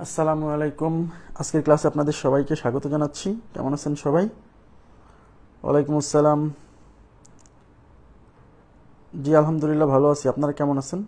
আসসালামু আলাইকুম। আজকের ক্লাসে আপনাদের সবাইকে স্বাগত জানাচ্ছি। কেমন আছেন সবাই? ওয়ালাইকুম আসসালাম। জি আলহামদুলিল্লাহ ভালো আছি। আপনারা কেমন আছেন?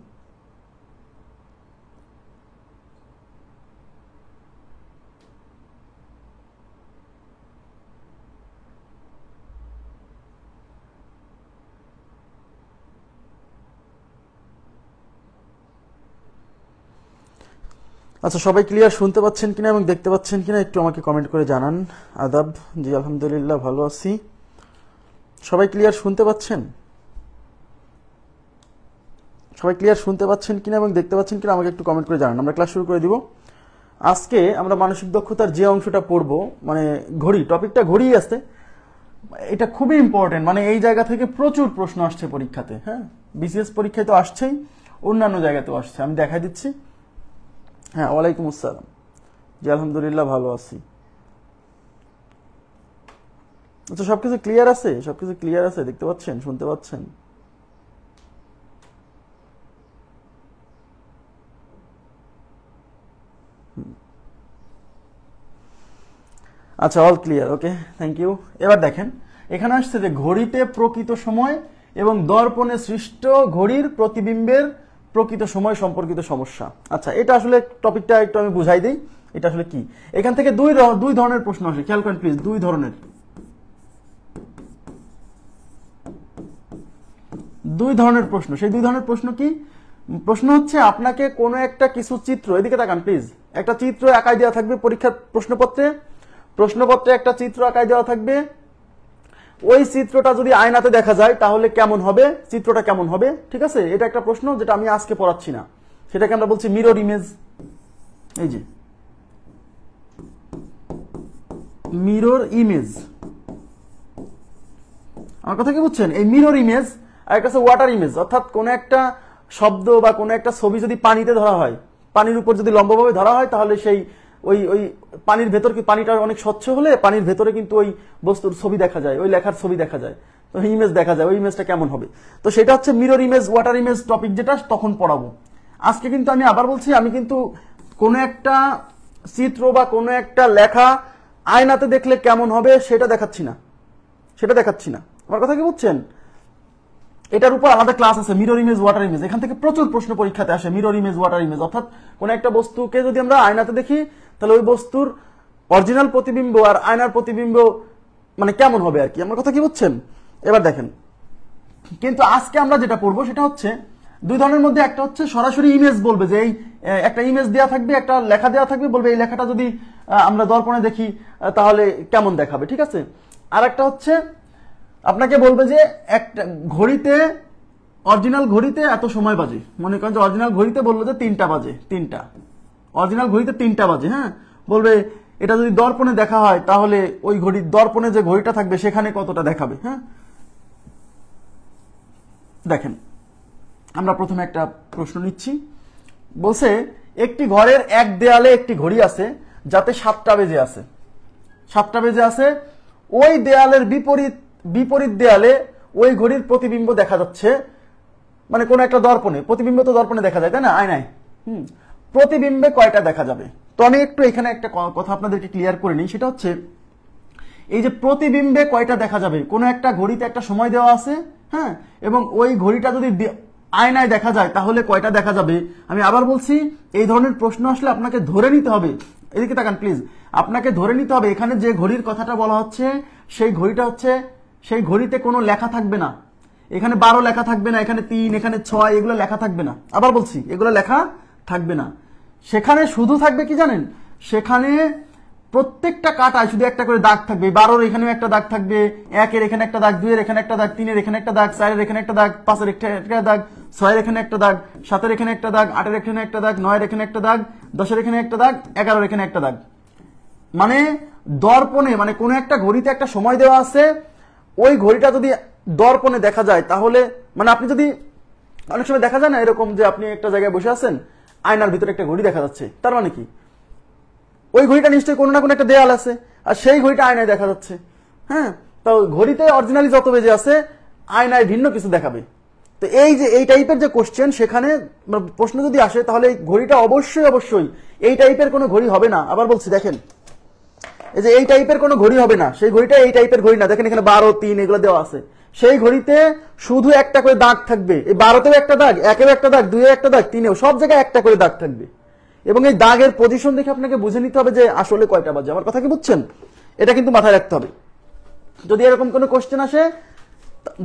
আচ্ছা, সবাই ক্লিয়ার শুনতে পাচ্ছেন কিনা এবং দেখতে পাচ্ছেন কিনা একটু আমাকে কমেন্ট করে জানান। আদাব। জি আলহামদুলিল্লাহ ভালো আছি। সবাই ক্লিয়ার শুনতে পাচ্ছেন? সবাই ক্লিয়ার শুনতে পাচ্ছেন কিনা এবং দেখতে পাচ্ছেন কিনা আমাকে একটু কমেন্ট করে জানান। আমরা ক্লাস শুরু করে দিব। আজকে আমরা মানসিক দক্ষতার যে অংশটা পড়বো, মানে ঘড়ি, টপিকটা ঘড়ি আছে। এটা খুবই ইম্পর্টেন্ট, মানে এই জায়গা থেকে প্রচুর প্রশ্ন আসছে পরীক্ষাতে। হ্যাঁ, বিসিএস পরীক্ষায় তো আসছেই, অন্যান্য জায়গাতেও আসছে। আমি দেখাই দিচ্ছি। হ্যাঁ, ওয়ালাইকুম আসসালাম। জি আলহামদুলিল্লাহ ভালো আছি। আচ্ছা, সবকিছু ক্লিয়ার আছে? সবকিছু ক্লিয়ার আছে? দেখতে পাচ্ছেন, শুনতে পাচ্ছেন? আচ্ছা, all clear. Okay, thank you. এবার দেখেন, এখানে আসছে যে ঘড়িতে প্রকৃত সময় এবং দর্পণে সৃষ্ট ঘড়ির প্রতিবিম্বের প্রকৃত সময় সম্পর্কিত সমস্যা। আচ্ছা, এটা আসলে টপিকটা একটু আমি বুঝাই দিই। এটা আসলে কি, এখান থেকে দুই ধরনের প্রশ্ন আসে। খেয়াল করেন প্লিজ, দুই ধরনের প্রশ্ন। সেই দুই ধরনের প্রশ্ন কি? প্রশ্ন হচ্ছে আপনাকে কোনো একটা কিছু চিত্র, এদিকে তাকান প্লিজ, একটা চিত্র আঁকায় দেওয়া থাকবে পরীক্ষার প্রশ্নপত্রে একটা চিত্র আঁকায় দেওয়া থাকবে। ওই চিত্রটা যদি আয়নাতে দেখা যায় তাহলে কেমন হবে, চিত্রটা কেমন হবে। ঠিক আছে, এটা একটা প্রশ্ন যেটা আমি আজকে পড়াচ্ছি না, সেটাকে আমরা বলছি মিরর ইমেজ। এই যে মিরর ইমেজ, আমার কথা কি বুঝছেন? এই মিরর ইমেজ আর একটা ওয়াটার ইমেজ, অর্থাৎ কোন একটা শব্দ বা কোন একটা ছবি যদি পানিতে ধরা হয়, পানির উপর যদি লম্বভাবে ধরা হয়, তাহলে সেই ওই ওই পানির ভেতর, কি পানিটা অনেক স্বচ্ছ হলে পানির ভেতরে কিন্তু ওই বস্তুর ছবি দেখা যায়, ওই লেখার ছবি দেখা যায়, তো ইমেজ দেখা যায়। ওই ইমেজটা কেমন হবে, তো সেটা হচ্ছে mirror image, water image topic, যেটা তখন পড়াবো। আজকে কিন্তু আমি আবার বলছি, আমি কিন্তু কোনো একটা চিত্র বা কোনো একটা লেখা আয়নাতে দেখলে কেমন হবে সেটা দেখাচ্ছি না। আমার কথা কি বুঝছেন? এটার উপর আলাদা ক্লাস আছে, মিরর ইমেজ, ওয়াটার ইমেজ। এখান থেকে প্রচুর প্রশ্ন পরীক্ষাতে আসে, মিরর ইমেজ, ওয়াটার ইমেজ। অর্থাৎ কোন একটা বস্তুকে যদি আমরা আয়নাতে দেখি, তাহলে ওই বস্তুর অরিজিনাল প্রতিবিম্ব আর আয়নার প্রতিবিম্ব মানে কেমন হবে আর কি। আমার কথা কি বুঝছেন? এবার দেখেন, কিন্তু আজকে আমরা যেটা পড়বো সেটা হচ্ছে দুই ধরনের মধ্যে। একটা হচ্ছে সরাসরি ইমেজ, বলবে যে এই একটা ইমেজ দেওয়া থাকবে, একটা লেখা দেওয়া থাকবে, বলবে এই লেখাটা যদি আমরা দর্পণে দেখি তাহলে কেমন দেখাবে। ঠিক আছে। আর একটা হচ্ছে আপনাকে বলবে যে একটা ঘড়িতে, অরিজিনাল ঘড়িতে এত সময় বাজে, মনে করেন যে অরিজিনাল ঘড়িতে বললো যে 3টা বাজে, অরিজিনাল ঘড়িতে 3টা বাজে। হ্যাঁ, বলবে এটা যদি দর্পণে দেখা হয় তাহলে ওই ঘড়ির দর্পণে যে ঘড়িটা থাকবে সেখানে কতটা দেখাবে। হ্যাঁ, দেখেন, আমরা প্রথমে একটা প্রশ্ন নিচ্ছি। বলছে একটি ঘরের এক দেয়ালে একটি ঘড়ি আছে যাতে 7টা বেজে আছে। ওই দেয়ালের বিপরীত দেয়ালে ওই ঘড়ির প্রতিবিম্ব দেখা যাচ্ছে, মানে কোন একটা দর্পণে। প্রতিবিম্ব তো দর্পণে দেখা যায়, তাই না, আয়নায়। প্রতিবিম্বে কয়টা দেখা যাবে? তো আমি একটু এখানে একটা কথা আপনাদেরকে ক্লিয়ার করে নিই। সেটা হচ্ছে এই যে প্রতিবিম্বে কয়টা দেখা যাবে, কোন একটা ঘড়িতে একটা সময় দেওয়া আছে, হ্যাঁ, এবং ওই ঘড়িটা যদি আয়নায় দেখা যায় তাহলে কয়টা দেখা যাবে। আমি আবার বলছি, এই ধরনের প্রশ্ন আসলে আপনাকে ধরে নিতে হবে, এদিকে তাকান প্লিজ, আপনাকে ধরে নিতে হবে এখানে যে ঘড়ির কথাটা বলা হচ্ছে সেই ঘড়িটা হচ্ছে, সেই ঘড়িতে কোনো লেখা থাকবে না। এখানে 12 লেখা থাকবে না, এখানে 3, এখানে 6, এগুলো লেখা থাকবে না। আবার বলছি, এগুলো লেখা থাকবে না। সেখানে শুধু থাকবে কি জানেন, সেখানে প্রত্যেকটা কাটায় শুধু একটা করে দাগ থাকবে। 12-র এখানেও একটা দাগ থাকবে, 1-এর এখানে একটা দাগ, 2-এর এখানে একটা দাগ, 3-এর এখানে একটা দাগ, 4-এর এখানে একটা দাগ, 5-এর একটা দাগ, 6-এর এখানে একটা দাগ, 7-এর এখানে একটা দাগ, 8-এর এখানে একটা দাগ, 9-এর এখানে একটা দাগ, 10-এর এখানে একটা দাগ, 11-এর এখানে একটা দাগ। মানে দর্পণে, মানে কোন একটা ঘড়িতে একটা সময় দেওয়া আছে, ওই ঘড়িটা যদি দর্পণে দেখা যায় তাহলে, মানে আপনি যদি, অনেক সময় দেখা যায় না এরকম যে আপনি একটা জায়গায় বসে আছেন, আয়নার ভিতরে একটা ঘড়ি দেখা যাচ্ছে, তার মানে কি ওই ঘড়িটা নিশ্চয়ই কোনো না কোনো একটা দেয়াল আছে, আর সেই ঘড়িটা আয়নায় দেখা যাচ্ছে। হ্যাঁ, তো ঘড়িতে অরিজিনালি যত বেজে আছে, আয়নায় ভিন্ন কিছু দেখাবে। তো এই যে এই টাইপের যে কোশ্চেন, সেখানে প্রশ্ন যদি আসে তাহলে এই ঘড়িটা অবশ্যই এই টাইপের কোনো ঘড়ি হবে না। আবার বলছি দেখেন, এই যে এই টাইপের কোনো ঘড়ি হবে না, সেই ঘড়িটা এই টাইপের ঘড়ি না। দেখেন এখানে 12, 3 এগুলো দেওয়া আছে। সেই ঘড়িতে শুধু একটা করে দাগ থাকবে। এই 12তেও একটা দাগ, 1এও একটা দাগ, 2এও একটা দাগ, 3এও, সব জায়গায় একটা করে দাগ থাকবে। এবং এই দাগের পজিশন দেখে আপনাকে বুঝে নিতে হবে যে আসলে কয়টা বাজে। আমার কথা কি বুঝছেন? এটা কিন্তু মাথায় রাখতে হবে। যদি এরকম কোনো কোশ্চেন আসে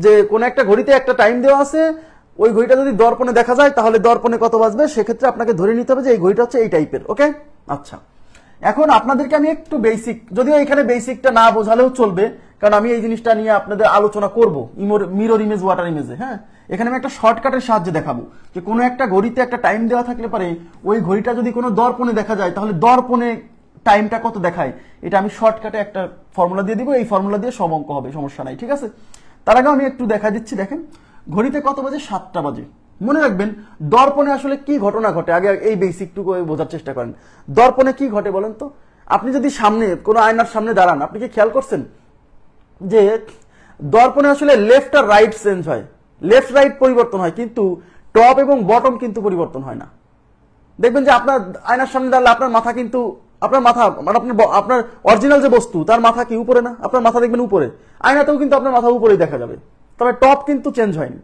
যে কোন একটা ঘড়িতে একটা টাইম দেওয়া আছে, ওই ঘড়িটা যদি দর্পণে দেখা যায় তাহলে দর্পণে কত বাজবে, সেক্ষেত্রে আপনাকে ধরে নিতে হবে যে এই ঘড়িটা হচ্ছে এই টাইপের। ওকে, আচ্ছা। এখন আপনাদেরকে আমি একটু বেসিক, যদিও এখানে বেসিকটা না বোঝালেও চলবে, কারণ আমি এই জিনিসটা নিয়ে আপনাদের আলোচনা করব মিরর ইমেজ, ওয়াটার ইমেজে। হ্যাঁ, এখানে আমি একটা শর্টকাটের সাহায্যে দেখাবো যে কোনো একটা ঘড়িতে একটা টাইম দেওয়া থাকলে পারে ওই ঘড়িটা যদি কোনো দর্পণে দেখা যায় তাহলে দর্পণে টাইমটা কত দেখায়, এটা আমি শর্টকাটে একটা ফর্মুলা দিয়ে দিব। এই ফর্মুলা দিয়ে সব অঙ্ক হবে, সমস্যা নাই, ঠিক আছে? তার আগে আমি একটু দেখা দিচ্ছি। দেখেন ঘড়িতে কত বাজে, 7টা বাজে। মনে রাখবেন দর্পণে আসলে কি ঘটনা ঘটে, আগে এই বেসিকটুকু বোঝার চেষ্টা করেন। দর্পণে কি ঘটে বলেন তো? আপনি যদি সামনে কোনো আয়নার সামনে দাঁড়ান, আপনি কি খেয়াল করছেন যে দর্পণে আসলে লেফট আর রাইট চেঞ্জ হয়, লেফট রাইট পরিবর্তন হয়, কিন্তু টপ এবং বটম কিন্তু পরিবর্তন হয় না। দেখবেন যে আপনার আয়নার সামনে দাঁড়ালে আপনার মাথা কিন্তু, আপনার মাথা মানে আপনার অরিজিনাল যে বস্তু তার মাথা কি উপরে না? আপনার মাথা দেখবেন উপরে, আয়নাতেও কিন্তু আপনার মাথা উপরেই দেখা যাবে, তবে টপ কিন্তু চেঞ্জ হয়নি।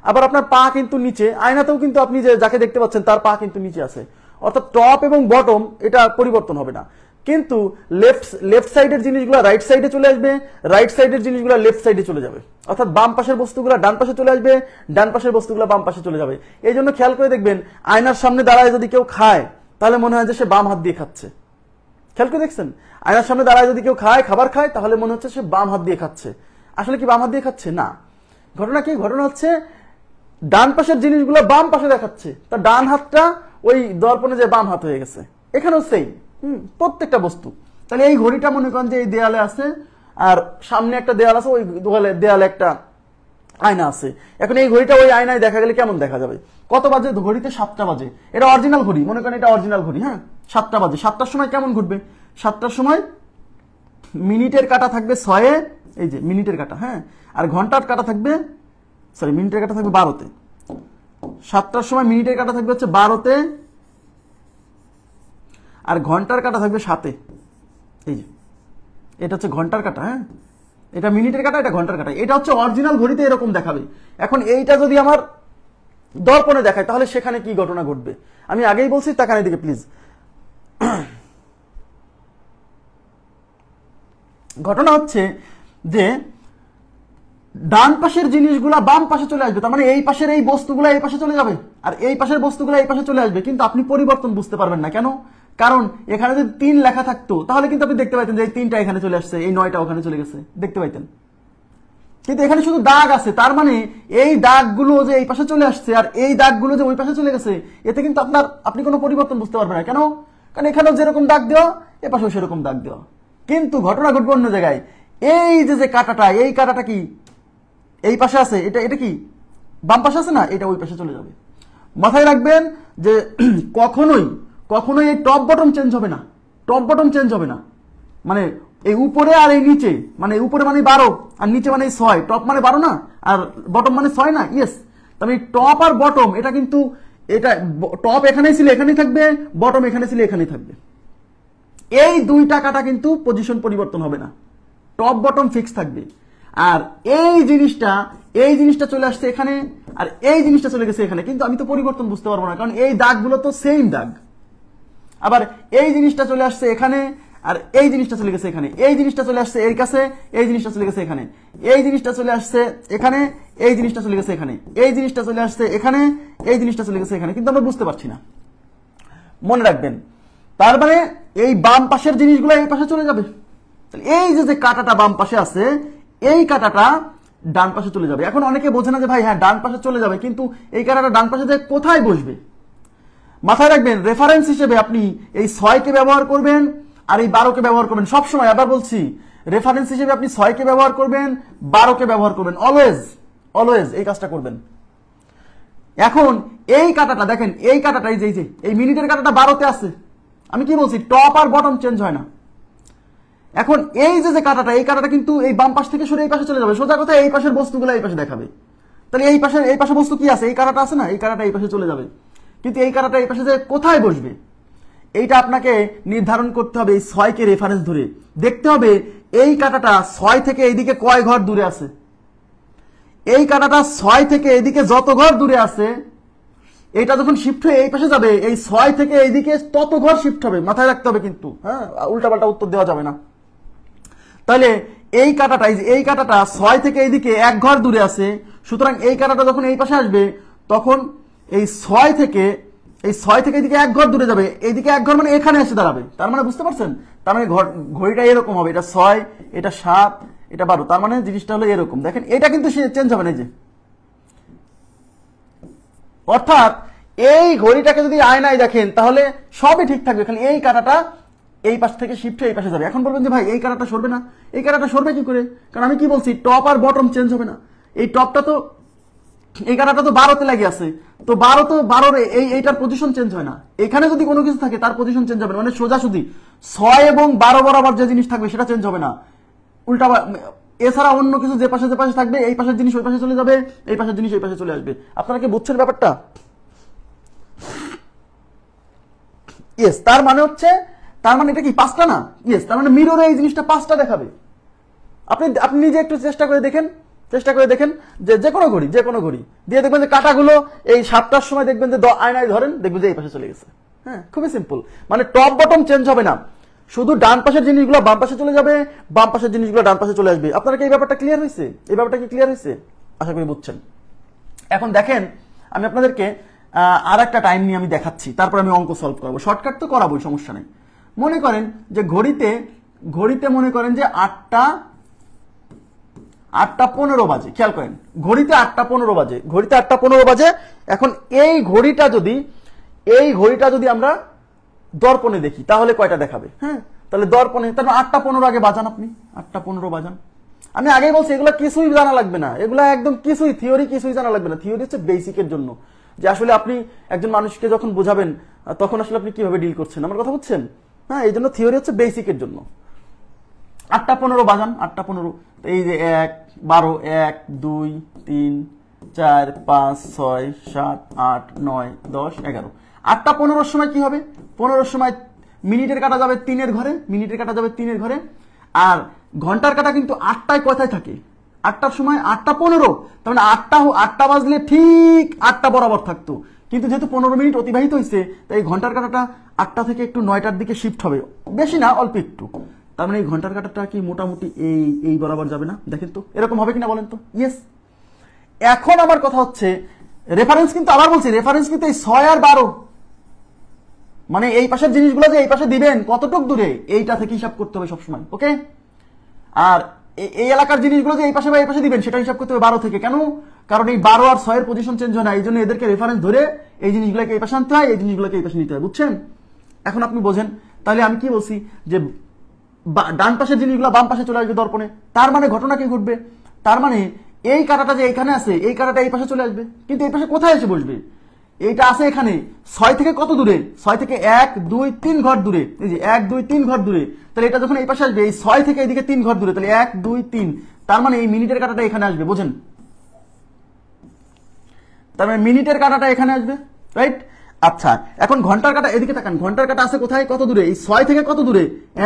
আবার আপনার পা কিন্তু নিচে, আয়নাতেও কিন্তু আপনি যে যাকে দেখতে পাচ্ছেন তার পা কিন্তু নিচে আছে। অর্থাৎ টপ এবং বটম এটা পরিবর্তন হবে না, কিন্তু লেফট সাইডের জিনিসগুলো রাইট সাইডে চলে আসবে, রাইট সাইডের জিনিসগুলো লেফট সাইডে চলে যাবে। অর্থাৎ বাম পাশের বস্তুগুলো ডান পাশে চলে আসবে, ডান পাশের বস্তুগুলো বাম পাশে চলে যাবে। এই জন্য খেয়াল করে দেখবেন আয়নার সামনে দাঁড়ায় যদি কেউ খায় তাহলে মনে হয় যে সে বাম হাত দিয়ে খাচ্ছে। খেয়াল করে দেখছেন, আয়নার সামনে দাঁড়ায় যদি কেউ খাবার খায় তাহলে মনে হচ্ছে সে বাম হাত দিয়ে খাচ্ছে। আসলে কি বাম হাত দিয়ে খাচ্ছে? না। ঘটনা কি? ঘটনা হচ্ছে ডান পাশের জিনিসগুলো বাম পাশে দেখাচ্ছে, তার ডান হাতটা ওই দর্পণে যে বাম হাত হয়ে গেছে। এখানেও সেই প্রত্যেকটা বস্তু। তাহলে এই ঘড়িটা মনে করেন যে এই দেয়ালে আছে, আর সামনে একটা দেয়াল আছে, ওই দেয়ালে একটা আয়না আছে। এখন এই ঘড়িটা ওই আয়নায় দেখা গেলে কেমন দেখা যাবে? কত বাজে? ঘড়িতে 7টা বাজে। এটা অরিজিনাল ঘড়ি, মনে করেন এটা অরিজিনাল ঘড়ি। হ্যাঁ, 7টা বাজে। 7টার সময় কেমন ঘটবে? 7টার সময় মিনিটের কাঁটা থাকবে 6-এ, এই যে মিনিটের কাঁটা। হ্যাঁ, আর ঘন্টার কাঁটা থাকবে, সরি মিনিটের কাঁটা থাকবে 12-তে। 7টার সময় মিনিটের কাঁটা থাকবে হচ্ছে 12-তে, আর ঘন্টার কাঁটা থাকবে 7-এ। এই যে এটা হচ্ছে ঘন্টার কাঁটা। হ্যাঁ, এটা মিনিটের কাঁটা, এটা ঘন্টার কাঁটা। এটা হচ্ছে অরিজিনাল ঘড়িতে এরকম দেখাবে। এখন এইটা যদি আমার দর্পণে দেখায় তাহলে সেখানে কি ঘটনা ঘটবে? আমি আগেই বলছি, তাকান এদিকে প্লিজ। ঘটনা হচ্ছে যে ডান পাশের জিনিসগুলা বাম পাশে চলে আসবে, তার মানে এই পাশের এই বস্তুগুলা এই পাশে চলে যাবে, আর এই পাশের বস্তুগুলা এই পাশে চলে আসবে। কিন্তু আপনি পরিবর্তন বুঝতে পারবেন না। কেন? কারণ এখানে যদি 3 লেখা থাকতো তাহলে কিন্তু আপনি দেখতে পাইতেন যে এই 3টা এখানে চলে আসছে, এই 9টা ওখানে চলে গেছে, দেখতে পাইতেন। কিন্তু এখানে শুধু দাগ আছে, তার মানে এই দাগগুলো যে এই পাশে চলে আসছে আর এই দাগগুলো যে ওই পাশে চলে গেছে, এতে কিন্তু আপনি কোনো পরিবর্তন বুঝতে পারবেন না। কেন? কারণ এখানেও যেরকম দাগ দেওয়া, এ পাশেও সেরকম দাগ দেওয়া। কিন্তু ঘটনা ঘটবে অন্য জায়গায়। এই যে কাঁটাটা, এই কাঁটাটা কি এই পাশে আছে, এটা কি বাম পাশে আছে না? এটা ওই পাশে চলে যাবে। মাথায় রাখবেন যে কখনোই এই টপ বটম চেঞ্জ হবে না। টপ বটম চেঞ্জ হবে না, মানে এই উপরে আর এই নিচে, মানে উপরে মানে 12 আর নিচে মানে 6। টপ মানে 12 না, আর বটম মানে 6 না? ইয়েস। তবে টপ আর বটম এটা কিন্তু, এটা টপ এখানেই ছিল এখানেই থাকবে, বটম এখানে ছিল এখানেই থাকবে। এই দুইটা কাটা কিন্তু পজিশন পরিবর্তন হবে না, টপ বটম ফিক্স থাকবে। আর এই জিনিসটা চলে আসছে এখানে, আর এই জিনিসটা চলে গেছে এখানে, কিন্তু আমি তো পরিবর্তন বুঝতে পারবো না, কারণ এই দাগগুলো তো সেম দাগ। আবার এই জিনিসটা চলে আসছে এখানে, আর এই জিনিসটা চলে গেছে এখানে, এই জিনিসটা চলে আসছে এর কাছে, এই জিনিসটা চলে গেছে এখানে, এই জিনিসটা চলে আসছে এখানে, এই জিনিসটা চলে গেছে এখানে, এই জিনিসটা চলে আসছে এখানে, এই জিনিসটা চলে গেছে এখানে, কিন্তু আমরা বুঝতে পারছি না। মনে রাখবেন, তার মানে এই বাম পাশের জিনিসগুলো এই পাশে চলে যাবে। এই যে কাঁটাটা বাম পাশে আছে, এই কাঁটাটা ডান পাশে চলে যাবে। এখন অনেকে বোঝে না যে ভাই হ্যাঁ ডান পাশে চলে যাবে, কিন্তু এই কাঁটাটা ডান পাশে যায় কোথায় বসবে? মাথায় রাখবেন, রেফারেন্স হিসেবে আপনি এই 6কে ব্যবহার করবেন আর এই 12কে ব্যবহার করবেন সবসময়। আবার বলছি, রেফারেন্স হিসেবে আপনি 6কে ব্যবহার করবেন, 12কে ব্যবহার করবেন, অলওয়েজ এই কাজটা করবেন। এখন এই কাঁটাটা দেখেন, এই কাঁটাটা এই মিনিটের কাঁটাটা 12তে আছে। আমি কি বলছি? টপ আর বটম চেঞ্জ হয় না। এখন এই যে কাঁটাটা, এই কাঁটাটা কিন্তু এই বাম পাশ থেকে সরে এই পাশে চলে যাবে। সোজা কথা, এই পাশের বস্তুগুলো এই পাশে দেখাবে। তাহলে এই পাশে বস্তু কি আছে, এই কাঁটাটা আছে না, এই কাঁটাটা এই পাশে চলে যাবে, কিন্তু এই কাঁটাটা এই পাশে যে কোথায় বসবে এইটা আপনাকে নির্ধারণ করতে হবে। এই 6 কে রেফারেন্স ধরে দেখতে হবে এই কাঁটাটা 6 থেকে এইদিকে কয় ঘর দূরে আছে। এই কাঁটাটা 6 থেকে এইদিকে যত ঘর দূরে আছে, এটা যখন শিফট হয়ে এই পাশে যাবে, এই 6 থেকে এইদিকে তত ঘর শিফট হবে, মাথায় রাখতে হবে কিন্তু, হ্যাঁ, উল্টাপাল্টা উত্তর দেওয়া যাবে না। তাহলে এই কাঁটাটা 6 থেকে এইদিকে 1 ঘর দূরে আছে, সুতরাং এই কাঁটাটা যখন এই পাশে আসবে তখন এই 6 থেকে এদিকে 1 ঘর দূরে যাবে, এইদিকে 1 ঘর মানে এখানে এসে দাঁড়াবে। তার মানে বুঝতে পারছেন, তার মানে ঘড়িটা এরকম হবে, এটা 6, এটা 7, এটা 12, তার মানে জিনিসটা হলো এরকম। দেখেন এটা কিন্তু চেঞ্জ হবে না, যে অর্থাৎ এই ঘড়িটাকে যদি আয়নায় দেখেন তাহলে সবই ঠিক থাকবে, খালি এই কাঁটাটা এই পাশ থেকে শিফট হয়ে এই পাশে যাবে। এখন বলবেন যে ভাই এই কাঁটাটা সরবে না, এই কাঁটাটা সরবে কি করে? কারণ আমি কি বলছি, টপ আর বটম চেঞ্জ হবে না। এই টপটা তো, এই কাঁটাটা তো 12তে লাগে আছে, তো 12 এইটার পজিশন চেঞ্জ হয় না। এখানে যদি কোনো কিছু থাকে তার পজিশন চেঞ্জ হবে না, মানে সোজাসুজি 6 এবং 12 বরাবর যে জিনিস থাকবে সেটা চেঞ্জ হবে না, উল্টা। এছাড়া অন্য কিছু যে পাশে থাকবে, এই পাশের জিনিস ওই পাশে চলে যাবে, এই পাশের জিনিস ওই পাশে চলে আসবে। আপনারা কি বুঝছেন ব্যাপারটা? ইয়েস, তার মানে এটা কি 5টা না? ইয়েস, তার মানে মিররে এই জিনিসটা 5টা দেখাবে। আপনি নিজে একটু চেষ্টা করে দেখেন যে কোনো ঘড়ি দিয়ে দেখবেন যে কাঁটাগুলো এই 7টার সময় দেখবেন যে আয়নায় ধরেন, দেখবেন যে এই পাশে চলে গেছে। হ্যাঁ, খুবই সিম্পল, মানে টপ বটম চেঞ্জ হবে না, শুধু ডান পাশের জিনিসগুলো বাম পাশে চলে যাবে, বাম পাশের জিনিসগুলো ডান পাশে চলে আসবে। আপনারা কি এই ব্যাপারটা ক্লিয়ার হয়েছে? এই ব্যাপারটা কি ক্লিয়ার হয়েছে? আশা করি বুঝছেন। এখন দেখেন, আমি আপনাদেরকে আর একটা টাইম নিয়ে আমি দেখাচ্ছি, তারপর আমি অঙ্ক সলভ করবো। শর্টকাট তো করাবোই, সমস্যা নেই। মনে করেন যে ঘড়িতে মনে করেন যে 8:15 বাজে, খেয়াল করেন, ঘড়িতে 8:15 বাজে। এখন এই ঘড়িটা যদি আমরা দর্পণে দেখি তাহলে কয়টা দেখাবে? হ্যাঁ, তাহলে দর্পণে, তাহলে 8:15 আগে বাজান, আপনি 8:15 বাজান। আমি আগেই বলছি এগুলো কিছুই জানা লাগবে না, এগুলো একদম থিওরি কিছুই জানা লাগবে না। থিওরি হচ্ছে বেসিকের জন্য, যে আসলে আপনি একজন মানুষকে যখন বোঝাবেন তখন আসলে আপনি কিভাবে ডিল করছেন, আমার কথা বুঝছেন? হ্যাঁ, এই জন্য থিওরি হচ্ছে বেসিকের জন্য। 8:15 বাজান, 8:15, এই যে 1, 12, 1, 2, 3, 4, 5, 6, 7, 8, 9, 10, 11। 8:15 সময় কি হবে? 15 সময় মিনিটের কাটা যাবে 3-এর ঘরে, আর ঘন্টার কাটা কিন্তু 8টায় কথায় থাকে, 8টার সময় 8:15, তার মানে 8টা বাজলে ঠিক 8টা বরাবর থাকতো, কিন্তু যেহেতু 15 মিনিট অতিবাহিত হয়েছে তাই ঘন্টার কাটাটা 8টা থেকে একটু 9টার দিকে শিফট হবে, বেশি না, অল্প একটু। তার মানে এই ঘন্টার কাটাটা কি মোটামুটি এই বরাবর যাবে না? দেখেন তো এরকম হবে কিনা বলেন তো? ইয়েস। এখন আমার কথা হচ্ছে রেফারেন্স, কিন্তু আবার বলছি রেফারেন্স কিন্তু এই 6 আর 12, মানে এই পাশের জিনিসগুলো যে এই পাশে দিবেন কতটুক দূরে, এইটা থেকে হিসাব করতে হবে সবসময়, ওকে? আর এই এলাকার জিনিসগুলো যে এই পাশে বা এই পাশে দিবেন সেটা হিসাব করতে হবে 12 থেকে। কেন? কারণ এই 12 আর 6 এর পজিশন চেঞ্জ হয় না, এই জন্য এদেরকে রেফারেন্স ধরে এই জিনিসগুলোকে এই পাশে আনতে হয়, এই জিনিসগুলোকে এই পাশে নিতে হয়, বুঝছেন? এখন আপনি বোঝেন, তাহলে আমি কি বলছি যে ডান পাশের জিনিসগুলো বাম পাশে চলে আসবে দর্পণে, তার মানে ঘটনা কি ঘটবে? তার মানে এই কাঁটাটা যে এখানে আছে, এই কাঁটাটা এই পাশে চলে আসবে, কিন্তু এই পাশে কোথায় এসে বসবে? এইটা আছে এখানে 6 থেকে কত দূরে? 6 থেকে 1, 2, 3 ঘর দূরে, এই যে 1, 2, 3 ঘর দূরে। তাহলে এটা যখন এই পাশে আসবে, এই 6 থেকে এদিকে 3 ঘর দূরে, তাহলে 1, 2, 3, তার মানে এই মিনিটের কাঁটাটা এখানে আসবে, বোঝেন? তার মানে মিনিটের কাঁটাটা এখানে আসবে, রাইট? আচ্ছা, এখন ঘন্টার কাঁটা এদিকে তাকান, ঘন্টার কাঁটা আছে কোথায়, কত দূরে? এই 6 থেকে কত দূরে?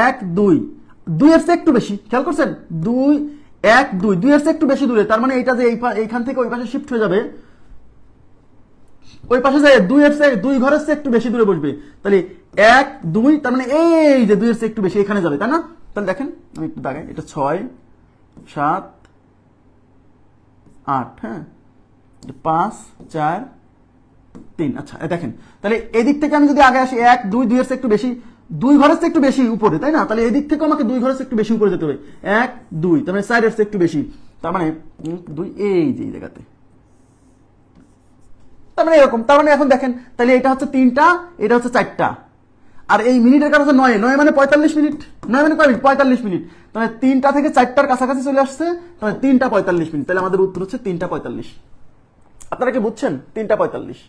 1, 2 এর চেয়ে একটু বেশি, খেয়াল করছেন? 1, 2 এর চেয়ে একটু বেশি দূরে, তার মানে এইটা যে এইখান থেকে ওই পাশে শিফট হয়ে যাবে, ওই পাশে যায় 2 ঘরের চেয়ে একটু বেশি দূরে বসবে, তাহলে 1, 2, তার মানে এই যে 2 এর চেয়ে একটু বেশি এখানে যাবে, তাই না? তাহলে দেখেন আমি একটু দাগাই, এটা 6, 7, 8, হ্যাঁ, 5, 4, 3। আচ্ছা, দেখেন, তাহলে এদিক থেকে আমি যদি আগে আসি 1, 2 এর চেয়ে একটু বেশি, 2 ঘরের চেয়ে একটু বেশি উপরে, তাই না? তাহলে এদিক থেকে আমাকে 2 ঘরের চেয়ে একটু বেশি উপরে যেতে হবে, 1, 2, তার মানে 4 এর চেয়ে একটু বেশি, তার মানে 2 এই যে জায়গাতে, তার মানে এরকম। তার মানে এখন দেখেন, তাহলে এটা হচ্ছে 3টা, এটা হচ্ছে 4টা, আর এই মিনিটের কাটা হচ্ছে 9 মানে 45 মিনিট, 9 মানে কয় মিনিট? 45 মিনিট। তাহলে 3টা থেকে 4টার কাছাকাছি চলে আসছে, তাহলে 3টা 45 মিনিট, তাহলে আমাদের উত্তর হচ্ছে 3টা 45। আপনারা কি বুঝছেন? 3টা 45।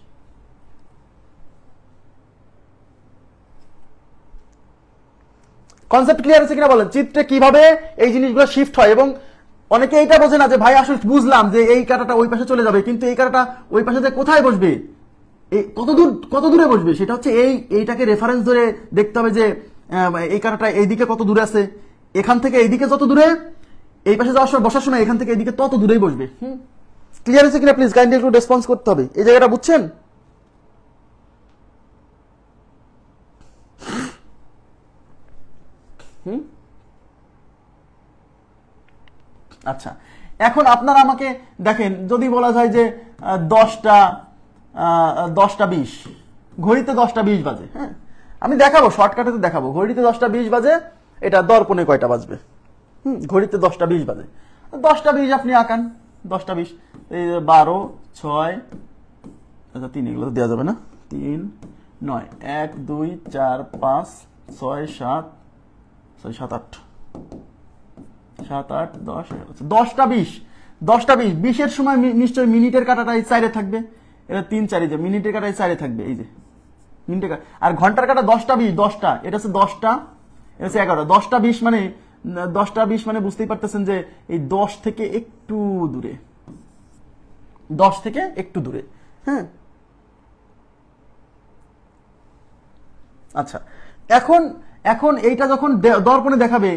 কনসেপ্ট ক্লিয়ার আছে কিনা বলেন? চিত্রে কিভাবে এই জিনিসগুলো শিফট হয় এবং অনেকে এইটা বোঝে না যে ভাই আসলে বুঝলাম যে এই কাঁটাটা ওই পাশে চলে যাবে, কিন্তু এই কাঁটাটা ওই পাশে যে কোথায় বসবে, কত দূরে বসবে, সেটা হচ্ছে এইটাকে রেফারেন্স ধরে দেখতে হবে যে এই কাঁটাটা এইদিকে কত দূরে আছে, এখান থেকে এইদিকে যত দূরে, এই পাশে যাওয়ার সময় বসার সময় এখান থেকে এইদিকে তত দূরেই বসবে। ক্লিয়ার হয়েছে কিনা প্লিজ কাইন্ডলি একটু রেসপন্স করতে হবে, এই জায়গাটা বুঝছেন? আচ্ছা, এখন আপনারা আমাকে দেখেন, যদি বলা যায় যে 10টা 20, ঘড়িতে 10টা 20 বাজে, হ্যাঁ আমি দেখাবো, শর্টকাটে দেখাবো, ঘড়িতে 10টা 20 বাজে, এটা দর্পণে কয়টা বাজবে? ঘড়িতে 10টা 20 বাজে, 10টা 20 আপনি আঁকান, 10টা 20, 12, 6, আচ্ছা 3 এগুলো দেওয়া যাবে না, 3, 9, 1, 2, 4, 5, 6, 7, 8, 7, 8, 10, 10টা 20, 10টা 20, 20-এর সময় নিশ্চয়ই মিনিটের কাঁটাটা এই চাইরে থাকবে, এটা 3, 4, যে মিনিটের কাঁটা এই চাইরে থাকবে, এই যে মিনিটের কাঁটা, আর ঘন্টার কাঁটা 10টা 20, 10টা, এটা হচ্ছে 10টা, এটা হচ্ছে 11টা, 10টা 20 মানে 10টা 20 মানে বুঝতেই পারতেছেন যে এই 10 থেকে একটু দূরে, 10 থেকে একটু দূরে, হ্যাঁ। আচ্ছা, এখন এইটা যখন দর্পণে দেখাবে,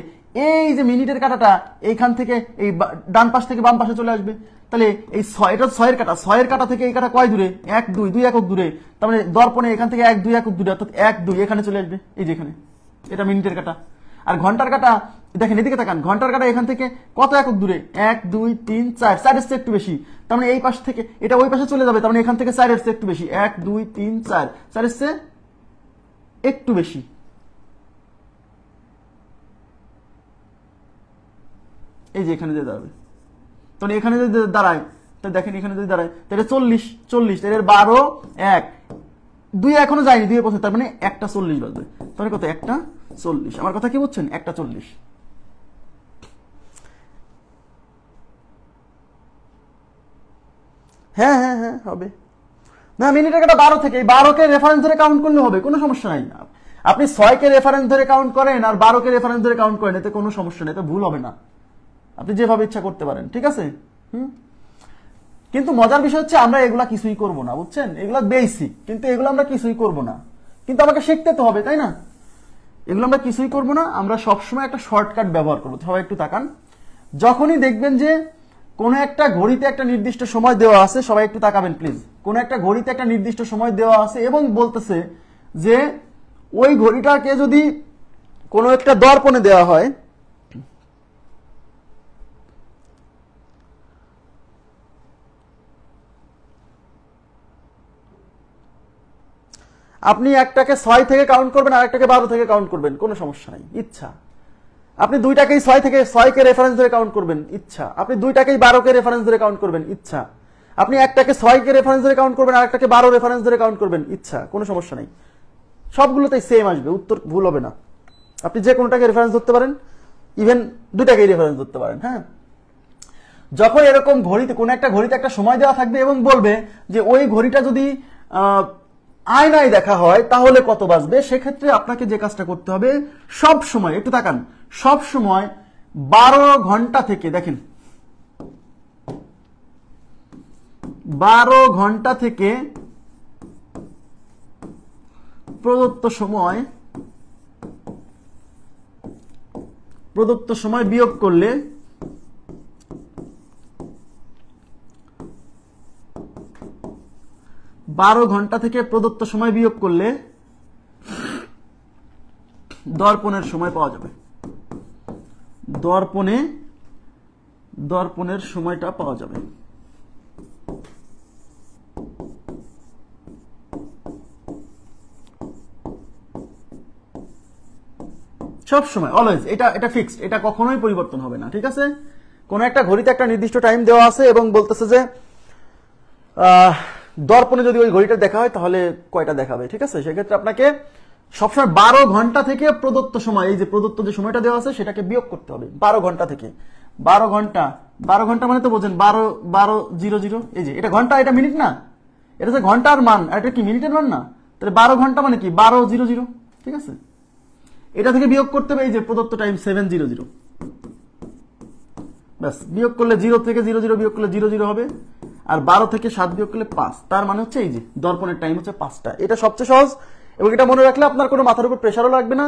এই যে মিনিটের কাঁটাটা এইখান থেকে এই ডান পাশ থেকে বাম পাশে চলে আসবে, তাহলে এই এটা 6-এর কাঁটা, 6-এর কাঁটা থেকে এই কাঁটা কয় দূরে? 1, 2, 2 একক দূরে, তার মানে দর্পণে এখান থেকে 1, 2 একক দূরে, অর্থাৎ 1, 2 এখানে চলে আসবে, এই যে এখানে, এটা মিনিটের কাঁটা। আর ঘন্টার কাঁটা দেখেন, এদিকে তাকান, ঘন্টার কাঁটা এখান থেকে কত একক দূরে? 1, 2, 3, 4, 4-এর চেয়ে একটু বেশি, তার মানে এই পাশ থেকে এটা ওই পাশে চলে যাবে, তার মানে এখান থেকে 4-এর চেয়ে একটু বেশি, 1, 2, 3, 4, 4-এর চেয়ে একটু বেশি, এই যে এখানে যে দাঁড়াবে, তখন এখানে যদি দাঁড়ায়, তাহলে দেখেন এখানে যদি দাঁড়ায়, তাহলে 40, এর 12, 1, 2 এখনো যায়নি, 2 পৌঁছে, তার মানে 1টা 40 বাজবে, তাহলে কত? 1টা 40, আমার কথা কি বুঝছেন? 1টা 40। হ্যাঁ হ্যাঁ হ্যাঁ হবে না, মিনিটের কাটা 12 থেকে, এই 12কে রেফারেন্স ধরে কাউন্ট করলে হবে, কোনো সমস্যা নাই। আপনি 6কে রেফারেন্স ধরে কাউন্ট করেন আর 12কে রেফারেন্স ধরে কাউন্ট করেন, এতে কোনো সমস্যা নেই, এতে ভুল হবে না, আপনি যেভাবে ইচ্ছা করতে পারেন, ঠিক আছে। কিন্তু মজার বিষয় হচ্ছে আমরা এগুলা কিছুই করব না, বুঝছেন, এগুলা বেসিক, কিন্তু এগুলো আমরা কিছুই করব না, কিন্তু আমাকে শিখতে তো হবে, তাই না? এগুলো আমরা কিছুই করব না, আমরা সবসময় একটা শর্টকাট ব্যবহার করবো। সবাই একটু তাকান, যখনই দেখবেন যে কোন একটা ঘড়িতে একটা নির্দিষ্ট সময় দেওয়া আছে, সবাই একটু তাকাবেন প্লিজ, কোন একটা ঘড়িতে একটা নির্দিষ্ট সময় দেওয়া আছে এবং বলতেছে যে ওই ঘড়িটাকে যদি কোনো একটা দর্পণে দেওয়া হয়, আপনি একটাকে 6 থেকে কাউন্ট করবেন আর একটাকে 12 থেকে কাউন্ট করবেন, কোনো সমস্যা নাই, ইচ্ছা। আপনি দুইটাকেই 6কে রেফারেন্স ধরে কাউন্ট করবেন, ইচ্ছা। আপনি দুইটাকেই 12কে রেফারেন্স ধরে কাউন্ট করবেন, ইচ্ছা। আপনি একটাকে 6কে রেফারেন্স ধরে কাউন্ট করবেন আর একটাকে 12 রেফারেন্স ধরে কাউন্ট করবেন, ইচ্ছা, কোনো সমস্যা নাই, সবগুলোতেই সেম আসবে, উত্তর ভুল হবে না। আপনি যে কোনটাকে রেফারেন্স ধরতে পারেন, ইভেন দুইটাকেই রেফারেন্স ধরতে পারেন, হ্যাঁ। যখন এরকম ঘড়িতে কোন একটা ঘড়িতে একটা সময় দেওয়া থাকবে এবং বলবে যে ওই ঘড়িটা যদি আয়নায় দেখা হয় তাহলে কত বাজবে, সেক্ষেত্রে আপনাকে যে কাজটা করতে হবে, সব সময় একটু তাকান, সব সময় 12 ঘন্টা থেকে, দেখেন 12 ঘন্টা থেকে প্রদত্ত সময় বিয়োগ করলে 12 ঘন্টা থেকে প্রদত্ত সময় বিয়োগ করলে দর্পণের সময় পাওয়া যাবে, দর্পণের সময়টা পাওয়া যাবে। সব সময় অলওয়েজ, এটা ফিক্সড, এটা কখনোই পরিবর্তন হবে না, ঠিক আছে। কোন একটা ঘড়িতে একটা নির্দিষ্ট টাইম দেওয়া আছে এবং বলতেছে যে দর্পণে যদি ওই ঘড়িটা দেখা হয় তাহলে কয়টা দেখাবে, ঠিক আছে। সেক্ষেত্রে আপনাকে সবসময় 12 ঘন্টা থেকে প্রদত্ত সময়, এই যে প্রদত্ত যে সময়টা দেওয়া আছে সেটাকে বিয়োগ করতে হবে 12 ঘন্টা থেকে। 12 ঘন্টা মানে তো বোঝেন 12:00, এই যে এটা ঘন্টা, এটা মিনিট না, এটা হচ্ছে ঘন্টার মান, এটা কি মিনিটের মান না, তাহলে 12 ঘন্টা মানে কি 12:00, ঠিক আছে। এটা থেকে বিয়োগ করতে হবে এই যে প্রদত্ত টাইম 7:00, ব্যাস, বিয়োগ করলে 0 থেকে 0 0 বিয়োগ করলে 0 0 হবে, আর 12 থেকে 7 বিয়োগ করলে 5। তার মানে হচ্ছে এই যে দর্পণের টাইম হচ্ছে 5টা। এটা সবচেয়ে সহজ, এবং এটা মনে রাখলে আপনার কোনো মাথার উপর প্রেশারও লাগবে না,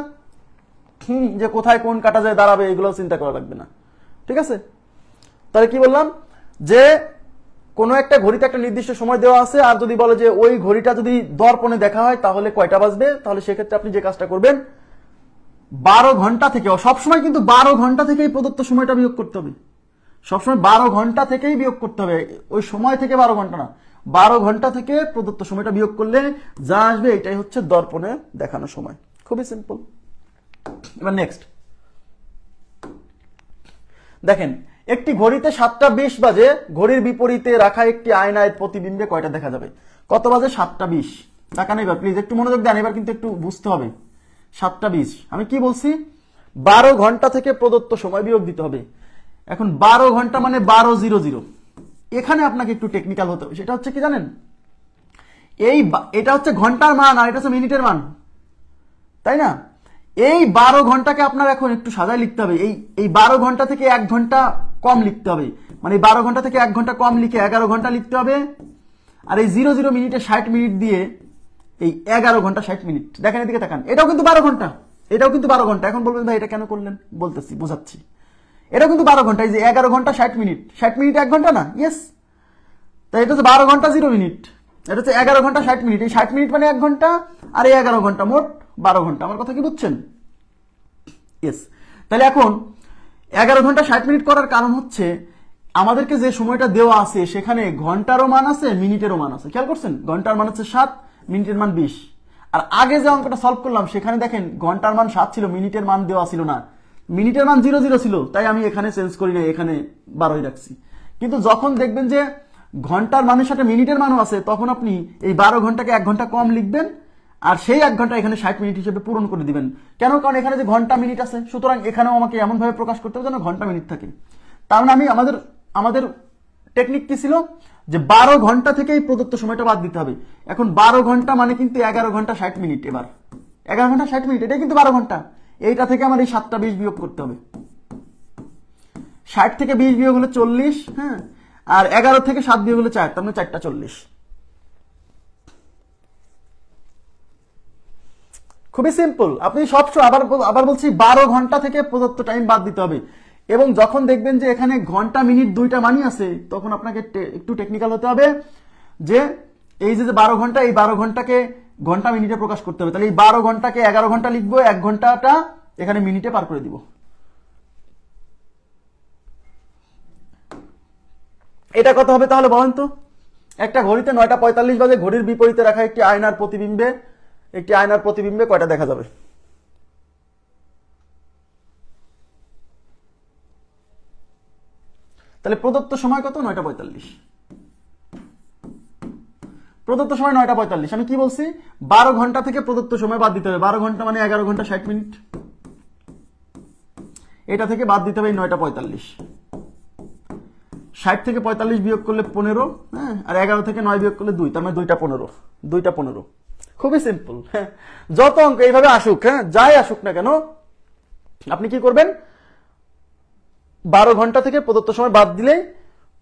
যে কোথায় কোন কাটা যায় দাঁড়াবে এগুলো চিন্তা করা লাগবে না। ঠিক আছে, তাহলে কি বললাম, যে কোনো একটা ঘড়িতে একটা নির্দিষ্ট সময় দেওয়া আছে, আর যদি বলে যে ওই ঘড়িটা যদি দর্পণে দেখা হয় তাহলে কয়টা বাজবে, তাহলে সেক্ষেত্রে আপনি যে কাজটা করবেন, 12 ঘন্টা থেকে, সবসময় কিন্তু 12 ঘন্টা থেকেই প্রদত্ত সময়টা বিয়োগ করতে হবে। সবসময় 12 ঘন্টা থেকেই বিয়োগ করতে হবে, ওই সময় থেকে 12 ঘন্টা না, 12 ঘন্টা থেকে প্রদত্ত সময়টা বিয়োগ করলে যা আসবে এটাই হচ্ছে দর্পণে দেখানো সময়। খুবই সিম্পল। এবার নেক্সট দেখেন, একটি ঘড়িতে 7টা 20 বাজে, ঘড়ির বিপরীতে রাখা একটি আয়নায় প্রতিবিম্বে কয়টা দেখা যাবে? কত বাজে? 7টা 20। তাকান এবার প্লিজ, একটু মনোযোগ দেন, এবার কিন্তু একটু বুঝতে হবে। 7টা 20, আমি কি বলছি? 12 ঘন্টা থেকে প্রদত্ত সময় বিয়োগ দিতে হবে। এখন 12 ঘন্টা মানে 12:00। এখানে আপনাকে একটু টেকনিক্যাল হতে হবে, সেটা হচ্ছে কি জানেন, এটা হচ্ছে ঘন্টার মান আর এটা হচ্ছে মিনিটের মান, তাই না? এই 12 ঘন্টাকে আপনার এখন একটু সাজায় লিখতে হবে। এই 12 ঘন্টা থেকে 1 ঘন্টা কম লিখতে হবে, মানে 12 ঘন্টা থেকে 1 ঘন্টা কম লিখে 11 ঘন্টা লিখতে হবে। আর এই 00 মিনিটে 60 মিনিট দিয়ে এই 11 ঘন্টা 60 মিনিট। দেখেন এদিকে তাকান, এটাও কিন্তু 12 ঘন্টা, এটাও কিন্তু 12 ঘন্টা। এখন বলবেন ভাই এটা কেন করলেন? বলতেছি, বোঝাচ্ছি। এটাও কিন্তু 12 ঘন্টা, এই যে 11 ঘন্টা 60 মিনিট, 60 মিনিট 1 ঘন্টা না? ইয়েস। তাই এটা হচ্ছে 12 ঘন্টা 0 মিনিট, এটা হচ্ছে 11 ঘন্টা 60 মিনিট। এই 60 মিনিট মানে 1 ঘন্টা, আর এই 11 ঘন্টা, মোট 12 ঘন্টা। আমার কথা কি বুঝছেন? ইয়েস। তাহলে এখন 11 ঘন্টা 60 মিনিট করার কারণ হচ্ছে আমাদেরকে যে সময়টা দেওয়া আছে সেখানে ঘন্টারও মান আছে, মিনিটেরও মান আছে। খেয়াল করছেন, ঘন্টার মান হচ্ছে 7, মিনিটের মান 20। আর আগে যে অঙ্কটা সলভ করলাম সেখানে দেখেন ঘন্টার মান 7 ছিল, মিনিটের মান দেওয়া ছিল না, মিনিটের মান 00 ছিল, তাই আমি এখানে চেঞ্জ করি না, এখানে 12ই রাখছি। কিন্তু যখন দেখবেন যে ঘন্টার মানের সাথে মিনিটের মানও আছে, তখন আপনি এই 12 ঘন্টাকে 1 ঘন্টা কম লিখবেন, আর সেই 1 ঘন্টা এখানে 60 মিনিট হিসেবে পূরণ করে দিবেন। কেন? কারণ এখানে যে ঘন্টা মিনিট আছে, সুতরাং এখানেও আমাকে এমন ভাবে প্রকাশ করতে হবে যেন ঘন্টা মিনিট থাকে। তার মানে আমাদের টেকনিক কি ছিল, যে 12 ঘন্টা থেকেই প্রদত্ত সময়টা বাদ দিতে হবে। এখন 12 ঘন্টা মানে কিন্তু 11 ঘন্টা 60 মিনিট। এবার 11 ঘন্টা 60 মিনিট, এটাই কিন্তু 12 ঘন্টা। এইটা থেকে আমার এই 7টা 20 বিয়োগ করতে হবে। 60 থেকে 20 বিয়োগ হলে 40, হ্যাঁ, আর 11 থেকে 7 বিয়োগ হলে 4, তার মানে 4টা 40। খুবই সিম্পল। আপনি সবসময় আবার বলছি, 12 ঘন্টা থেকে প্রদত্ত টাইম বাদ দিতে হবে। এবং যখন দেখবেন যে এখানে ঘন্টা মিনিট দুইটা মানই আছে, তখন আপনাকে একটু টেকনিক্যাল হতে হবে, যে এই যে 12 ঘন্টা, এই 12 ঘন্টাকে ঘন্টা মিনিটে প্রকাশ করতে হবে। তাহলে এই 12 ঘন্টাকে 11 ঘন্টা লিখবো, 1 ঘন্টাটা এখানে মিনিটে পার করে দিব। এটা কত হবে তাহলে বলেন তো? একটা ঘড়িতে 9টা 45 বাজে, ঘড়ির বিপরীতে রাখা একটি আয়নার প্রতিবিম্বে কয়টা দেখা যাবে? তাহলে প্রদত্ত সময় কত? 9টা 45। প্রদত্ত সময় 9টা 45। আমি কি বলছি? 12 ঘন্টা থেকে প্রদত্ত সময় বাদ দিতে হবে। 12 ঘন্টা মানে 11 ঘন্টা 60 মিনিট, এটা থেকে বাদ দিতে হবে 9টা 45। 60 থেকে 45 বিয়োগ করলে 15, হ্যাঁ, আর 11 থেকে 9 বিয়োগ করলে 2, তার মানে 2টা 15, 2টা 15। খুবই সিম্পল। হ্যাঁ, যত অঙ্ক এইভাবে আসুক, হ্যাঁ, যাই আসুক না কেন, আপনি কি করবেন, 12 ঘন্টা থেকে প্রদত্ত সময় বাদ দিলে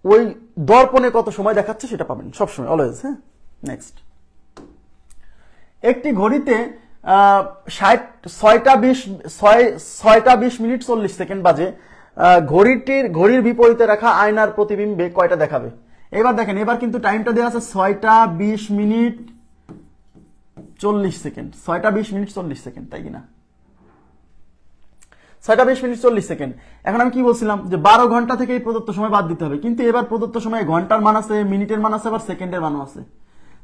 ওই দর্পণে কত সময় দেখাচ্ছে সেটা পাবেন সবসময়, অলওয়েজ। হ্যাঁ, নেক্সট। একটি ঘড়িতে 6টা 20 মিনিট 40 সেকেন্ড বাজে, ঘড়ির বিপরীতে রাখা আয়নার প্রতিবিম্বে কয়টা দেখাবে? এবার দেখেন, এবার কিন্তু টাইমটা দেওয়া আছে 6টা 20 মিনিট 40 সেকেন্ড। 6টা 20 মিনিট 40 সেকেন্ড, তাই কিনা? 6টা 20 মিনিট 40 সেকেন্ড। এখন আমি কি বলছিলাম, যে 12 ঘন্টা থেকে এই প্রদত্ত সময় বাদ দিতে হবে। কিন্তু এবার প্রদত্ত সময় ঘন্টার মান আছে, মিনিটের মান আছে, আবার সেকেন্ডের মানও আছে।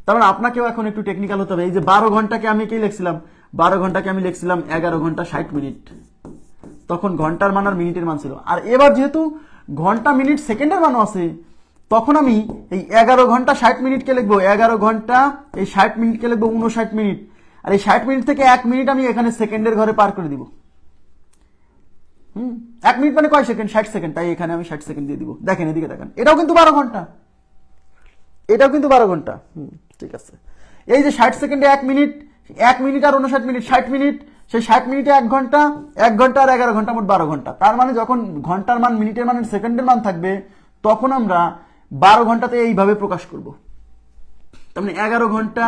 তার মানে আপনাকেও এখন একটু টেকনিক্যাল হতে হবে। এই যে 12 ঘন্টাকে আমি কি লিখছিলাম, 12 ঘন্টাকে আমি লিখছিলাম 11 ঘন্টা 60 মিনিট, তখন ঘন্টার মান আর মিনিটের মান ছিল। আর এবার যেহেতু ঘন্টা মিনিট সেকেন্ডের মানও আছে, তখন আমি এই 11 ঘন্টা 60 মিনিটকে লিখবো 11 ঘন্টা, এই 60 মিনিটকে লিখবো 59 মিনিট, আর এই 60 মিনিট থেকে 1 মিনিট আমি এখানে সেকেন্ডের ঘরে পার করে দিব। 1 মিনিট মানে কয় সেকেন্ড? 60 সেকেন্ড, তাই এখানে আমি 60 সেকেন্ড দিয়ে দিব। দেখেন এদিকে দেখেন, এটাও কিন্তু 12 ঘন্টা, এটাও কিন্তু 12 ঘন্টা। ঠিক আছে, এই যে 60 সেকেন্ডে 1 মিনিট, 1 মিনিট আর 59 মিনিট, 60 মিনিট, সেই 60 মিনিটে 1 ঘন্টা, 1 ঘন্টা আর 11 ঘন্টা, মোট 12 ঘন্টা। তার মানে যখন ঘন্টার মান, মিনিটের মান, সেকেন্ডের মান থাকবে, তখন আমরা 12 ঘন্টাতে এইভাবে প্রকাশ করব। তার মানে 11 ঘন্টা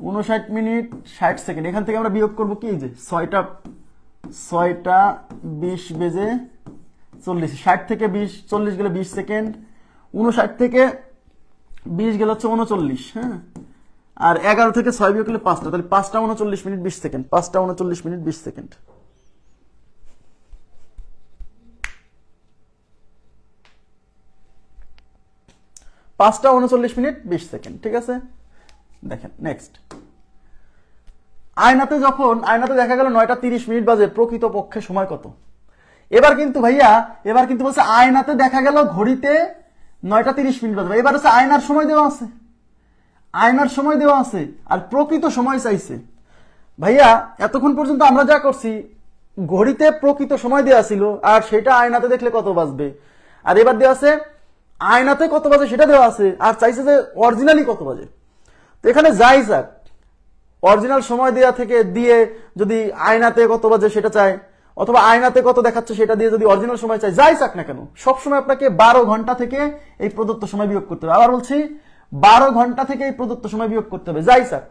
59 মিনিট 60 সেকেন্ড। এখান থেকে আমরা বিয়োগ করব কি, এই যে 6টা 20 বেজে 40, 60 থেকে 20 40 গেলে 20 সেকেন্ড, 59 থেকে 20 গেলে হচ্ছে 39, হ্যাঁ, আর 11 থেকে 6 বিয়োগ করলে 5টা, তাহলে 5টা 39 মিনিট 20 সেকেন্ড, 5টা 39 মিনিট 20 সেকেন্ড। পাঁচটা 39 মিনিট 20 সেকেন্ড, ঠিক আছে। দেখেন নেক্সট, আয়নাতে দেখা গেল 9টা 30 মিনিট বাজে, প্রকৃত পক্ষে সময় কত? এবার কিন্তু ভাইয়া, এবার কিন্তু বলছে আয়নাতে দেখা গেল ঘড়িতে 9টা 30 মিনিট বাজে, এবার হচ্ছে আয়নার সময় দেওয়া আছে, আয়নার সময় দেওয়া আছে, আর প্রকৃত সময় চাইছে। ভাইয়া এতক্ষণ পর্যন্ত আমরা যা করছি, ঘড়িতে প্রকৃত সময় দেওয়া ছিল, আর সেটা আয়নাতে দেখলে কত বাজবে, আর এবার দেওয়া আছে আয়নাতে কত বাজে সেটা দেওয়া আছে, আর চাইছে যে অরিজিনালি কত বাজে। তো এখানে যাই যাক, অরিজিনাল সময় দেওয়া থেকে দিয়ে যদি আয়নাতে কত বাজে সেটা চায়, অথবা আয়নাতে কত দেখাচ্ছে সেটা দিয়ে যদি অরিজিনাল সময় চাই, যাই চাক না কেন, সবসময় আপনাকে 12 ঘন্টা থেকে এই প্রদত্ত সময় বিয়োগ করতে হবে। আবার বলছি, 12 ঘন্টা থেকে এই প্রদত্ত সময় বিয়োগ করতে হবে, যাই চাক।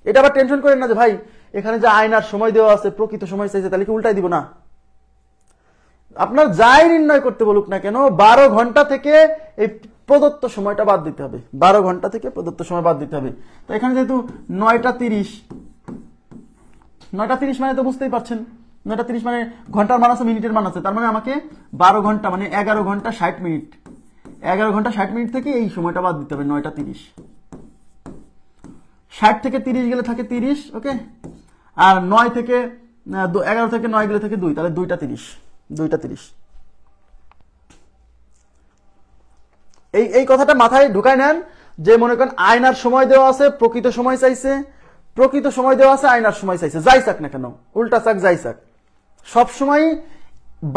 এটা আবার টেনশন করেন না যে ভাই এখানে যে আয়নার সময় দেওয়া আছে, প্রকৃত সময় চাইছে, তাহলে কি উল্টাই দিব না। আপনার যাই নির্ণয় করতে বলুক না কেন, 12 ঘন্টা থেকে এই প্রদত্ত সময়টা বাদ দিতে হবে, 12 ঘন্টা থেকে প্রদত্ত সময় বাদ দিতে হবে। তো এখানে যেহেতু 9টা 30 মানে তো বুঝতেই পারছেন, 9টা 30 মানে ঘন্টার মান আছে, মিনিটের মান আছে, তার মানে আমাকে 12 ঘন্টা মানে 11 ঘন্টা 60 মিনিট, 11 ঘন্টা 60 মিনিট থেকে এই সময়টা বাদ দিতে হবে, 9টা 30। 60 থেকে 30 গেলে থাকে 30, ওকে, আর 9 থেকে 11 থেকে 9 গেলে থাকে 2, তাহলে 2টা 30, 2টা 30। এই কথাটা মাথায় ঢুকায় নেন যে মনে করেন আয়নার সময় দেওয়া আছে, প্রকৃত সময় চাইছে, প্রকৃত সময় দেওয়া আছে, আয়নার সময় চাইছে, যাই চাক না কেন, উল্টা চাক যাই চাক, সবসময়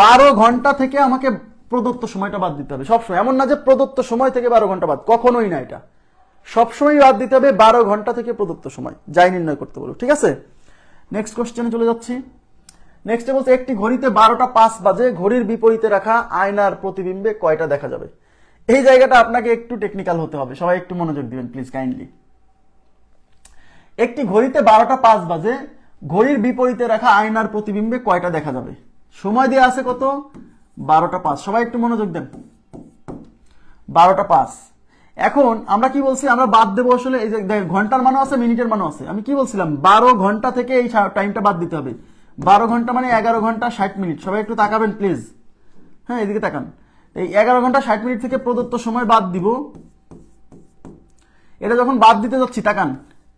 12 ঘন্টা থেকে আমাকে প্রদত্ত সময়টা বাদ দিতে হবে সবসময়। এমন না যে প্রদত্ত সময় থেকে 12 ঘন্টা বাদ, কখনোই না, এটা সবসময় বাদ দিতে হবে 12 ঘন্টা থেকে প্রদত্ত সময়, যাই নির্ণয় করতে বলো, ঠিক আছে। নেক্সট কোশ্চেনে চলে যাচ্ছি। নেক্সটে বলছে একটি ঘড়িতে 12টা 5 বাজে, ঘড়ির বিপরীতে রাখা আয়নার প্রতিবিম্বে কয়টা দেখা যাবে? এই জায়গাটা আপনাকে একটু টেকনিক্যাল হতে হবে, সবাই একটু মনোযোগ দিবেন প্লিজ কাইন্ডলি। একটি ঘড়িতে 12টা 5 বাজে, ঘড়ির বিপরীতে রাখা আয়নার প্রতিবিম্বে কয়টা দেখা যাবে? সময় দেওয়া আছে কত? 12টা 5, সবাই একটু মনোযোগ দেন, 12টা 5। এখন আমরা কি বলছি, আমরা বাদ দেবো আসলে, এই যে ঘন্টার মানও আছে, মিনিটের মানও আছে। আমি কি বলছিলাম, 12 ঘন্টা থেকে এই টাইমটা বাদ দিতে হবে। 12 ঘন্টা মানে 11 ঘন্টা 60 মিনিট, সবাই একটু তাকাবেন প্লিজ, হ্যাঁ এদিকে তাকান। এই 11 ঘন্টা 60 মিনিট থেকে প্রদত্ত সময় বাদ দিব। এটা যখন বাদ দিতে যাচ্ছি, তাকান,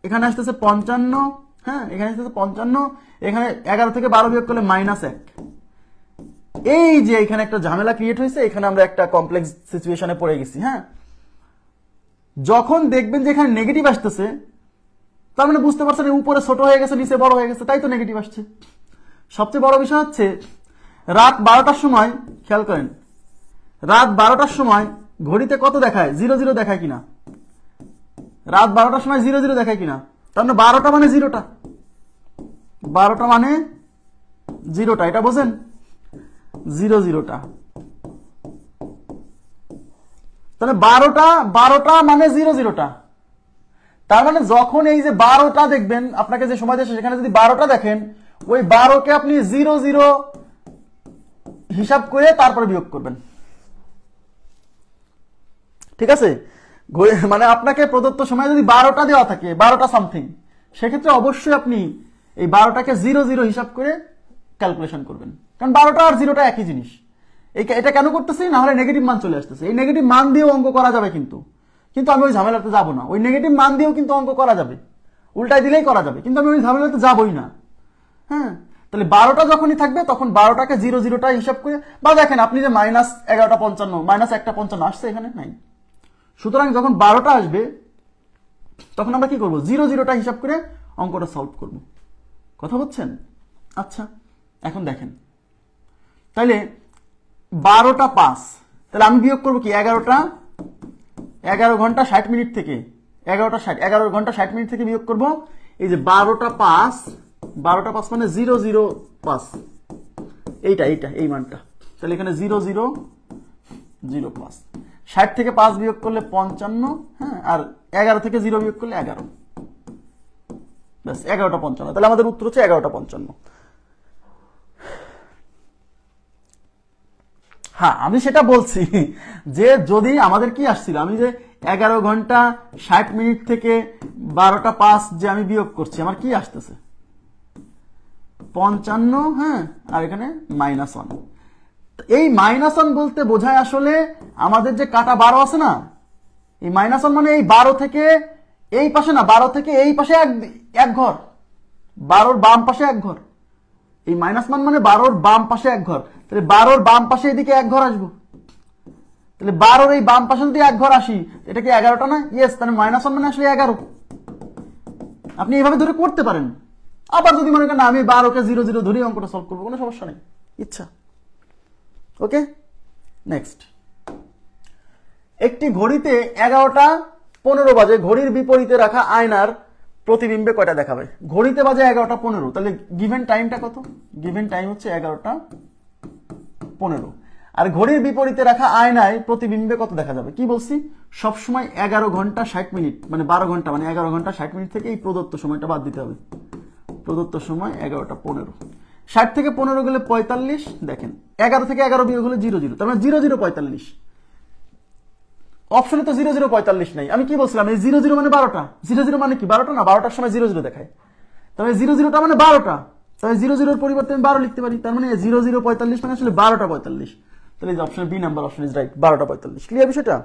এখানে আসতেছে 55, হ্যাঁ এখানে আসতেছে 55, এখানে 11 থেকে 12 বিয়োগ করলে -1। এই যে এখানে একটা ঝামেলা ক্রিয়েট হয়েছে, এখানে আমরা একটা কমপ্লেক্স সিচুয়েশনে পড়ে গেছি। হ্যাঁ, যখন দেখবেন যে এখানে নেগেটিভ আসতেছে, তার মানে বুঝতে পারছেন উপরে ছোট হয়ে গেছে, নিচে বড় হয়ে গেছে, তাই তো নেগেটিভ আসছে। সবচেয়ে বড় বিষয় হচ্ছে রাত 12টার সময়, খেয়াল করেন, রাত 12টার সময় ঘড়িতে কত দেখায়? 00 দেখায় কিনা? রাত 12টার সময় 00 দেখায় কিনা? তার মানে 12টা মানে 0টা, 12টা মানে 0টা, এটা বোঝেন, 00টা। তাহলে 12টা মানে 00টা। তার মানে যখন এই যে 12টা দেখবেন, আপনাকে যে সময় দেয় সেখানে যদি 12টা দেখেন, ওই 12কে আপনি 00 হিসাব করে তারপরে বিয়োগ করবেন, ঠিক আছে। মানে আপনাকে প্রদত্ত সময় যদি 12টা দেওয়া থাকে, 12টা সামথিং, সেক্ষেত্রে অবশ্যই আপনি এই 12টাকে 00 হিসাব করে ক্যালকুলেশন করবেন, কারণ 12টা আর 0টা একই জিনিস। এটা কেন করতেছি? না হলে নেগেটিভ মান চলে আসতেছে। এই নেগেটিভ মান দিয়েও অঙ্ক করা যাবে, কিন্তু আমি ওই ঝামেলাতে যাবো না। ওই নেগেটিভ মান দিয়েও কিন্তু অঙ্ক করা যাবে, উল্টাই দিলেই করা যাবে, কিন্তু আমি ওই ঝামেলাতে যাবোই না। হ্যাঁ, তাহলে 12টা যখনই থাকবে তখন 12টাকে 00টা হিসাব করে, বা দেখেন আপনি যে -11টা 55, -1টা 55 আসছে, এখানে নাই। সুতরাং যখন 12টা আসবে তখন আমরা কি করব? 00টা হিসাব করে অঙ্কটা সলভ করব। কথা বুঝছেন? আচ্ছা, এখন দেখেন, তাইলে 12টা 5, তাহলে আমি বিয়োগ করবো কি? 11 ঘন্টা 60 মিনিট থেকে 11 ঘন্টা 60 মিনিট থেকে বিয়োগ করব এই যে 12টা 5 মানে 005, এইটা এই মানটা, তাহলে এখানে 0005। 60 থেকে 5 বিয়োগ করলে 55, হ্যাঁ, আর 11 থেকে 0 বিয়োগ করলে 11, ব্যাস 11টা 55। তাহলে আমাদের উত্তর হচ্ছে 11টা 55। হ্যাঁ, আমি সেটা বলছি যে যদি আমাদের কি আসছিল, আমি যে 11 ঘন্টা 60 মিনিট থেকে 12টা 5 যে আমি বিয়োগ করছি, আমার কি আসতেছে 55, হ্যাঁ, আর এখানে -1। এই -1 বলতে বোঝায় আসলে আমাদের যে কাটা 12 আছে না, এই -1 মানে এই 12 থেকে এই পাশে না, 12 থেকে এই পাশে এক ঘর, 12র বাম পাশে এক ঘর। এই -1 মানে 12র বাম পাশে এক ঘর, তাহলে 12র বাম পাশে এদিকে এক ঘর আসবো, তাহলে 12র এই বাম পাশে যদি এক ঘর আসি, এটা কি 11টা না? ইয়েস, তাহলে -1 মানে আসলে 11। আপনি এইভাবে ধরে করতে পারেন। আবার যদি মনে করেন আমি 12কে 00 ধরে অঙ্কটা সলভ করবো, কোনো সমস্যা নেই, ইচ্ছা। ওকে, নেক্সট। একটি ঘড়িতে 11টা 15 বাজে, ঘড়ির বিপরীতে রাখা আয়নার প্রতিবিম্বে কয়টা দেখাবে? ঘড়িতে বাজে 11টা 15, তাহলে গিভেন টাইমটা কত? গিভেন টাইম হচ্ছে 11টা 15। আর ঘড়ির বিপরীতে রাখা আয়নায় প্রতিবিম্বে কত দেখা যাবে? কি বলছি, সবসময় 11 ঘন্টা 60 মিনিট, মানে 12 ঘন্টা, মানে 11 ঘন্টা 60 মিনিট থেকে এই প্রদত্ত সময়টা বাদ দিতে হবে। প্রদত্ত সময় 11টা 15, 60 থেকে 15 গেলে 45, দেখেন 11 থেকে 11 বিয়োগ হলে 00, তার মানে 0045। অপশনে তো 0045 নাই, আমি কি বলছিলাম, এই 00 মানে 12টা, 00 মানে কি 12টা না, 12টার সময় 00 দেখায়, তাহলে 00টা মানে 12টা, তাহলে 00 পরিবর্তে আমি 12 লিখতে পারি, তার মানে 0045 মানে আসলে 12টা 45। তাহলে এই option B number option is right, 12টা 45। ক্লিয়ার বিষয়টা?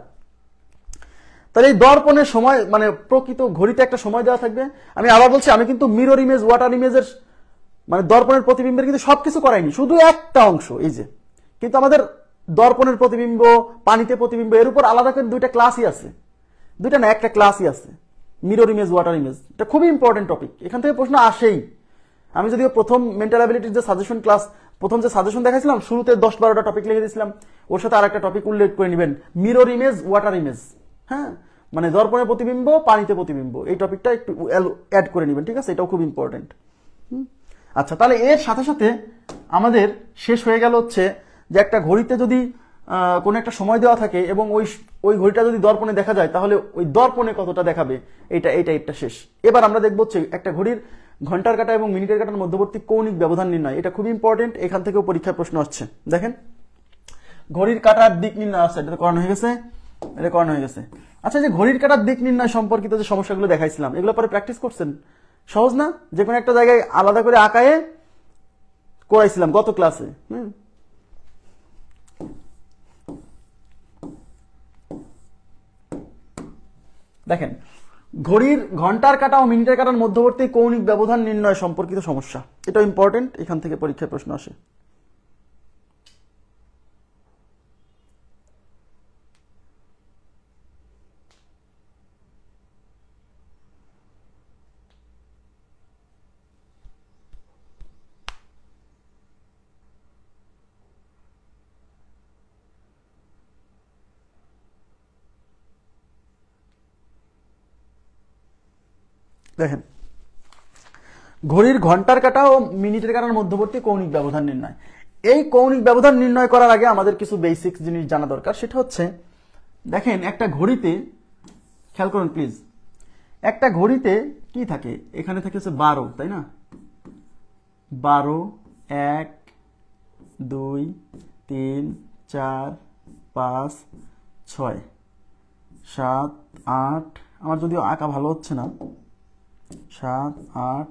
তাহলে এই দর্পণের সময়, মানে প্রকৃত ঘড়িতে একটা সময় দেওয়া থাকবে। আমি আবার বলছি, আমি কিন্তু মিরর ইমেজ, ওয়াটার ইমেজের, মানে দর্পণের প্রতিবিম্বের কিন্তু সবকিছু করাইনি, শুধু একটা অংশ এই যে। কিন্তু আমাদের দর্পণের প্রতিবিম্ব, পানিতে প্রতিবিম্ব, এর উপর আলাদা করে দুইটা ক্লাসই আছে, দুইটা না, একটা ক্লাসই আছে, মিরর ইমেজ, ওয়াটার ইমেজ। এটা খুবই ইম্পর্টেন্ট টপিক, এখান থেকে প্রশ্ন আসেই। আমি যদিও প্রথম মেন্টাল অ্যাবিলিটির যে সাজেশন ক্লাস, প্রথম যে সাজেশন দেখাইছিলাম, শুরুতে 10-12টা টপিক লিখে দিয়েছিলাম, ওর সাথে আর একটা টপিক উল্লেখ করে নেবেন, মিরর ইমেজ, ওয়াটার ইমেজ, হ্যাঁ, মানে দর্পণে প্রতিবিম্ব, পানিতে প্রতিবিম্ব, এই টপিকটা একটু অ্যাড করে নেবেন, ঠিক আছে? এটাও খুব ইম্পর্টেন্ট। আচ্ছা, তাহলে এর সাথে সাথে আমাদের শেষ হয়ে গেল হচ্ছে যে একটা ঘড়িতে যদি কোনো একটা সময় দেওয়া থাকে এবং ওই ঘড়িটা যদি দর্পণে দেখা যায়, তাহলে ওই দর্পণে কতটা দেখাবে, এইটা শেষ। এবার আমরা দেখবো হচ্ছে একটা ঘড়ির ঘন্টার কাঁটা এবং মিনিটের কাঁটার মধ্যবর্তী কৌণিক ব্যবধান নির্ণয়। এটা খুবই ইম্পর্টেন্ট, এখান থেকেও পরীক্ষায় প্রশ্ন আসছে। দেখেন, ঘড়ির কাঁটার দিক নির্ণয় আছে, এটা করানো হয়ে গেছে, এটা করানো হয়ে গেছে। আচ্ছা, যে ঘড়ির কাঁটার দিক নির্ণয় সম্পর্কিত যে সমস্যাগুলো দেখাইছিলাম, এগুলো পরে প্র্যাকটিস করছেন? সহজ না? যে কোনো একটা জায়গায় আলাদা করে আঁকায়ে করাইছিলাম গত ক্লাসে। দেখেন, ঘড়ির ঘন্টার কাঁটা ও মিনিটের কাঁটার মধ্যবর্তী কৌণিক ব্যবধান নির্ণয় সম্পর্কিত সমস্যা, এটা ইম্পর্টেন্ট, এখান থেকে পরীক্ষায় প্রশ্ন আসে। দেখেন, ঘড়ির ঘন্টার কাঁটা ও মিনিটের কাঁটার মধ্যবর্তী কৌণিক ব্যবধান নির্ণয়। এই কৌণিক ব্যবধান নির্ণয় করার আগে আমাদের কিছু বেসিক জিনিস জানা দরকার। সেটা হচ্ছে, দেখেন একটা ঘড়িতে, খেয়াল করুন প্লিজ, একটা ঘড়িতে কি থাকে, এখানে থাকে হচ্ছে 12, তাই না? 12, 1, 2, 3, 4, 5, 6, 7, 8, আমার যদিও আঁকা ভালো হচ্ছে না, 7, 8,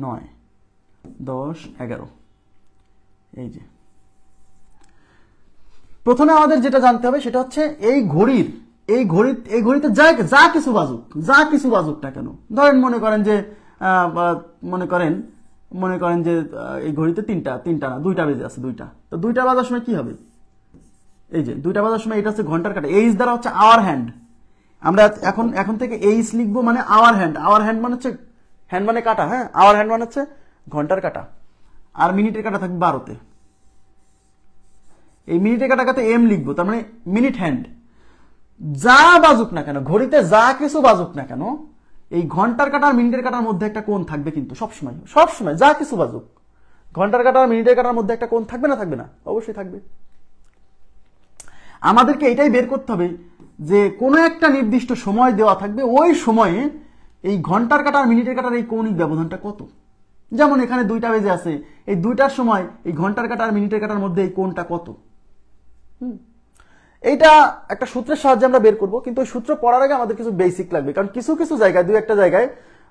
9, 10, 11। এই যে প্রথমে আমাদের যেটা জানতে হবে সেটা হচ্ছে এই ঘড়িতে যা কিছু বাজুক না কেন, ধরেন মনে করেন যে এই ঘড়িতে তিনটা না 2টা বেজে আছে, 2টা, তো 2টা বাজার সময় কি হবে? এই যে 2টা বাজার সময় এটা হচ্ছে ঘন্টার কাঁটা, এইচ দ্বারা হচ্ছে আওয়ার হ্যান্ড। আমরা এখন থেকে এইচ লিখবো, মানে আওয়ার হ্যান্ড মানে হচ্ছে হ্যান্ড মানে কাটা, হ্যাঁ, আওয়ার হ্যান্ড মানে হচ্ছে ঘন্টার কাঁটা, আর মিনিটের কাঁটা থাকবে 12তে। এই মিনিটের কাঁটাতে এম লিখবো, তার মানে মিনিট হ্যান্ড। যা বাজুক না কেন ঘড়িতে, যা কিছু বাজুক না কেন, এই ঘন্টার কাঁটা আর মিনিটের কাঁটার মধ্যে একটা কোণ থাকবে কিন্তু সবসময় সবসময়, যা কিছু বাজুক, ঘন্টার কাঁটা আর মিনিটের কাঁটার মধ্যে একটা কোণ থাকবে না? থাকবে না? অবশ্যই থাকবে। আমাদেরকে এটাই বের করতে হবে যে কোনো একটা নির্দিষ্ট সময় দেওয়া থাকবে, ওই সময়ে এই ঘন্টার কাঁটা আর মিনিটের কাঁটার এই কৌণিক ব্যবধানটা কত। যেমন এখানে 2টা বেজে আছে, এই 2টার সময় এই ঘন্টার কাঁটা আর মিনিটের কাঁটার মধ্যে এই কোণটা কত। এইটা একটা সূত্রের সাহায্যে আমরা বের করব, কিন্তু ওই সূত্র পড়ার আগে আমাদের কিছু বেসিক লাগবে, কারণ কিছু কিছু জায়গায়, 2-1টা জায়গায়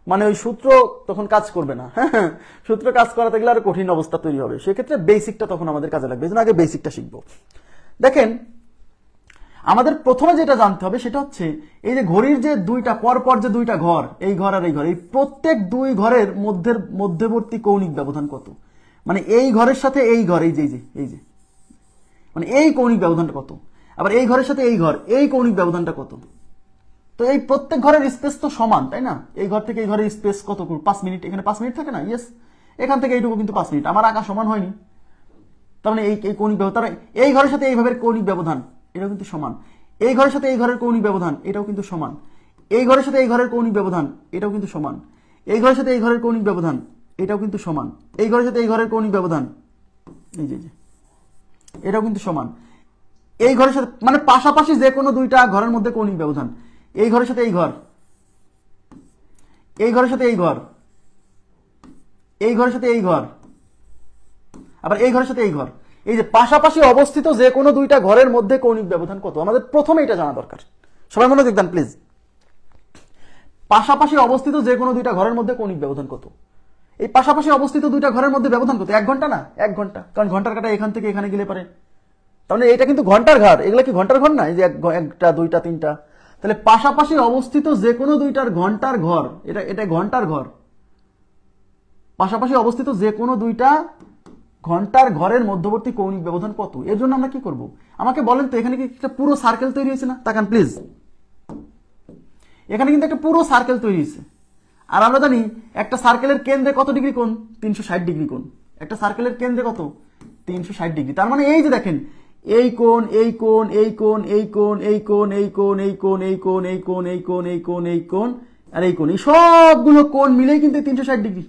মানে ওই সূত্র তখন কাজ করবে না। হ্যাঁ, সূত্র কাজ করাতে গেলে আর কঠিন অবস্থা তৈরি হবে, সেক্ষেত্রে বেসিকটা তখন আমাদের কাজে লাগবে। এই জন্য আগে বেসিকটা শিখবো। দেখেন, আমাদের প্রথমে যেটা জানতে হবে সেটা হচ্ছে এই যে ঘড়ির যে দুইটা পরপর যে দুইটা ঘর, এই ঘর আর এই ঘর, এই প্রত্যেক দুই ঘরের মধ্যবর্তী কৌণিক ব্যবধান কত। মানে এই ঘরের সাথে এই ঘর, এই যে মানে এই কৌণিক ব্যবধানটা কত, আবার এই ঘরের সাথে এই ঘর, এই কৌণিক ব্যবধানটা কত। তো এই প্রত্যেক ঘরের স্পেস তো সমান, তাই না? এই ঘর থেকে এই ঘরের স্পেস কত? 5 মিনিট। এখানে 5 মিনিট থাকে না? ইয়েস, এখান থেকে এইটুকু কিন্তু 5 মিনিট। আমার আঁকা সমান হয়নি, তার মানে এই কৌণিক ব্যবধান, এই ঘরের সাথে এইভাবে কৌণিক ব্যবধান এটাও কিন্তু সমান। এই ঘরের সাথে এই ঘরের কৌণিক ব্যবধান এটাও কিন্তু সমান। এই ঘরের সাথে এই ঘরের কৌণিক ব্যবধান এটাও কিন্তু সমান। এই ঘরের সাথে এই ঘরের কৌণিক ব্যবধান এটাও কিন্তু সমান। এই ঘরের সাথে এই ঘরের কৌণিক ব্যবধান এই যে এটাও কিন্তু সমান। এই ঘরের সাথে মানে পাশাপাশি যে কোনো দুইটা ঘরের মধ্যে কৌণিক ব্যবধান, এই ঘরের সাথে এই ঘর, এই ঘরের সাথে এই ঘর, এই ঘরের সাথে এই ঘর, আবার এই ঘরের সাথে এই ঘর, এই যে পাশাপাশি অবস্থিত যে কোনো দুইটা ঘরের মধ্যে কৌণিক ব্যবধান কত, আমাদের প্রথমে এটা জানা দরকার। সবাই মনোযোগ দেন প্লিজ। পাশাপাশি অবস্থিত যে কোনো দুইটা ঘরের মধ্যে কৌণিক ব্যবধান কত। এই পাশাপাশি অবস্থিত দুইটা ঘরের মধ্যে ব্যবধান কত? 1 ঘন্টা না? 1 ঘন্টা, কারণ ঘন্টার কাঁটা এখান থেকে এখানে গেলে পারে। তাহলে এটা কিন্তু ঘন্টার ঘর, এগুলা কি ঘন্টার ঘর না? এই যে 1টা 2টা 3টা, তাহলে পাশাপাশি অবস্থিত যে কোনো দুইটার ঘন্টার ঘর, এটা ঘন্টার ঘর। পাশাপাশি অবস্থিত যে কোনো দুইটা ঘন্টার ঘরের মধ্যবর্তী কৌণিক ব্যবধান কত। এর জন্য আমরা কি করব? আমাকে বলেন তো, এখানে কি একটা পুরো সার্কেল তৈরি হয়েছে না? তাকান প্লিজ, এখানে কিন্তু একটা পুরো সার্কেল তৈরি হয়েছে। আর আমরা জানি একটা সার্কেলের কেন্দ্রে কত ডিগ্রি কোণ? 360 ডিগ্রি কোণ। একটা সার্কেলের কেন্দ্রে কত? 360 ডিগ্রি। তার মানে এই যে দেখেন, এই কোণ, এই কোণ, এই কোণ, এই কোণ, এই কোণ, এই কোণ, এই কোণ, এই কোণ, এই কোণ, এই কোণ, এই কোণ, এই কোণ আর এই কোণ, এই সবগুলো কোণ মিলেই কিন্তু 360 ডিগ্রি।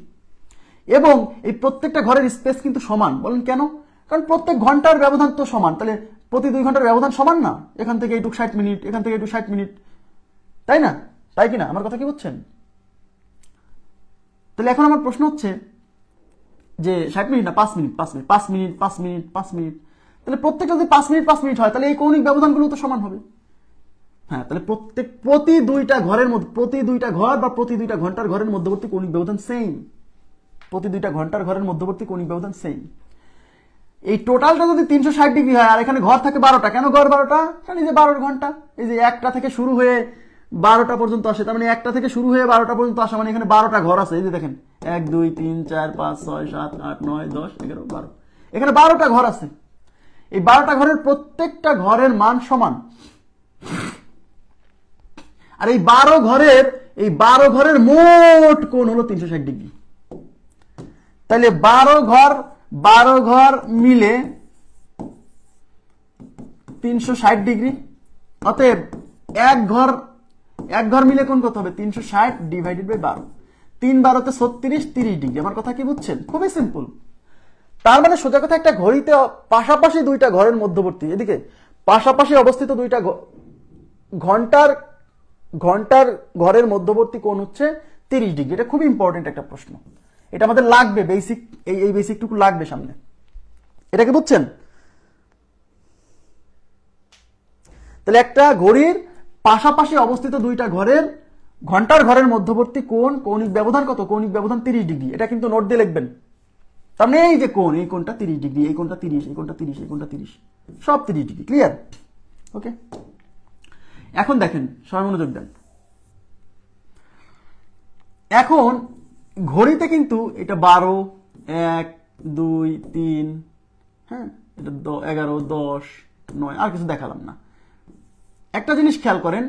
এবং এই প্রত্যেকটা ঘরের স্পেস কিন্তু সমান। বলেন কেন? কারণ প্রত্যেক ঘন্টার ব্যবধান তো সমান, তাহলে প্রতি 2 ঘন্টার ব্যবধান সমান না? এখান থেকে এইটুক 60 মিনিট, এখান থেকে এইটুক 60 মিনিট, তাই না? তাই কিনা? আমার কথা কি বুঝছেন? তাহলে এখন আমার প্রশ্ন হচ্ছে যে 60 মিনিট না 5 minute, 5 minute, 5 minute, 5 minute, 5 minute, তাহলে প্রত্যেকটা যদি 5 মিনিট 5 মিনিট হয়, তাহলে এই কৌণিক ব্যবধানগুলো তো সমান হবে। হ্যাঁ, তাহলে প্রতি দুইটা ঘরের মধ্যে, প্রতি দুইটা ঘর বা প্রতি দুইটা ঘন্টার ঘরের মধ্যবর্তী কৌণিক ব্যবধান সেম। প্রতি দুইটা ঘন্টার ঘরের মধ্যবর্তী কৌণিক ব্যবধান সেম। এই টোটালটা যদি 360 ডিগ্রি হয়, আর এখানে ঘর থাকে 12টা, কেন ঘর 12টা? কারণ এই যে 12 ঘন্টা, এই যে 1টা থেকে শুরু হয়ে 12টা পর্যন্ত আসে, তার মানে 1টা থেকে শুরু হয়ে 12টা পর্যন্ত আসা, মানে এখানে 12টা ঘর আছে। এই যে দেখেন 1 2 3 4 5 6 7 8 9 10 11 12, এখানে 12টা ঘর আছে। এই 12টা ঘরের প্রত্যেকটা ঘরের মান সমান। আর এই 12 ঘরের মোট কোণ হলো 360 ডিগ্রি। তাহলে 12 ঘর মিলে 360 ডিগ্রি। অতএব এক ঘর মিলে কোণ কত হবে? 360 ডিভাইডেড বাই 12। 3 12 36, 30 ডিগ্রি। আমার কথা কি বুঝছেন? খুবই সিম্পল। তার মানে সোজা কথা, একটা ঘড়িতে পাশাপাশি দুইটা ঘরের মধ্যবর্তী, এদিকে পাশাপাশি অবস্থিত দুইটা ঘন্টার ঘরের মধ্যবর্তী কোণ হচ্ছে 30 ডিগ্রি। এটা খুবই ইম্পর্টেন্ট একটা প্রশ্ন, এটা আমাদের লাগবে, বেসিক, এই বেসিকটুকু লাগবে সামনে। এটা কি বুঝছেন? তাহলে একটা ঘড়ির পাশাপাশি অবস্থিত দুইটা ঘন্টার ঘরের মধ্যবর্তী কোণ, কৌণিক ব্যবধান কত? কৌণিক ব্যবধান 30 ডিগ্রি। এটা কিন্তু নোট দিয়ে লিখবেন। তার মানে এই যে কোণ, এই কোণটা 30 ডিগ্রি, এই কোণটা 30, এই কোণটা 30, এই কোণটা 30, সব 30 ডিগ্রি। ক্লিয়ার? ওকে, এখন দেখেন, সবাই মনোযোগ দেন। এখন ঘড়িতে কিন্তু এটা 12, 1 2 3, হ্যাঁ, এটা 11 10 9, আর কিছু দেখালাম না। একটা জিনিস খেয়াল করেন,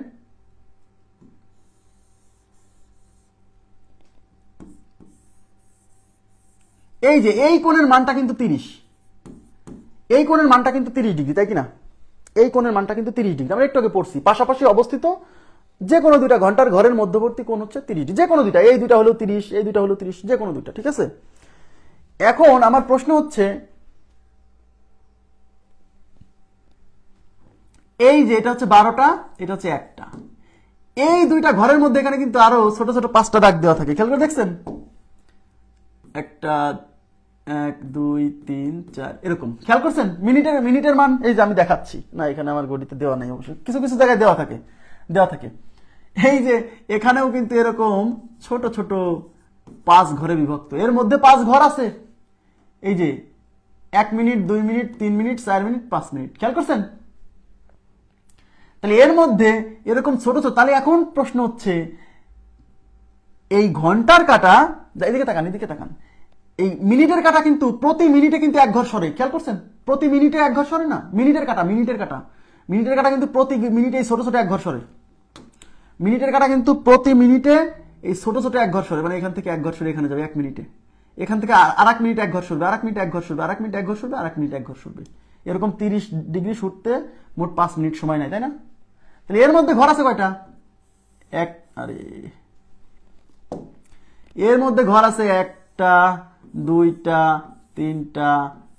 এই যে এই কোণের মানটা কিন্তু 30, এই কোণের মানটা কিন্তু 30 ডিগ্রি, তাই কিনা? এই কোণের মানটা কিন্তু 30 ডিগ্রি। আমরা একটু আগে পড়ছি পাশাপাশি অবস্থিত যে কোনো দুইটা ঘন্টার ঘরের মধ্যবর্তী কোণ হচ্ছে 30 ডিগ্রি, যে কোনো দুইটা, এই দুইটা হলো 30, এই দুইটা হলো 30, যে কোনো দুইটা, ঠিক আছে। এখন আমার প্রশ্ন হচ্ছে এই যে এটা হচ্ছে 12টা, এটা হচ্ছে 1টা, এই দুইটা ঘরের মধ্যে এখানে কিন্তু আরো ছোট ছোট 5টা দাগ দেওয়া থাকে, খেয়াল করে দেখছেন, 1 2 3 4 এরকম, খেয়াল করছেন। মিনিটের মান এই যে আমি দেখাচ্ছি না, এখানে আমার ঘড়িতে দেওয়া নাই অবশ্য, কিছু কিছু জায়গায় দেওয়া থাকে। এই যে এখানেও কিন্তু এরকম ছোট ছোট 5 ঘরে বিভক্ত, এর মধ্যে 5 ঘর আছে, এই যে 1 minute 2 minute 3 minute 4 minute 5 minute, খেয়াল করছেন। তাহলে এর মধ্যে এরকম ছোট ছোট, তাহলে এখন প্রশ্ন হচ্ছে এই ঘন্টার কাটা, এদিকে তাকান, এই মিনিটের কাটা কিন্তু প্রতি মিনিটে কিন্তু 1 ঘর সরে, খেয়াল করছেন, প্রতি মিনিটে 1 ঘর সরে না, মিনিটের কাটা কিন্তু প্রতি মিনিটে এই ছোট ছোট 1 ঘর সরে, মিনিটের কাটা কিন্তু প্রতি মিনিটে এই ছোট ছোট 1 ঘর সরে, মানে এখান থেকে 1 ঘর সরে এখানে যাবে 1 মিনিটে, এখান থেকে আর 1 মিনিট 1 ঘর সরবে, আর 1 মিনিট 1 ঘর সরবে, আর 1 মিনিট 1 ঘর সরবে, আর 1 মিনিট 1 ঘর সরবে, এরকম 30 ডিগ্রি শুটতে মোট 5 মিনিট সময় নেয়, তাই না। তাহলে এর মধ্যে ঘর আছে কয়টা, এর মধ্যে ঘর আছে 1টা 2টা 3টা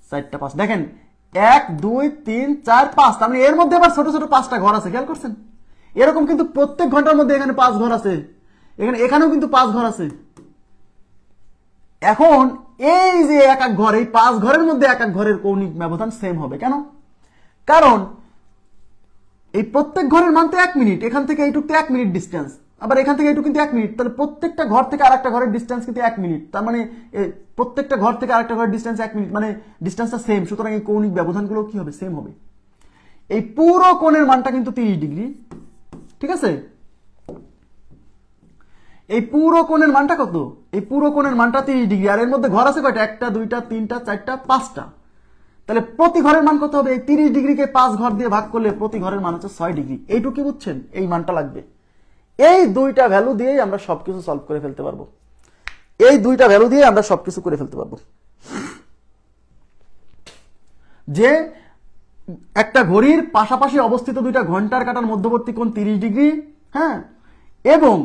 4টা 5, দেখেন 1 2 3 4 5, তার মানে এর মধ্যে আবার ছোট ছোট 5টা ঘর আছে, খেয়াল করছেন। এরকম কিন্তু প্রত্যেক ঘন্টার মধ্যে এখানে 5 ঘর আছে, এখানেও কিন্তু 5 ঘর আছে। এখন এই যে এক এক ঘর, এই 5 ঘরের মধ্যে এক এক ঘরের কৌণিক ব্যবধান সেম হবে, কেন? কারণ এই প্রত্যেক ঘরের মান তো 1 মিনিট, এখান থেকে এইটুকু 1 মিনিট ডিস্টেন্স, আবার এখান থেকে এইটুকু কিন্তু 1 মিনিট, তাহলে প্রত্যেকটা ঘর থেকে আরেকটা ঘরের ডিস্টেন্স কিন্তু 1 মিনিট, তার মানে প্রত্যেকটা ঘর থেকে আরেকটা ঘরের ডিস্টেন্স 1 মিনিট, মানে ডিস্টেন্সটা সেম, সুতরাং এই কৌণিক ব্যবধানগুলো কি হবে, সেম হবে। এই পুরো কোণের মানটা কিন্তু 30 ডিগ্রি, ঠিক আছে। এই পুরো কোণের মানটা কত, এই পুরো কোণের মানটা 30 ডিগ্রি, আর এর মধ্যে ঘর আছে কয়টা, 1টা 2টা 3টা 4টা 5টা, তাহলে প্রতি ঘরের মান কত হবে, এই 30 ডিগ্রিকে 5 ঘর দিয়ে ভাগ করলে প্রতি ঘরের মান হচ্ছে 6 ডিগ্রি, এইটুকু বুঝছেন, এই মানটা লাগবে। এই দুইটা ভ্যালু দিয়েই আমরা সবকিছু সলভ করে ফেলতে পারবো, এই দুইটা ভ্যালু দিয়ে আমরা সবকিছু করে ফেলতে পারবো। যে একটা ঘড়ির পাশাপাশি অবস্থিত দুইটা ঘন্টার কাটার মধ্যবর্তী কোণ 30 ডিগ্রি, হ্যাঁ, এবং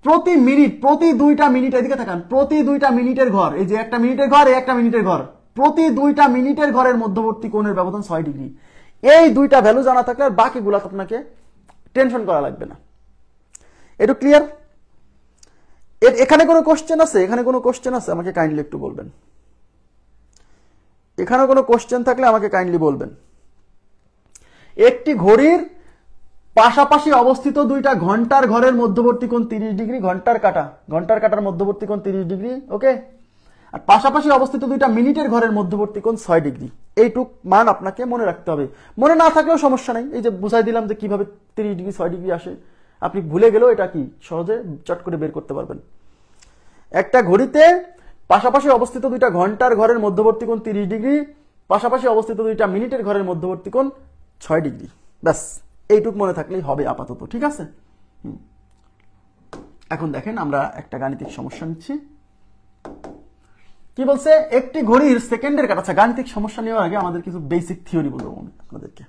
প্রতি মিনিট, প্রতি 2টা মিনিট, এদিকে তাকান, প্রতি 2টা মিনিটের ঘর, এই যে একটা মিনিটের ঘর, এই একটা মিনিটের ঘর, প্রতি 2টা মিনিটের ঘরের মধ্যবর্তী কোণের ব্যবধান 6 ডিগ্রি। এই দুইটা ভ্যালু জানা থাকলে আর বাকিগুলো আপনাকে টেনশন করা লাগবে না। একটু ক্লিয়ার? এখানে কোনো কোশ্চেন আছে? এখানে কোনো কোশ্চেন আছে? আমাকে কাইন্ডলি একটু বলবেন। এখানে কোনো কোশ্চেন থাকলে আমাকে কাইন্ডলি বলবেন। একটি ঘড়ির পাশাপাশি অবস্থিত দুইটা ঘন্টার ঘরের মধ্যবর্তী কোণ 30 ডিগ্রি, ঘন্টার কাটার মধ্যবর্তী কোণ 30 ডিগ্রি, ওকে। আর পাশাপাশি অবস্থিত দুইটা মিনিটের ঘরের মধ্যবর্তী কোণ 6 ডিগ্রি। এইটুক মান আপনাকে মনে রাখতে হবে, মনে না থাকলেও সমস্যা নাই, এই যে বুঝাই দিলাম যে কিভাবে 30 ডিগ্রি 6 ডিগ্রি আসে, আপনি ভুলে গেলেও এটা কি সহজে চট করে বের করতে পারবেন। একটা ঘড়িতে পাশাপাশি অবস্থিত দুইটা ঘন্টার ঘরের মধ্যবর্তী কোণ 30 ডিগ্রি, পাশাপাশি অবস্থিত দুইটা মিনিটের ঘরের মধ্যবর্তী কোণ 6 ডিগ্রি, ব্যাস এইটুক মনে থাকলেই হবে আপাতত, ঠিক আছে। এখন দেখেন আমরা একটা গাণিতিক সমস্যা নিচ্ছি। কি বলছে, একটি ঘড়ির সেকেন্ডের কাটা। আচ্ছা, গাণিতিক সমস্যা নেওয়ার আগে আমাদের কিছু বেসিক থিওরি বলবো আপনাদেরকে,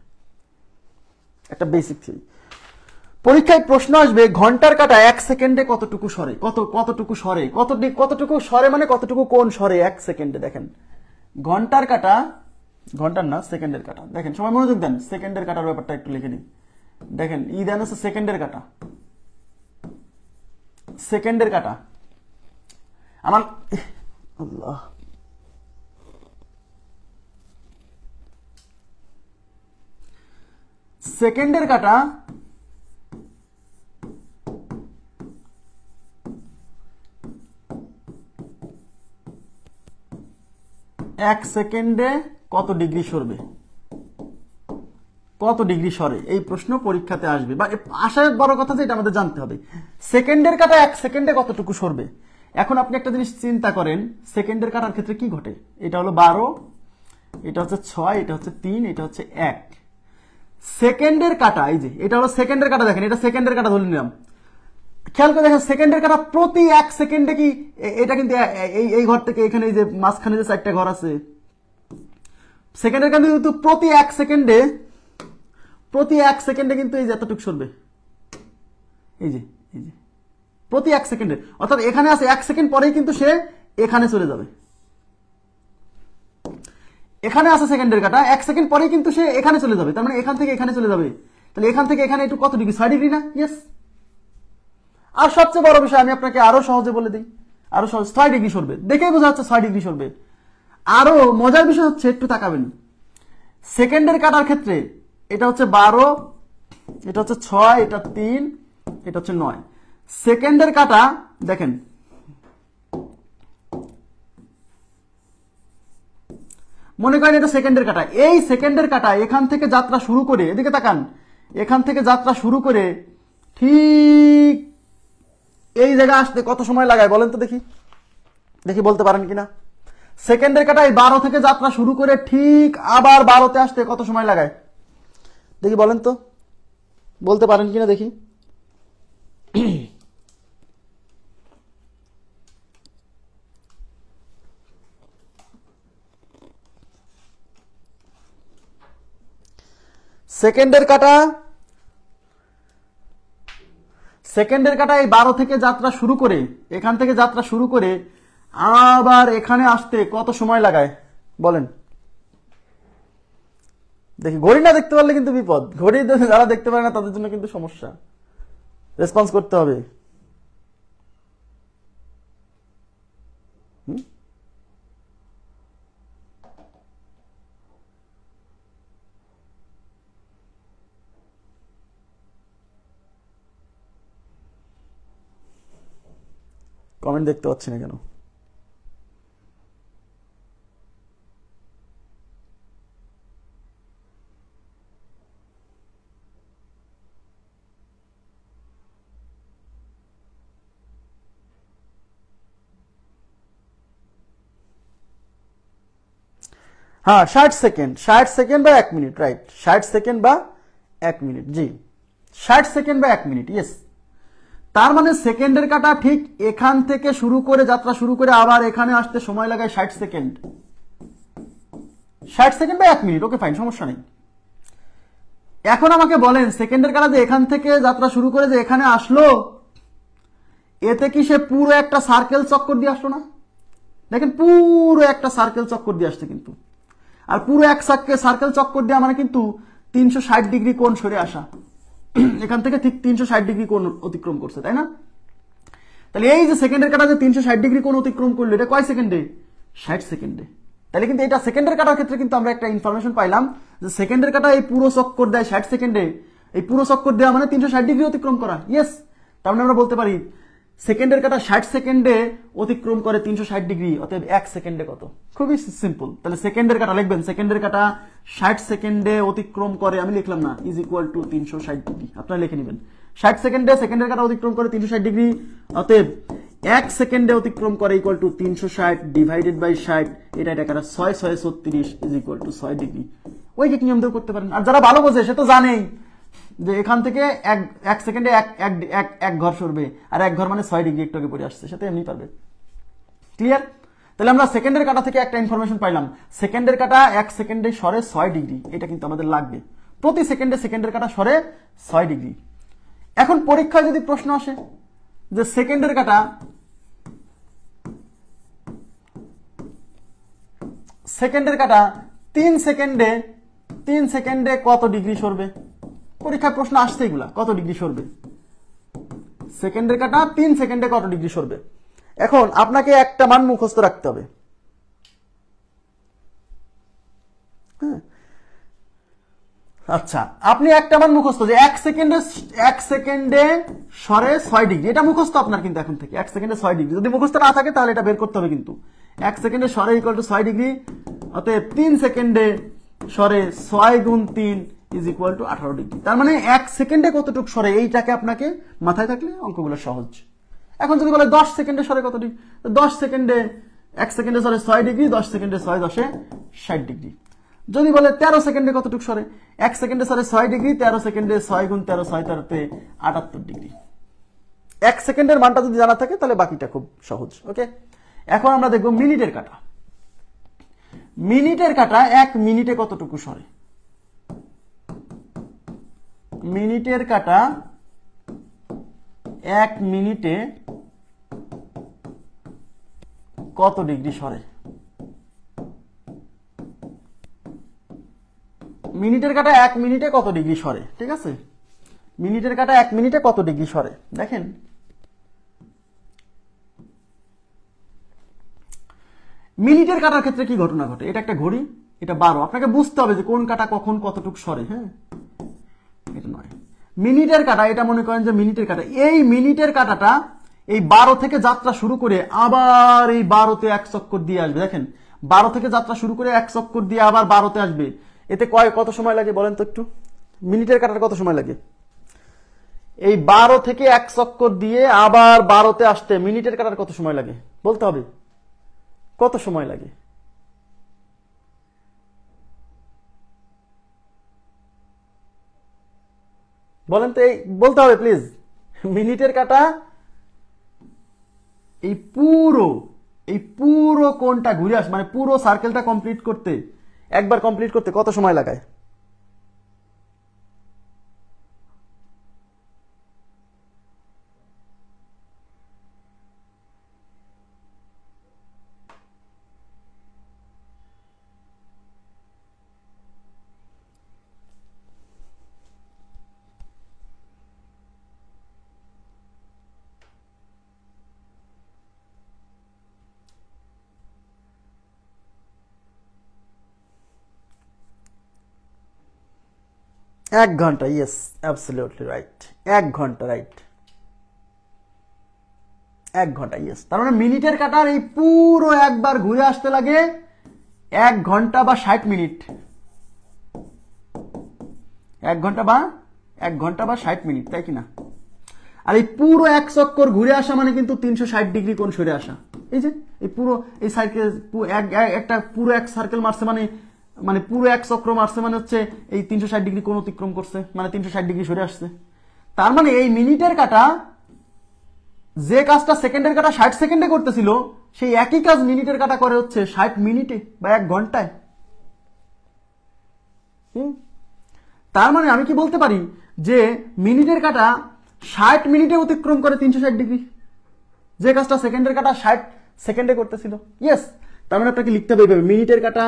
একটা বেসিক থিওরি। পরীক্ষায় প্রশ্ন আসবে ঘন্টার কাটা 1 সেকেন্ডে কতটুকু সরে, কতটুকু সরে, কতটুকু সরে মানে কতটুকু কোণ সরে 1 সেকেন্ডে। দেখেন ঘন্টার কাটা, ঘন্টার না সেকেন্ডের কাটা, দেখেন সবাই মনোযোগ দেন, সেকেন্ডের কাটার ব্যাপারটা একটু লিখে নিন। দেখেন দেন হচ্ছে সেকেন্ডের কাটা, সেকেন্ডের কাটা আমার আল্লাহ, সেকেন্ডের কাটা 1 সেকেন্ডে কত ডিগ্রি সরবে, কত ডিগ্রি সরে, এই প্রশ্ন পরীক্ষাতে আসবে, বা আসার বড় কথা যে এটা আমাদের জানতে হবে। সেকেন্ডের কাটা 1 সেকেন্ডে কতটুকু সরবে। এখন আপনি একটা জিনিস চিন্তা করেন, সেকেন্ডের কাটার ক্ষেত্রে কি ঘটে, এটা হলো 12, এটা হচ্ছে 6, এটা হচ্ছে 3, এটা হচ্ছে 1। সেকেন্ডের কাটা, এই যে এটা হলো সেকেন্ডের কাটা, দেখেন এটা সেকেন্ডের কাটা ধরে নিলাম, খেয়াল করে দেখেন সেকেন্ডের কাটা প্রতি 1 সেকেন্ডে কি, এটা কিন্তু এই ঘর থেকে এখানে এই যে মাঝখানে যে 4টা ঘর আছে, সেকেন্ডের কাটা কিন্তু প্রতি 1 সেকেন্ডে কিন্তু এই যে এতটুকু সরবে, এই যে প্রতি 1 সেকেন্ডে, অর্থাৎ এখানে আছে 1 সেকেন্ড পরেই কিন্তু সে এখানে চলে যাবে। এখানে আছে সেকেন্ডের কাটা, 1 সেকেন্ড পরেই কিন্তু সে এখানে চলে যাবে, তার মানে এখান থেকে এখানে চলে যাবে। তাহলে এখান থেকে এখানে একটু কত ডিগ্রি, 6 ডিগ্রি না? ইয়েস। আর সবচেয়ে বড় বিষয় আমি আপনাকে আরো সহজে বলে দিই, আরো সহজ, 6 ডিগ্রি সরবে, দেখেই বোঝা যাচ্ছে 6 ডিগ্রি সরবে। আরো মজার বিষয় হচ্ছে, একটু তাকাবেন, সেকেন্ডের কাটার ক্ষেত্রে এটা হচ্ছে 12, এটা হচ্ছে 6, এটা 3, এটা হচ্ছে 9। সেকেন্ডের কাটা দেখেন, মনে করেন এটা সেকেন্ডের কাটা, এই সেকেন্ডের কাটা এখান থেকে যাত্রা শুরু করে, এদিকে তাকান, এখান থেকে যাত্রা শুরু করে ঠিক এই জায়গায় আসতে কত সময় লাগায় বলেন তো দেখি, বলতে পারেন কিনা? সেকেন্ডের কাটা এই 12 থেকে যাত্রা শুরু করে ঠিক আবার 12তে আসতে কত সময় লাগায় দেখি, বলেন তো, বলতে পারেন কিনা দেখি। সেকেন্ডের কাটা এই 12 থেকে যাত্রা শুরু করে, এখান থেকে যাত্রা শুরু করে আবার এখানে আসতে কত সময় লাগায় বলেন দেখি। ঘড়ি না দেখতে পারলে কিন্তু বিপদ, ঘড়ি যারা দেখতে পারে না তাদের জন্য কিন্তু সমস্যা, রেসপন্স করতে হবে। কমেন্ট দেখতে পাচ্ছি না কেন? হ্যাঁ, 60 সেকেন্ড, 60 সেকেন্ড বা 1 মিনিট, রাইট, 60 সেকেন্ড বা 1 মিনিট, জি 60 সেকেন্ড বা 1 মিনিট, ইয়েস। তার মানে সেকেন্ডের কাটা ঠিক এখান থেকে শুরু করে যাত্রা শুরু করে আবার এখানে আসতে সময় লাগায় 60 সেকেন্ড, 60 সেকেন্ড বা 1 মিনিট, ওকে ফাইন, সমস্যা নেই। এখন আমাকে বলেন, সেকেন্ডের কাটা যে এখান থেকে যাত্রা শুরু করে যে এখানে আসলো, এতে কি সে পুরো একটা সার্কেল চক্কর দিয়ে আসলো না? দেখেন, পুরো একটা সার্কেল চক্কর দিয়ে আসছে কিন্তু, আর পুরো এক সার্কেল চক্কর দেওয়া মানে কিন্তু 360 ডিগ্রি কোণ সরে আসা, এখান থেকে ঠিক 360 ডিগ্রি কোণ অতিক্রম করছে, তাই না? তাহলে এই যে সেকেন্ডের কাটা যে 360 ডিগ্রি কোণ অতিক্রম করলো, এটা কয় সেকেন্ডে? 60 সেকেন্ডে। তাহলে কিন্তু এটা সেকেন্ডের কাটার ক্ষেত্রে কিন্তু আমরা একটা ইনফরমেশন পাইলাম যে সেকেন্ডের কাটা এই পুরো চক্কর দেয় 60 সেকেন্ডে, এই পুরো চক্কর দেওয়া মানে 360 ডিগ্রি অতিক্রম করা, ইয়েস। তার মানে আমরা বলতে পারি সেকেন্ডের কাটা 60 সেকেন্ডে অতিক্রম করে 360 ডিগ্রি, অতএব 1 সেকেন্ডে কত? খুবই সিম্পল। তাহলে সেকেন্ডের কাটা লিখবেন, সেকেন্ডের কাটা 60 সেকেন্ডে অতিক্রম করে, আমি লিখলাম না, ইজ ইকুয়াল টু 360 ডিগ্রি, আপনারা লিখে নেবেন। 60 সেকেন্ডে সেকেন্ডের কাটা অতিক্রম করে 360 ডিগ্রি, অতএব 1 সেকেন্ডে অতিক্রম করে ইকুয়াল টু 360 ডিভাইডেড বাই 60, এটা কাটা 6 6 36 ইজ ইকুয়াল টু 6 ডিগ্রি। ওই যে নিয়ম দিয়ে করতে পারেন। আর যারা ভালো বোঝে সে তো জানেই যে এখান থেকে এক সেকেন্ডে এক ঘর সরবে, আর এক ঘর মানে 6 ডিগ্রি, একটু আগে পড়ে আসছে, সেটা এমনি পারবে। ক্লিয়ার? তাহলে আমরা সেকেন্ডের কাটা থেকে একটা ইনফরমেশন পাইলাম, সেকেন্ডের কাটা 1 সেকেন্ডে সরে 6 ডিগ্রি, এটা কিন্তু আমাদের লাগবে। প্রতি সেকেন্ডে সেকেন্ডের কাটা সরে 6 ডিগ্রি। এখন পরীক্ষায় যদি প্রশ্ন আসে যে সেকেন্ডের কাটা সেকেন্ডের কাটা 3 সেকেন্ডে কত ডিগ্রি সরবে, পরীক্ষার প্রশ্ন আসছে এগুলা, কত ডিগ্রি সরবে সেকেন্ডের কাটা 3 সেকেন্ডে কত ডিগ্রি সরবে। এখন আপনাকে একটা মান মুখস্থ রাখতে হবে, হ্যাঁ আচ্ছা, আপনি একটা মান মুখস্থ যে 1 সেকেন্ডে সরে 6 ডিগ্রি, এটা মুখস্থ আপনার কিন্তু এখন থেকে। 1 সেকেন্ডে 6 ডিগ্রি যদি মুখস্থ না থাকে তাহলে এটা বের করতে হবে কিন্তু। 1 সেকেন্ডে সরে ইকুয়াল টু 6 ডিগ্রি, অতএব 3 সেকেন্ডে সরে 6 গুণ 3 ইজ ইকুয়াল টু 18 ডিগ্রি। তার মানে 1 সেকেন্ডে কতটুকু সরে, এইটাকে আপনাকে মাথায় থাকলে অঙ্কগুলো সহজ। এখন যদি বলে 10 সেকেন্ডে সরে কত ডিগ্রি, 10 সেকেন্ডে 1 সেকেন্ডে সরে 6 ডিগ্রি, 10 সেকেন্ডে 6 10 60 ডিগ্রি। যদি বলে 13 সেকেন্ডে কতটুকু সরে, 1 সেকেন্ডে সরে 6 ডিগ্রি, 13 সেকেন্ডে 6 গুণ 13 6 13 78 ডিগ্রি। 1 সেকেন্ডের মানটা যদি জানা থাকে তাহলে বাকিটা খুব সহজ। ওকে, এখন আমরা দেখব মিনিটের কাটা। মিনিটের কাটা 1 মিনিটে কতটুকু সরে, মিনিটের কাটা 1 মিনিটে কত ডিগ্রি সরে। মিনিটের কাটা 1 মিনিটে কত ডিগ্রি সরে, ঠিক আছে, মিনিটের কাটা 1 মিনিটে কত ডিগ্রি সরে। দেখেন মিনিটের কাটার ক্ষেত্রে কি ঘটনা ঘটে, এটা একটা ঘড়ি, এটা 12, আপনাকে বুঝতে হবে যে কোন কাটা কখন কতটুক সরে। হ্যাঁ, এটা নয় মিনিটের কাটা, এটা মনে করেন যে মিনিটের কাটা, এই মিনিটের কাটাটা এই 12 থেকে যাত্রা শুরু করে আবার এই 12তে 1 চক্কর দিয়ে আসবে। দেখেন 12 থেকে যাত্রা শুরু করে 1 চক্কর দিয়ে আবার 12তে আসবে, এতে কত সময় লাগে বলেন তো একটু, মিনিটের কাটার কত সময় লাগে? এই 12 থেকে 1 চক্কর দিয়ে আবার 12তে আসতে মিনিটের কাটার কত সময় লাগে বলতে হবে, কত সময় লাগে? বলেন তো, এই বলতে হবে প্লিজ। মিনিটের কাটা এই পুরো কোণটা ঘুরে আসে, মানে পুরো সার্কেলটা কমপ্লিট করতে, একবার কমপ্লিট করতে কত সময় লাগায়? এক ঘন্টা, ইয়েস অ্যাবসলিউটলি রাইট, 1 ঘন্টা, রাইট, 1 ঘন্টা, ইয়েস। তার মানে মিনিটের কাটার এই পুরো একবার ঘুরে আসতে লাগে 1 ঘন্টা বা 60 মিনিট, 1 ঘন্টা বা 60 মিনিট, তাই কিনা? আর এই পুরো 1 চক্কর ঘুরে আসা মানে কিন্তু 360 ডিগ্রি কোণ সরে আসা। এই যে এই পুরো এই সার্কেল একটা পুরো 1 সার্কেল মারছে, মানে পুরো 1 চক্র মারছে, মানে হচ্ছে এই 360 ডিগ্রি কোণ অতিক্রম করছে, মানে 360 ডিগ্রি সরে আসছে। তার মানে এই মিনিটের কাটা যে কাজটা সেকেন্ডের কাটা 60 সেকেন্ডে করতেছিল, সেই একই কাজ মিনিটের কাটা করে হচ্ছে 60 মিনিটে বা 1 ঘন্টায়। তার মানে আমি কি বলতে পারি যে মিনিটের কাটা 60 মিনিটে অতিক্রম করে 360 ডিগ্রি, যে কাজটা সেকেন্ডের কাটা 60 সেকেন্ডে করতেছিল। ইয়েস, তার মানে আপনাকে লিখতে হবে এইভাবে, মিনিটের কাটা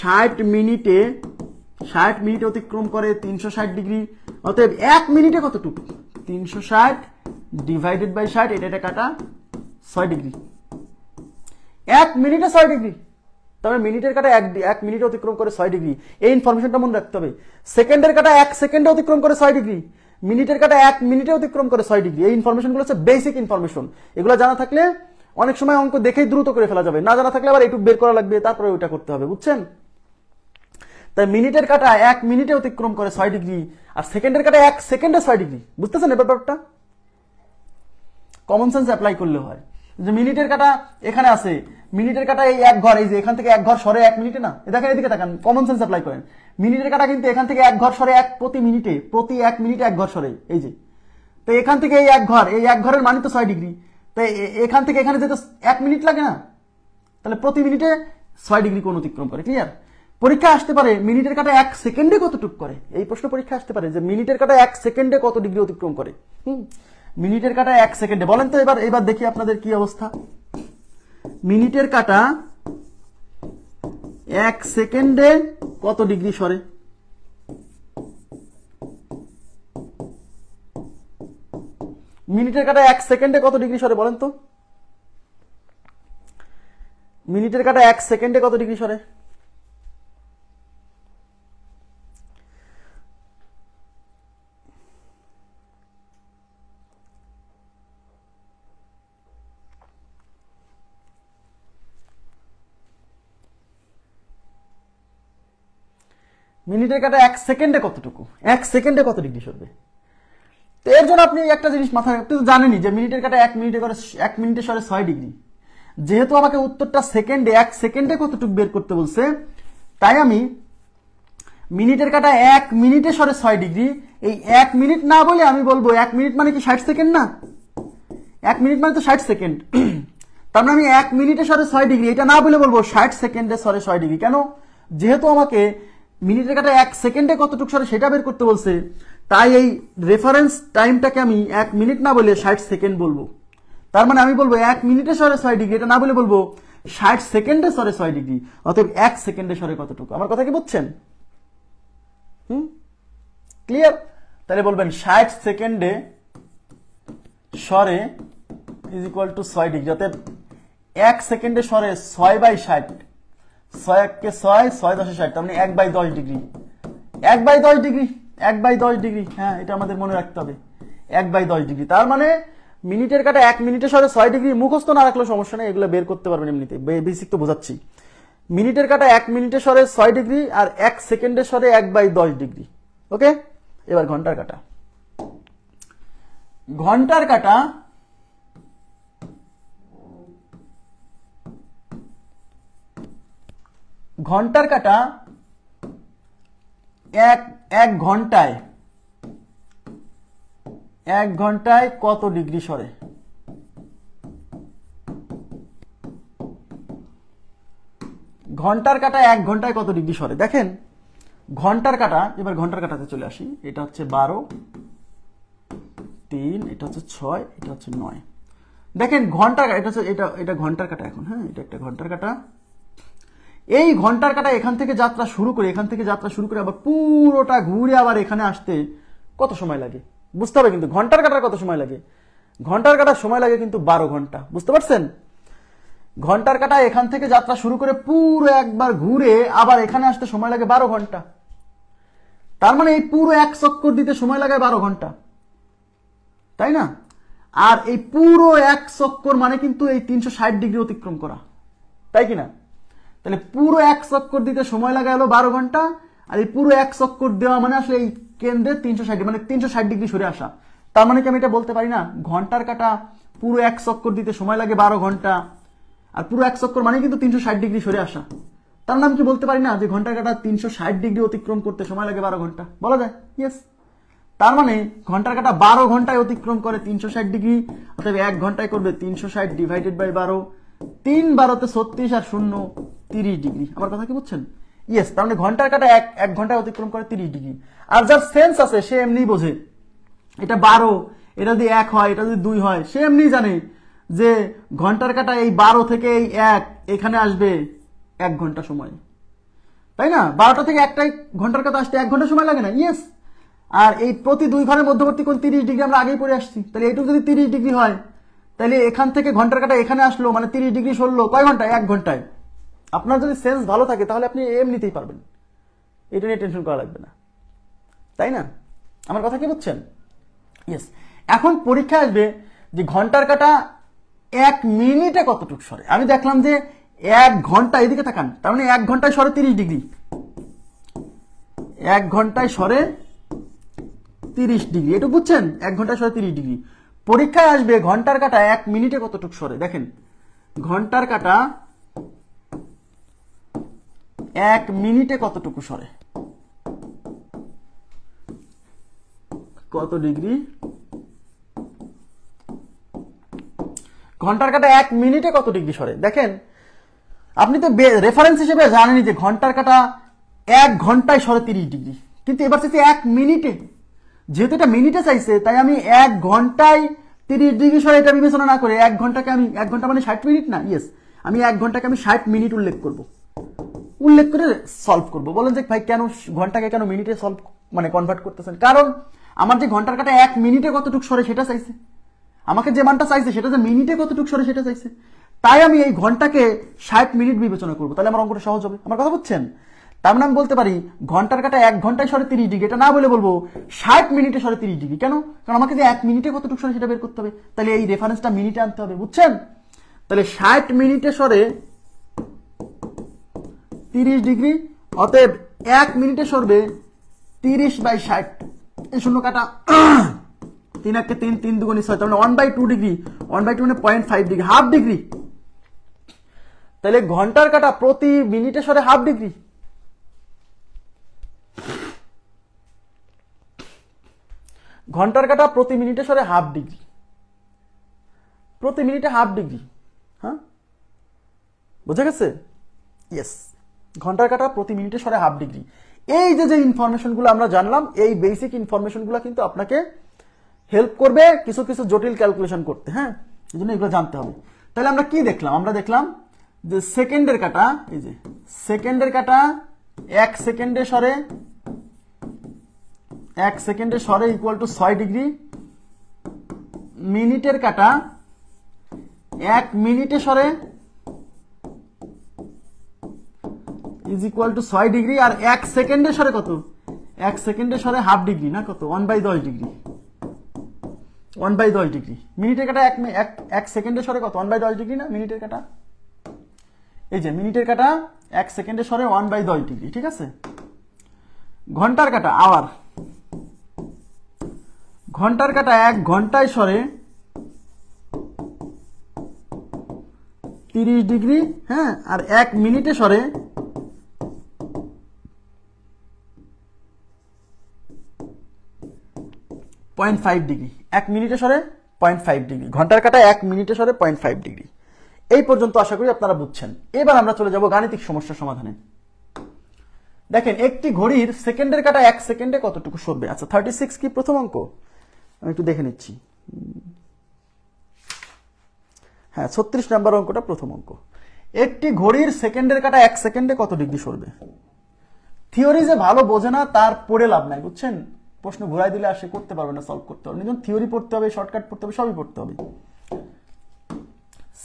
60 মিনিটে অতিক্রম করে 360 ডিগ্রি, অতএব 1 মিনিটে কতটুকু, 360 ডিভাইডেড বাই 60, এটা কাটা 6 ডিগ্রি, 1 মিনিটে 6 ডিগ্রি। তার মানে মিনিটের কাটা 1 মিনিটে অতিক্রম করে 6 ডিগ্রি, এই ইনফরমেশনটা মনে রাখতে হবে। সেকেন্ডের কাটা 1 সেকেন্ডে অতিক্রম করে 6 ডিগ্রি, মিনিটের কাটা 1 মিনিটে অতিক্রম করে 6 ডিগ্রি। এই ইনফরমেশনগুলো হচ্ছে বেসিক ইনফরমেশন, এগুলো জানা থাকলে অনেক সময় অঙ্ক দেখেই দ্রুত করে ফেলা যাবে, না জানা থাকলে আবার এইটুকু বের করা লাগবে, তারপরে ওইটা করতে হবে, বুঝছেন? তাই মিনিটের কাটা 1 মিনিটে অতিক্রম করে 6 ডিগ্রি, আর সেকেন্ডের কাটা 1 সেকেন্ডে 6 ডিগ্রি। বুঝতেছেন এই ব্যাপারটা? কমন সেন্স অ্যাপ্লাই করলে হয় যে মিনিটের কাটা এখানে আছে, মিনিটের কাটা এই 1 ঘর, এই যে এখান থেকে 1 ঘর সরে 1 মিনিটে না, দেখেন এদিকে তাকান, কমন সেন্স অ্যাপ্লাই করেন। মিনিটের কাটা কিন্তু এখান থেকে 1 ঘর সরে প্রতি 1 মিনিটে 1 ঘর সরে, এই যে, তো এখান থেকে এই 1 ঘর, এই 1 ঘরের মানে তো 6 ডিগ্রি, তাই এখান থেকে এখানে যেতে 1 মিনিট লাগে না, তাহলে প্রতি মিনিটে 6 ডিগ্রি কোণ অতিক্রম করে। ক্লিয়ার? পরীক্ষা আসতে পারে মিনিটের কাটা 1 সেকেন্ডে কতটুকু করে, এই প্রশ্ন পরীক্ষা আসতে পারে যে মিনিটের কাটা 1 সেকেন্ডে কত ডিগ্রি অতিক্রম করে। মিনিটের কাটা 1 সেকেন্ডে, বলেন তো এবার দেখি আপনাদের কি অবস্থা। মিনিটের কাটা 1 সেকেন্ডে কত ডিগ্রি সরে? মিনিটের কাটা 1 সেকেন্ডে কত ডিগ্রি সরে বলেন তো? মিনিটের কাটা 1 সেকেন্ডে কত ডিগ্রি সরে? মিনিটের কাটা 1 সেকেন্ডে কতটুকু, 1 সেকেন্ডে কত ডিগ্রি সরবে? তো এর জন্য আপনি একটা জিনিস মাথায়, আপনি তো জানেনই যে মিনিটের কাটা 1 মিনিটে সরে 6 ডিগ্রি। যেহেতু আমাকে উত্তরটা সেকেন্ডে 1 সেকেন্ডে কতটুকু বের করতে বলছে, তাই আমি মিনিটের কাটা 1 মিনিটে সরে 6 ডিগ্রি, এই 1 মিনিট না বলে আমি বলবো 1 মিনিট মানে কি 60 সেকেন্ড না? 1 মিনিট মানে তো 60 সেকেন্ড। তার মানে আমি 1 মিনিটে সরে 6 ডিগ্রি এটা না বলে বলবো 60 সেকেন্ডে সরে 6 ডিগ্রি। কেন? যেহেতু আমাকে মিনিটের কাটা 1 সেকেন্ডে কতটুকু সরে সেটা বের করতে বলছে, তাই এই রেফারেন্স টাইমটাকে আমি 1 মিনিট না বলে 60 সেকেন্ড বলবো। তার মানে আমি বলবো 1 মিনিটে সরে 6 ডিগ্রি, এটা না বলে বলবো 60 সেকেন্ডে সরে 6 ডিগ্রি। অতএব 1 সেকেন্ডে সরে কতটুকু? আমার কথা কি বুঝছেন? ক্লিয়ার? তাহলে বলবেন 60 সেকেন্ডে সরে ইজ ইকুয়াল টু 6 ডিগ্রি। অতএব 1 সেকেন্ডে সরে 6/60, 6 কে 6, 6 10 60, তার মানে 1/10 ডিগ্রি। 1/10 degree, 1/10 degree. হ্যাঁ, এটা আমাদের মনে রাখতে হবে, 1/10 ডিগ্রি। তার মানে মিনিটের কাটা 1 মিনিটে সরে 6 ডিগ্রি। মুখস্থ না রাখলেও সমস্যা নেই, এগুলো বের করতে পারবেন এমনিতে, বেসিক তো বোঝাচ্ছি। মিনিটের কাটা 1 মিনিটে সরে 6 ডিগ্রি আর 1 সেকেন্ডে সরে 1/10 ডিগ্রি। ওকে, এবার ঘন্টার কাটা। ঘন্টার কাটা এক ঘন্টায় কত ডিগ্রি সরে? ঘন্টার কাটা 1 ঘন্টায় কত ডিগ্রি সরে? দেখেন ঘন্টার কাটা, এবার ঘন্টার কাটাতে চলে আসি। এটা হচ্ছে 12, 3, এটা হচ্ছে 6, এটা হচ্ছে 9। দেখেন ঘন্টার কাটা, এটা ঘন্টার কাটা এখন। হ্যাঁ, এটা একটা ঘন্টার কাটা। এই ঘন্টার কাটা এখান থেকে যাত্রা শুরু করে আবার পুরোটা ঘুরে আবার এখানে আসতে কত সময় লাগে বুঝতে হবে। কিন্তু ঘন্টার কাটার কত সময় লাগে? ঘন্টার কাটার সময় লাগে কিন্তু 12 ঘন্টা। বুঝতে পারছেন? ঘন্টার কাটা এখান থেকে যাত্রা শুরু করে পুরো একবার ঘুরে আবার এখানে আসতে সময় লাগে 12 ঘন্টা। তার মানে এই পুরো 1 চক্কর দিতে সময় লাগে 12 ঘন্টা, তাই না? আর এই পুরো 1 চক্কর মানে কিন্তু এই 360 ডিগ্রি অতিক্রম করা, তাই কিনা? তাহলে পুরো 1 চক্কর দিতে সময় লাগা হলো 12 ঘন্টা। আর এই পুরো 1 চক্কর দেওয়া মানে আসলে এই কেন্দ্রে 360, মানে 360 ডিগ্রি সরে আসা। তার মানে কি আমি এটা বলতে পারি না ঘন্টার কাটা পুরো 1 চক্কর দিতে সময় লাগে 12 ঘন্টা, আর পুরো 1 চক্কর মানে কিন্তু 360 ডিগ্রি সরে আসা। তার নাম কি বলতে পারি না যে ঘন্টার কাটা 360 ডিগ্রি অতিক্রম করতে সময় লাগে 12 ঘন্টা? বলা যায়, ইয়েস। তার মানে ঘন্টার কাটা 12 ঘন্টায় অতিক্রম করে 360 ডিগ্রি। অতএব 1 ঘন্টায় করবে 360 ডিভাইডেড বাই 12, 3 12 36 আর 0 30 ডিগ্রি। আমার কথা কি বুঝছেন? ইয়েস। তার মানে ঘন্টার কাটা 1 ঘন্টায় অতিক্রম করে 30 ডিগ্রি। আর যার সেন্স আছে সে এমনি বোঝে, এটা 12, এটা যদি 1 হয়, এটা যদি 2 হয়, সে এমনি জানে যে ঘন্টার কাটা এই 12 থেকে এই 1 এখানে আসবে 1 ঘন্টা সময়, তাই না? 12টা থেকে 1টাই ঘন্টার কাটা আসতে 1 ঘন্টা সময় লাগে না? ইয়েস। আর এই প্রতি 2 ঘরের মধ্যবর্তী কোণ 30 ডিগ্রি আমরা আগেই পড়ে আসছি। তাহলে এইটুকু যদি 30 ডিগ্রি হয়, তাহলে এখান থেকে ঘন্টার কাটা এখানে আসলো মানে 30 ডিগ্রি সরলো কয় ঘন্টায়? 1 ঘন্টায়। আপনার যদি সেন্স ভালো থাকে তাহলে আপনি এমনিতেই পারবেন, এটা নিয়ে টেনশন করা লাগবে না, তাই না? আমার কথা কি বুঝছেন? ইয়েস। এখন পরীক্ষা আসবে যে ঘন্টার কাটা 1 মিনিটে কতটুকু সরে। আমি দেখলাম যে 1 ঘন্টা, এদিকে তাকান, তার মানে 1 ঘন্টায় সরে 30 ডিগ্রি। 1 ঘন্টায় সরে 30 ডিগ্রি, এটা বুঝছেন? 1 ঘন্টায় সরে 30 ডিগ্রি। পরীক্ষায় আসবে ঘন্টার কাটা 1 মিনিটে কতটুকু সরে। দেখেন ঘন্টার কাটা 1 মিনিটে কতটুকু সরে, কত ডিগ্রি? ঘন্টার কাটা 1 মিনিটে কত ডিগ্রি সরে? দেখেন আপনি তো রেফারেন্স হিসেবে জানেনই যে ঘন্টার কাটা 1 ঘন্টায় সরে 30 ডিগ্রি, কিন্তু এবার চাইছে 1 মিনিটে। যেহেতু এটা মিনিটে চাইছে তাই আমি 1 ঘন্টায় 30 ডিগ্রি সরে এটা বিবেচনা না করে 1 ঘন্টাকে আমি 1 ঘন্টা মানে 60 মিনিট না? ইয়েস। আমি 1 ঘন্টাকে আমি 60 মিনিট উল্লেখ করে সলভ করব। বলেন যে ভাই কেন ঘন্টাকে কেন মিনিটে সলভ মানে কনভার্ট করতেছেন? কারণ আমার যে ঘন্টার কাটা 1 মিনিটে কতটুকু সরে সেটা চাইছে, আমাকে যে মানটা চাইছে সেটা যে মিনিটে কতটুকু সরে সেটা চাইছে। তাই আমি এই ঘন্টাকে 60 মিনিট বিবেচনা করব, তাহলে আমার অঙ্কটা সহজ হবে। আমার কথা বুঝছেন? তার মানে আমি বলতে পারি ঘন্টার কাটা 1 ঘন্টায় সরে 30 ডিগ্রি, এটা না বলে বলবো 60 মিনিটে সরে 30 ডিগ্রি। কেন? কারণ আমাকে যে 1 মিনিটে কতটুকু সরে সেটা বের করতে হবে, তাহলে এই রেফারেন্সটা মিনিটে আনতে হবে, বুঝছেন? তাহলে 60 মিনিটে সরে 30 ডিগ্রি। অতএব 1 মিনিটে সরবে 30/60, এই শূন্য কাটা 3 1 3, 3 2 6, তার মানে 1/2 ডিগ্রি। 1/2 মানে 0.5 ডিগ্রি, হাফ ডিগ্রি। তাহলে ঘন্টার কাটা প্রতি মিনিটে সরে হাফ ডিগ্রি। ঘন্টার কাটা প্রতি মিনিটে সরে হাফ ডিগ্রি, প্রতি মিনিটে হাফ ডিগ্রি। হ্যাঁ, বোঝা গেছে? ইয়েস। ঘন্টার কাটা প্রতি মিনিটে সরে হাফ ডিগ্রি। এই যে ইনফরমেশনগুলো আমরা জানলাম, এই বেসিক ইনফরমেশনগুলো কিন্তু আপনাকে হেল্প করবে কিছু কিছু জটিল ক্যালকুলেশন করতে। হ্যাঁ, এই জন্য এগুলো জানতে হবে। তাহলে আমরা কি দেখলাম? আমরা দেখলাম যে সেকেন্ডের কাটা, এই যে সেকেন্ডের কাটা 1 সেকেন্ডে সরে 1 সেকেন্ডে সরে ইকুয়াল টু 6 ডিগ্রি। মিনিটের কাটা 1 মিনিটে সরে ইজ ইকুয়াল টু 6 ডিগ্রি। আর 1 সেকেন্ডে সরে কত? 1 সেকেন্ডে সরে হাফ ডিগ্রি, না কত? 1/10 ডিগ্রি। 1/10 ডিগ্রি। মিনিটের কাটা 1 সেকেন্ডে সরে কত? 1/10 ডিগ্রি না মিনিটের কাটা? এই যে মিনিটের কাটা 1 সেকেন্ডে সরে 1/10 ডিগ্রি, ঠিক আছে? ঘন্টার কাটা আওয়ার, ঘন্টার কাটা 1 ঘন্টায় সরে 30 ডিগ্রি। হ্যাঁ, আর 1 মিনিটে সরে 0.5 ডিগ্রি। 1 মিনিটে সরে 0.5 ডিগ্রি। ঘন্টার কাটা 1 মিনিটে সরে 0.5 ডিগ্রি। এই পর্যন্ত আশা করি আপনারা বুঝছেন। এবার আমরা চলে যাব গাণিতিক সমস্যা সমাধানে। দেখেন, একটি ঘড়ির সেকেন্ডের কাটা 1 সেকেন্ডে কতটুকু সরবে? আচ্ছা, 36 কি প্রথম অঙ্ক? আমি একটু দেখে নিচ্ছি। হ্যাঁ, 36 নম্বর অঙ্কটা প্রথম অঙ্ক। একটি ঘড়ির সেকেন্ডের কাটা 1 সেকেন্ডে কত ডিগ্রি সরবে? থিওরি যে ভালো বোঝে না তার পড়ে লাভ নাই, বুঝছেন? প্রশ্ন ঘুরাই দিলে আর সে করতে পারবে না, সলভ করতে পারবে না। থিওরি পড়তে হবে, শর্টকাট পড়তে হবে, সবই পড়তে হবে।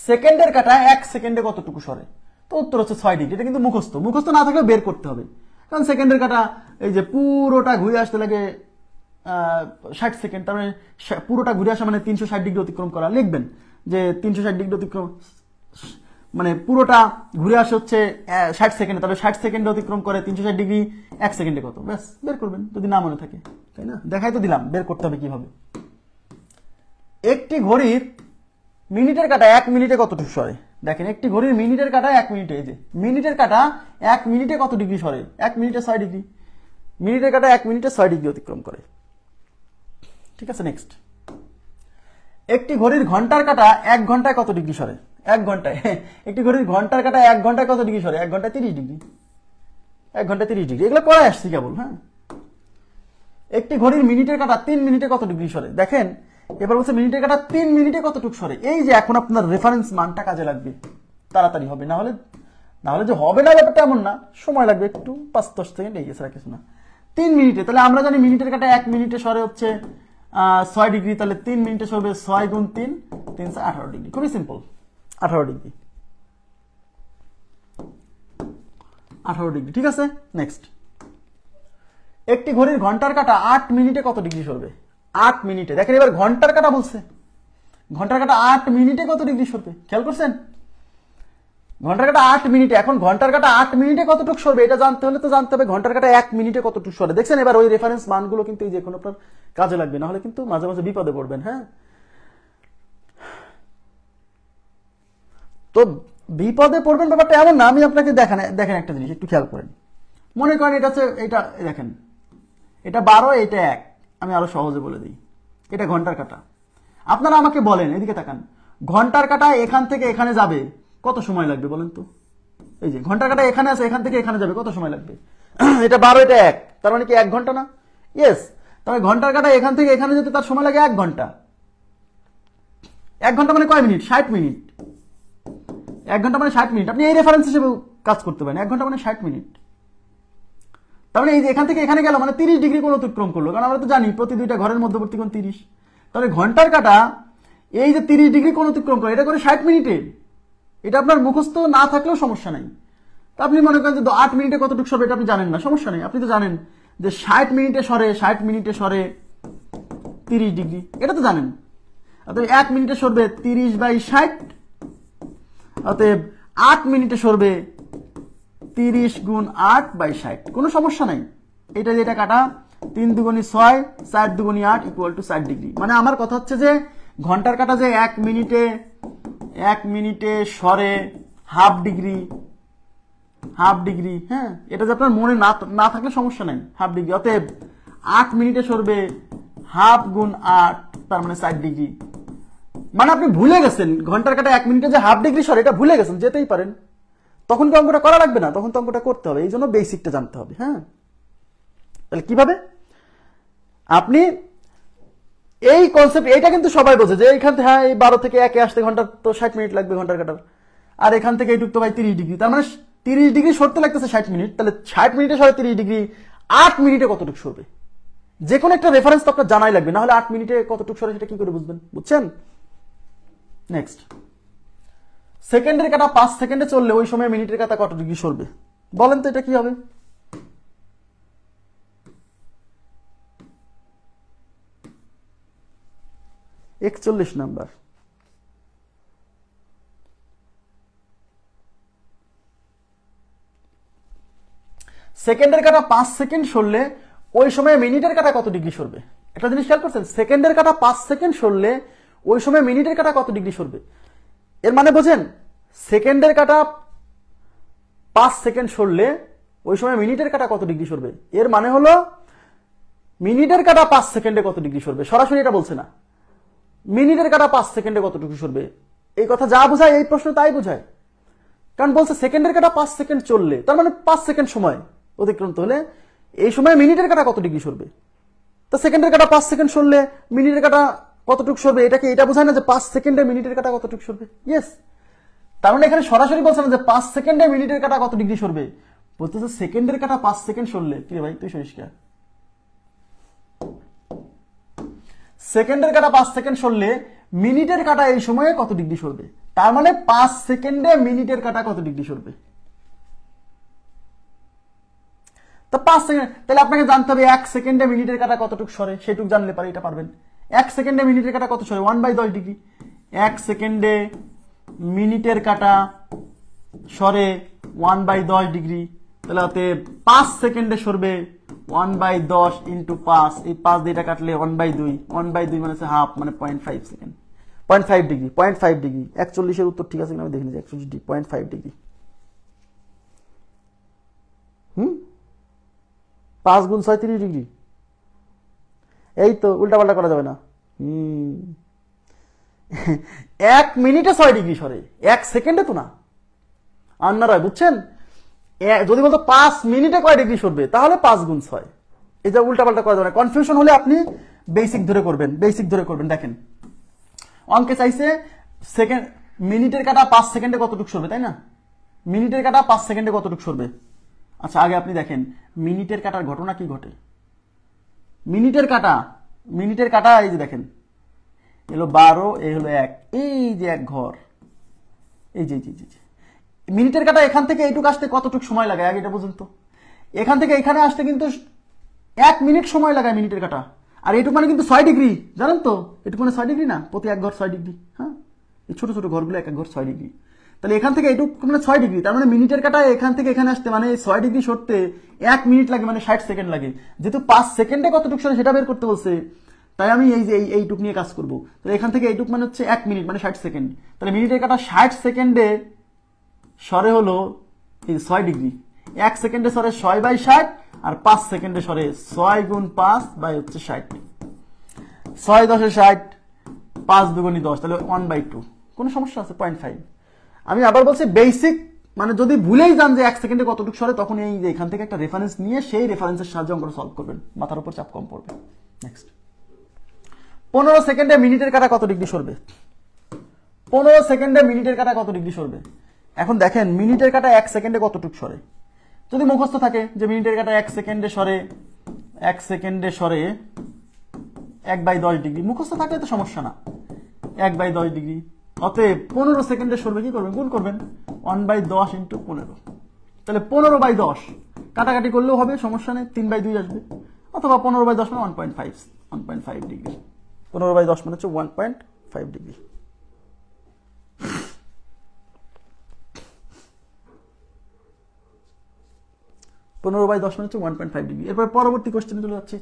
সেকেন্ডের কাটা 1 সেকেন্ডে কতটুকু সরে? তো উত্তর হচ্ছে 6 ডিগ্রি। এটা কিন্তু মুখস্থ, মুখস্থ না থাকলেও বের করতে হবে। কারণ সেকেন্ডের কাটা এই যে পুরোটা ঘুরে আসতে লাগে 60 সেকেন্ড, তার মানে পুরোটা ঘুরে আসা মানে 360 ডিগ্রি অতিক্রম করা। লিখবেন যে 360 ডিগ্রি অতিক্রম মানে পুরোটা ঘুরে আসে হচ্ছে 60 সেকেন্ডে, তবে 60 সেকেন্ডে অতিক্রম করে 360 ডিগ্রি 1 সেকেন্ডে কত? ব্যাস বের করবেন, যদি না মনে থাকে, তাই না? দেখাই তো দিলাম, বের করতে হবে কিভাবে। একটি ঘড়ির মিনিটের কাটা 1 মিনিটে কতটুকু সরে? দেখেন, একটি ঘড়ির মিনিটের কাটা 1 মিনিটে, এই যে মিনিটের কাটা 1 মিনিটে কত ডিগ্রি সরে? 1 মিনিটে 6 ডিগ্রি। মিনিটের কাটা 1 মিনিটে 6 ডিগ্রি অতিক্রম করে, ঠিক আছে? নেক্সট, একটি ঘড়ির ঘন্টার কাটা 1 ঘন্টায় কত ডিগ্রি সরে? 1 ঘন্টায় একটি ঘড়ির ঘন্টার কাটা 1 ঘন্টায় কত ডিগ্রি সরে? 1 ঘন্টায় 30 ডিগ্রি। 1 ঘন্টায় 30 ডিগ্রি, এগুলো পড়ায় আসছি কেবল। হ্যাঁ, একটি ঘড়ির মিনিটের কাটা 3 মিনিটে কত ডিগ্রি সরে? দেখেন, এবার বলছে মিনিটের কাটা 3 মিনিটে কতটুকু সরে। এই যে এখন আপনার রেফারেন্স মানটা কাজে লাগবে, তাড়াতাড়ি হবে, না হলে যে হবে না ব্যাপারটা এমন না, সময় লাগবে একটু, 5-10 সেকেন্ড, এই এছাড়া কিছু না। 3 মিনিটে, তাহলে আমরা জানি মিনিটের কাটা 1 মিনিটে সরে হচ্ছে 6 ডিগ্রি, তাহলে 3 মিনিটে সরবে 6 গুণ 3, 318 ডিগ্রি। খুবই সিম্পল, 18 ডিগ্রি, 18 ডিগ্রি, ঠিক আছে? নেক্সট, একটি ঘড়ির ঘন্টার কাটা 8 মিনিটে কত ডিগ্রি সরবে? 8 মিনিটে। দেখেন, এবার ঘন্টার কাটা বলছে, ঘন্টার কাটা 8 মিনিটে কত ডিগ্রি সরবে? খেয়াল করছেন? ঘন্টার কাটা 8 মিনিটে। এখন ঘন্টার কাটা 8 মিনিটে কতটুকু সরবে এটা জানতে হলে তো জানতে হবে ঘন্টার কাটা 1 মিনিটে কতটুকু সরে। দেখছেন, এবার ওই রেফারেন্স মানগুলো কিন্তু এই যে এখন আপনার কাজে লাগবে, না হলে কিন্তু মাঝে মাঝে বিপদে পড়বেন। হ্যাঁ, তো বিপদে পড়বেন ব্যাপারটা এমন না। আমি আপনাকে দেখেন একটা জিনিস একটু খেয়াল করেন। মনে করেন এটা হচ্ছে, এটা দেখেন, এটা 12, এটা 1। আমি আরো সহজে বলে দিই, এটা ঘন্টার কাটা। আপনারা আমাকে বলেন, এদিকে তাকান, ঘন্টার কাটা এখান থেকে এখানে যাবে কত সময় লাগবে বলেন তো? এই যে ঘন্টার কাটা এখানে আছে, এখান থেকে এখানে যাবে কত সময় লাগবে? এটা 12, এটা 1, তার মানে কি 1 ঘন্টা না? ইয়েস। তবে ঘন্টার কাটা এখান থেকে এখানে যেতে তার সময় লাগে 1 ঘন্টা। 1 ঘন্টা মানে কয় মিনিট? 60 মিনিট। 1 ঘন্টা মানে 60 মিনিট। আপনি এই রেফারেন্স হিসেবে কাজ করতে পারেন। 1 ঘন্টা মানে 60 মিনিট। তাহলে এই যে এখান থেকে এখানে গেল মানে 30 ডিগ্রি কোণ অতিক্রম করলো, কারণ আমরা তো জানি প্রতি দুইটা ঘরের মধ্যবর্তী কোণ 30। তাহলে ঘন্টার কাটা এই যে 30 ডিগ্রি কোণ অতিক্রম করে, এটা করে 60 মিনিটে। এটা আপনার মুখস্থ না থাকলেও সমস্যা নাই। তা আপনি মনে করেন যে 8 মিনিটে কতটুকু সরবে, এটা আপনি জানেন না, সমস্যা নেই। আপনি তো জানেন যে 60 মিনিটে সরে 30 ডিগ্রি, এটা তো জানেন। অতএব 1 মিনিটে সরবে 30/60, অতএব 8 মিনিটে সরবে 30 গুণ 8/60। কোনো সমস্যা নাই। এটা যেটা কাটা 3 দুগুণী 6, 4 দুগুণী 8 ইকুয়াল টু 60 ডিগ্রি। মানে আমার কথা হচ্ছে যে ঘন্টার কাটা যে 1 মিনিটে সরে হাফ ডিগ্রি। হ্যাঁ, এটা যে আপনার মনে না থাকলে সমস্যা নাই, হাফ ডিগ্রি। অতএব 8 মিনিটে সরবে হাফ গুণ 8, তার মানে 60 ডিগ্রি। মানে আপনি ভুলে গেছেন ঘন্টার কাটা 1 মিনিটে যে হাফ ডিগ্রি সরে, এটা ভুলে গেছেন, যেতেই পারেন। তখন তো অঙ্কটা করা লাগবে না, তখন তো অঙ্কটা করতে হবে। এই জন্য বেসিকটা জানতে হবে। হ্যাঁ, তাহলে কিভাবে আপনি এই কনসেপ্ট, এইটা কিন্তু সবাই বোঝে যে এইখান থেকে হ্যাঁ এই 12 থেকে 1 আসতে ঘন্টা তো 60 মিনিট লাগবে ঘন্টার কাটার, আর এখান থেকে এইটুক তো ভাই 30 ডিগ্রি, তার মানে 30 ডিগ্রি সরতে লাগতেছে 60 মিনিট, তাহলে 60 মিনিটে সরে 30 ডিগ্রি 8 মিনিটে কতটুকু সরবে? যে কোনো একটা রেফারেন্স তো আপনার জানাই লাগবে, না হলে 8 মিনিটে কতটুকু সরে সেটা কি করে বুঝবেন? বুঝছেন? নেক্সট, সেকেন্ডের কাটা 5 সেকেন্ডে চললে ওই সময় মিনিটের কাটা কত ডিগ্রি সরবে? বলেন তো এটা কি হবে? একচল্লিশ নাম্বার। সেকেন্ডের কাটা 5 সেকেন্ড সরলে ওই সময় মিনিটের কাটা কত ডিগ্রি সরবে? একটা জিনিস খেয়াল করছেন, সেকেন্ডের কাটা 5 সেকেন্ড সরলে ওই সময় মিনিটের কাটা কত ডিগ্রি সরবে? এর মানে বোঝেন, সেকেন্ডের কাটা 5 সেকেন্ড সরলে ওই সময় মিনিটের কাটা কত ডিগ্রি সরবে? এর মানে হলো মিনিটের কাটা 5 সেকেন্ডে কত ডিগ্রি সরবে, সরাসরি এটা বলছে না। মিনিটের কাটা 5 সেকেন্ডে কতটুকু সরবে, এই কথা যা বোঝায় এই প্রশ্ন তাই বোঝায়, কারণ বলছে সেকেন্ডের কাটা 5 সেকেন্ড চললে, তার মানে 5 সেকেন্ড সময় অতিক্রান্ত হলে এই সময় মিনিটের কাটা কত ডিগ্রি সরবে। তো সেকেন্ডের কাটা 5 সেকেন্ড সরলে মিনিটের কাটা কতটুকু সরবে, এটাকে এটা বোঝায় না যে 5 সেকেন্ডে মিনিটের কাটা কতটুকু সরবে? ইয়েস, তার মানে এখানে সরাসরি বলছে না যে 5 সেকেন্ডে মিনিটের কাটা কত ডিগ্রি সরবে, বলতেছে সেকেন্ডের কাটা 5 সেকেন্ড সরলে, কি রে ভাই তুই সরিস কে? সেকেন্ডের কাটা 5 সেকেন্ড সরলে মিনিটের কাটা এই সময়ে কত ডিগ্রি সরবে, তার মানে 5 সেকেন্ডে মিনিটের কাটা কত ডিগ্রি সরবে। তো 5 সেকেন্ড, তাহলে আপনাকে জানতে হবে 1 সেকেন্ডে মিনিটের কাটা কতটুকু সরে, সেটুকু জানলে পারে এটা পারবেন। 1 সেকেন্ডে মিনিটের কাটা কত সরে? 1/10 ডিগ্রি। 1 সেকেন্ডে মিনিটের কাটা সরে 1/10 ডিগ্রি, তাহলে অতএব 5 সেকেন্ডে সরবে 1/10 ইন্টু 5, এই 5 দিয়ে এটা কাটলে 1/2, 1/2 মানে হচ্ছে হাফ, মানে 0.5 সেকেন্ড, 0.5 ডিগ্রি, 0.5 ডিগ্রি। 41 এর উত্তর ঠিক আছে কিনা আমি দেখে নিচ্ছি। 41 ডিগ্রি, 0.5 ডিগ্রি। 5 গুণ 6 30 ডিগ্রি, এই তো উল্টা পাল্টা করা যাবে না। 1 মিনিটে 6 ডিগ্রি সরে, 1 সেকেন্ডে তো না। আপনারা বুঝছেন, যদি বলতো 5 মিনিটে কয় ডিগ্রি সরবে, তাহলে 5 গুণ 6, এই যে উল্টা পাল্টা করা যাবে না। কনফিউশন হলে আপনি বেসিক ধরে করবেন, বেসিক ধরে করবেন। দেখেন অঙ্কে চাইছে সেকেন্ড, মিনিটের কাটা 5 সেকেন্ডে কতটুকু সরবে, তাই না? মিনিটের কাটা 5 সেকেন্ডে কতটুকু সরবে। আচ্ছা আগে আপনি দেখেন মিনিটের কাটার ঘটনা কি ঘটে। মিনিটের কাটা এই যে দেখেন, এলো 12, এই হলো 1, এই যে এক ঘর, এই যে মিনিটের কাটা এখান থেকে এইটুকু আসতে কতটুকু সময় লাগে আগে এটা বুঝুন তো। এখান থেকে এখানে আসতে কিন্তু 1 মিনিট সময় লাগায় মিনিটের কাটা, আর এইটুকু মানে কিন্তু 6 ডিগ্রি, জানেন তো? এটুকু মানে 6 ডিগ্রি না, প্রতি এক ঘর 6 ডিগ্রি। হ্যাঁ, এই ছোট ছোট ঘরগুলো এক এক ঘর 6 ডিগ্রি, তাহলে এখান থেকে এইটুকু মানে 6 ডিগ্রি, তার মানে মিনিটের কাটা এখান থেকে এখানে আসতে মানে 6 ডিগ্রি সরতে 1 মিনিট লাগে, মানে 60 সেকেন্ড লাগে। যেহেতু 5 সেকেন্ডে কতটুকু সরে সেটা বের করতে বলছে, তাই আমি এই যে এইটুক নিয়ে কাজ করবো। তাহলে এখান থেকে এইটুক মানে হচ্ছে 1 মিনিট, মানে 60 সেকেন্ড। তাহলে মিনিটের কাটা 60 সেকেন্ডে সরে হলো 6 ডিগ্রি। 1 সেকেন্ডে সরে 6/60, আর 5 সেকেন্ডে সরে 6 গুণ 5 বাই হচ্ছে 60। 6 10 60, 5 দুগুণী 10, তাহলে 1/2। কোনো সমস্যা আছে? 0.5। আমি আবার বলছি বেসিক, মানে যদি ভুলেই যান যে 1 সেকেন্ডে কতটুকু সরে, তখন এই যে এখান থেকে একটা রেফারেন্স নিয়ে সেই রেফারেন্সের সাহায্যে অঙ্কটা সলভ করবেন, মাথার উপর চাপ কম পড়বে। নেক্সট, 15 সেকেন্ডে মিনিটের কাটা কত ডিগ্রি সরবে? 15 সেকেন্ডে মিনিটের কাটা কত ডিগ্রি সরবে? এখন দেখেন মিনিটের কাটা 1 সেকেন্ডে কতটুকু সরে, যদি মুখস্থ থাকে যে মিনিটের কাটা 1 সেকেন্ডে সরে 1/10 ডিগ্রি, মুখস্থ থাকলে তো সমস্যা না। 1/10 ডিগ্রি, অতএব 15 সেকেন্ডে সরবে, কি করবেন? গুণ করবেন 1/10 ইন্টু 15, তাহলে 15/10 কাটাকাটি করলেও হবে, সমস্যা নেই, 3/2 আসবে। অথবা 15/10 মানে 1.5 ডিগ্রি। 15/10 মানে হচ্ছে 1.5 ডিগ্রি। মানে 1.5 ডিগ্রি। এরপর পরবর্তী কোশ্চেনে চলে যাচ্ছি।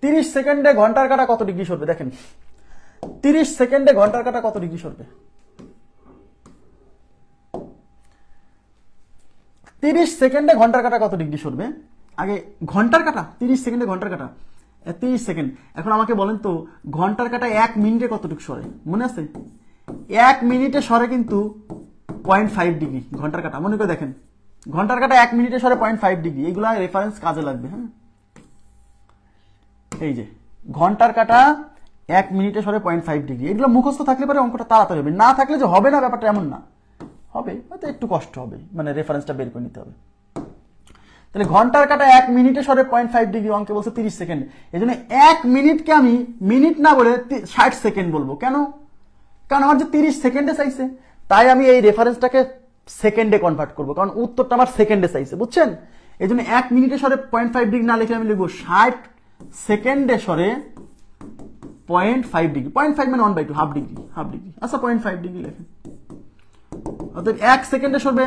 30 সেকেন্ডে ঘন্টার কাটা কত ডিগ্রি সরবে? দেখেন 30 সেকেন্ডে ঘন্টার কাটা কত ডিগ্রি সরবে? 30 সেকেন্ডে ঘন্টার কাটা কত ডিগ্রি সরবে? আগে ঘন্টার কাটা, 30 সেকেন্ডে ঘন্টার কাটা 30 সেকেন্ড। এখন আমাকে বলেন তো ঘন্টার কাটা 1 মিনিটে কতটুকু সরে? মনে আছে? 1 মিনিটে সরে কিন্তু 0.5 ডিগ্রি ঘন্টার কাটা। মনে করে দেখেন ঘন্টার কাটা 1 মিনিটে সরে 0.5 ডিগ্রি। এগুলা রেফারেন্স কাজে লাগবে। হ্যাঁ, এই যে ঘন্টার কাটা 1 মিনিটে সরে 0.5 ডিগ্রি, এগুলো মুখস্থ থাকলে পরে অঙ্কটা তাড়াতাড়ি হবে, না থাকলে যে হবে না ব্যাপারটা এমন না, হবে হয়তো একটু কষ্ট হবে, মানে রেফারেন্সটা বের করে নিতে হবে। তাহলে ঘন্টার কাটা 1 মিনিটে সরে 0.5 ডিগ্রি, অঙ্কে বলছে 30 সেকেন্ড, এই জন্য 1 মিনিটকে আমি মিনিট না বলে 60 সেকেন্ড বলবো। কেন? কারণ আমার যে 30 সেকেন্ডে চাইছে, তাই আমি এই রেফারেন্সটাকে সেকেন্ডে কনভার্ট করবো, কারণ উত্তরটা আমার সেকেন্ডে চাইছে, বুঝছেন? এই জন্য 1 মিনিটে সরে 0.5 ডিগ্রি না লিখে আমি লিখবো 60 সেকেন্ডে সরে 0.5 ডিগ্রি। 0.5 মানে 1/2, হাফ ডিগ্রি, হাফ ডিগ্রি। আচ্ছা 0.5 ডিগ্রি লেখেন। অতএব 1 সেকেন্ডে সরবে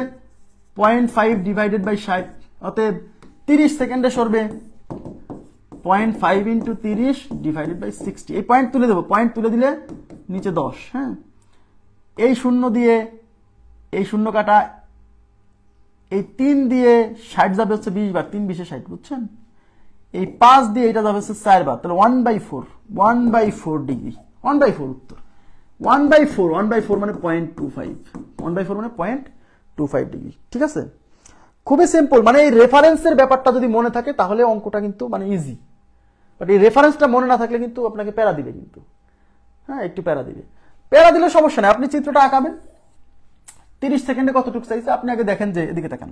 0.5 ডিভাইডেড বাই 60, অতএব 30 সেকেন্ডে সরবে 0.5 ইন্টু 30 ডিভাইডেড বাই 60। এই পয়েন্ট তুলে দেবো, পয়েন্ট তুলে দিলে নিচে 10। হ্যাঁ, এই শূন্য দিয়ে এই শূন্য কাটা, এই 3 দিয়ে 60 যাবে হচ্ছে 20 বার, 3 20 60, বুঝছেন? এই 5 দিয়ে এটা যাবে হচ্ছে 4 বার, তাহলে 1/4 ডিগ্রি, 1/4 উত্তর। 1/4 মানে 0.25, 1/4 মানে 0.25 ডিগ্রি। ঠিক আছে, খুবই সিম্পল। মানে এই রেফারেন্সের ব্যাপারটা যদি মনে থাকে তাহলে অঙ্কটা কিন্তু মানে ইজি, বাট এই রেফারেন্সটা মনে না থাকলে কিন্তু আপনাকে প্যারা দিবে, কিন্তু হ্যাঁ একটু প্যারা দিবে। প্যারা দিলে সমস্যা নেই, আপনি চিত্রটা আঁকাবেন। 30 সেকেন্ডে কতটুকু চাইছে আপনি আগে দেখেন, যে এদিকে তাকান,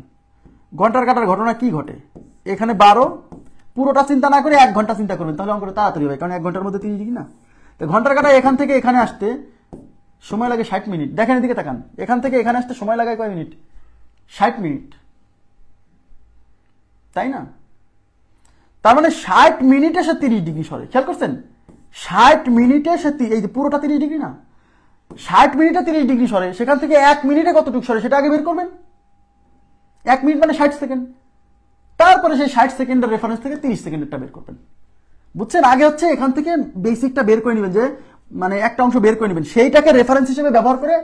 ঘন্টার কাটার ঘটনা কি ঘটে। এখানে 12, পুরোটা চিন্তা না করে 1 ঘন্টা চিন্তা করবেন, তাহলে অঙ্কটা তাড়াতাড়ি হবে, কারণ 1 ঘন্টার মধ্যে 30 ডিগ্রি না। তো ঘন্টার কাটা এখান থেকে এখানে আসতে সময় লাগে 60 মিনিট। দেখেন এদিকে তাকান, এখান থেকে এখানে আসতে সময় লাগায় কয় মিনিট? 60 মিনিট, তাই না? তার মানে 60 মিনিটে সে 30 ডিগ্রি সরে। খেয়াল করছেন, 60 মিনিটে সে, এই যে পুরোটা 30 ডিগ্রি না, 60 মিনিটে 30 ডিগ্রি সরে। সেখান থেকে 1 মিনিটে কতটুকু সরে সেটা আগে বের করবেন। 1 মিনিট মানে 60 সেকেন্ড, তারপরে সেই 60 সেকেন্ডের রেফারেন্স থেকে 30 সেকেন্ডেরটা বের করবেন, বুঝছেন? আগে হচ্ছে এখান থেকে বেসিকটা বের করে নেবেন, যে মানে একটা অংশ বের করে নেবেন, সেইটাকে রেফারেন্স হিসেবে ব্যবহার করে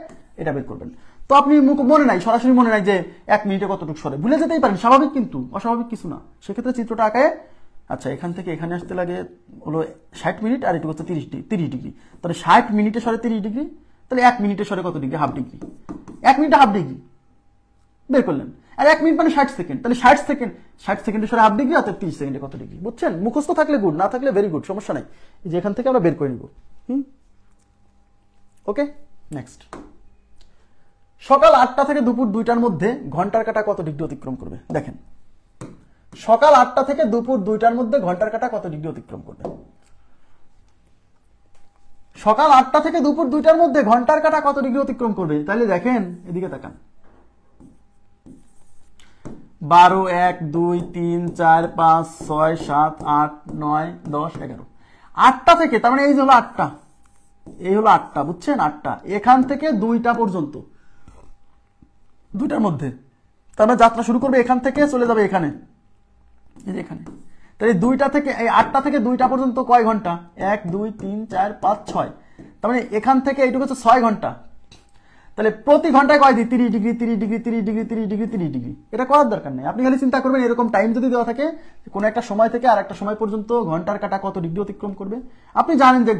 এটা বের করবেন। তো আপনি মনে নাই, সরাসরি মনে নাই যে 1 মিনিটে কতটুকু সরে, ভুলে যেতেই পারেন, স্বাভাবিক, কিন্তু অস্বাভাবিক কিছু না। সেক্ষেত্রে চিত্রটা আঁকায়, আচ্ছা এখান থেকে এখানে আসতে লাগে হলো 60 মিনিট, আর এটুকু হচ্ছে 30 ডিগ্রি। তাহলে 60 মিনিটে সরে 30 ডিগ্রি, তাহলে 1 মিনিটে সরে কত ডিগ্রি? Half degree. 1 মিনিটে হাফ ডিগ্রি বের করলেন, আর 1 মিনিট মানে 60 সেকেন্ড, তাহলে 60 সেকেন্ডে সরে হাফ ডিগ্রি, অর্থাৎ 30 সেকেন্ডে কত ডিগ্রি? বুঝছেন? মুখস্থ থাকলে গুড, না থাকলে ভেরি গুড, সমস্যা নাই। যে এখান থেকে আমরা বের করে নিব। ওকে, নেক্সট। সকাল 8টা থেকে দুপুর 2টার মধ্যে ঘন্টার কাটা কত ডিগ্রি অতিক্রম করবে? দেখেন, সকাল 8টা থেকে দুপুর 2টার মধ্যে ঘন্টার কাটা কত ডিগ্রি অতিক্রম করবে? সকাল 8টা থেকে দুপুর 2টার মধ্যে ঘন্টার কাটা কত ডিগ্রি অতিক্রম করবে? তাহলে দেখেন এদিকে তাকান, 12, 1, 2, 3, 4, 5, 6, 7, 8, 9, 10, 11। 8টা থেকে, তার মানে এই হলো 8টা, এই হলো 8টা, বুঝছেন? 8টা, এখান থেকে 2টা পর্যন্ত, 2টার মধ্যে, তার মানে যাত্রা শুরু করবে এখান থেকে, চলে যাবে এখানে, এই যে এখানে। তাহলে 2টা থেকে, এই 8টা থেকে 2টা পর্যন্ত কয় ঘন্টা? 1, 2, 3, 4, 5, 6, তার মানে এখান থেকে এইটুকু হচ্ছে 6 ঘন্টা। তাহলে প্রতি ঘন্টায় কয় দিই? 30 degree, 30 degree, 30 degree, 30 degree, 30 degree. এটা করার দরকার নেই, আপনি খালি চিন্তা করবেন এরকম টাইম যদি দেওয়া থাকে, কোনো একটা সময় থেকে আর একটা সময় পর্যন্ত ঘন্টার কাটা কত ডিগ্রি অতিক্রম করবে। আপনি জানেন যে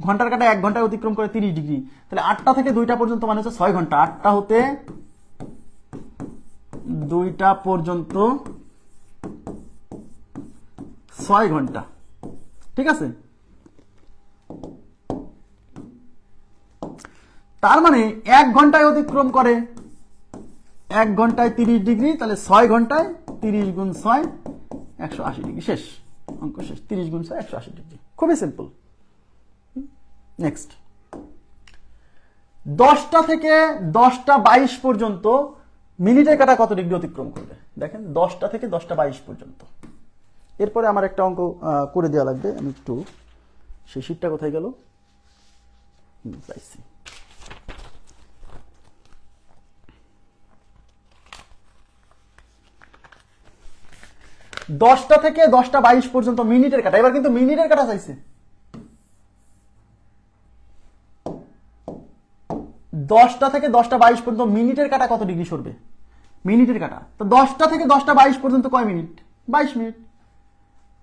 ঘন্টার কাটা 1 ঘন্টায় অতিক্রম করে 30 ডিগ্রি, তাহলে 8টা থেকে 2টা পর্যন্ত মানে হচ্ছে 6 ঘন্টা। 8টা হতে 2টা পর্যন্ত 6 ঘন্টা, ঠিক আছে? তার মানে 1 ঘন্টায় অতিক্রম করে, 1 ঘন্টায় 30 ডিগ্রি, তাহলে 6 ঘন্টায় 30 গুণ 6 180 ডিগ্রি। শেষ, অঙ্ক শেষ। 30 গুণ 6 180 ডিগ্রি, খুবই সিম্পল। নেক্সট, 10টা থেকে 10টা 22 পর্যন্ত মিনিটের কাটা কত ডিগ্রি অতিক্রম করবে? দেখেন, 10টা থেকে 10টা 22 পর্যন্ত। এরপরে আমার একটা অঙ্ক করে দেওয়া লাগবে, আমি একটু, সেই শীটটা কোথায় গেল? পাইছি। 10টা থেকে 10টা 22 পর্যন্ত মিনিটের কাটা, এবার কিন্তু মিনিটের কাটা চাইছে। 10টা থেকে 10টা 22 পর্যন্ত মিনিটের কাটা কত ডিগ্রি সরবে? মিনিটের কাটা, তো 10টা থেকে 10টা 22 পর্যন্ত কয় মিনিট? 22 মিনিট।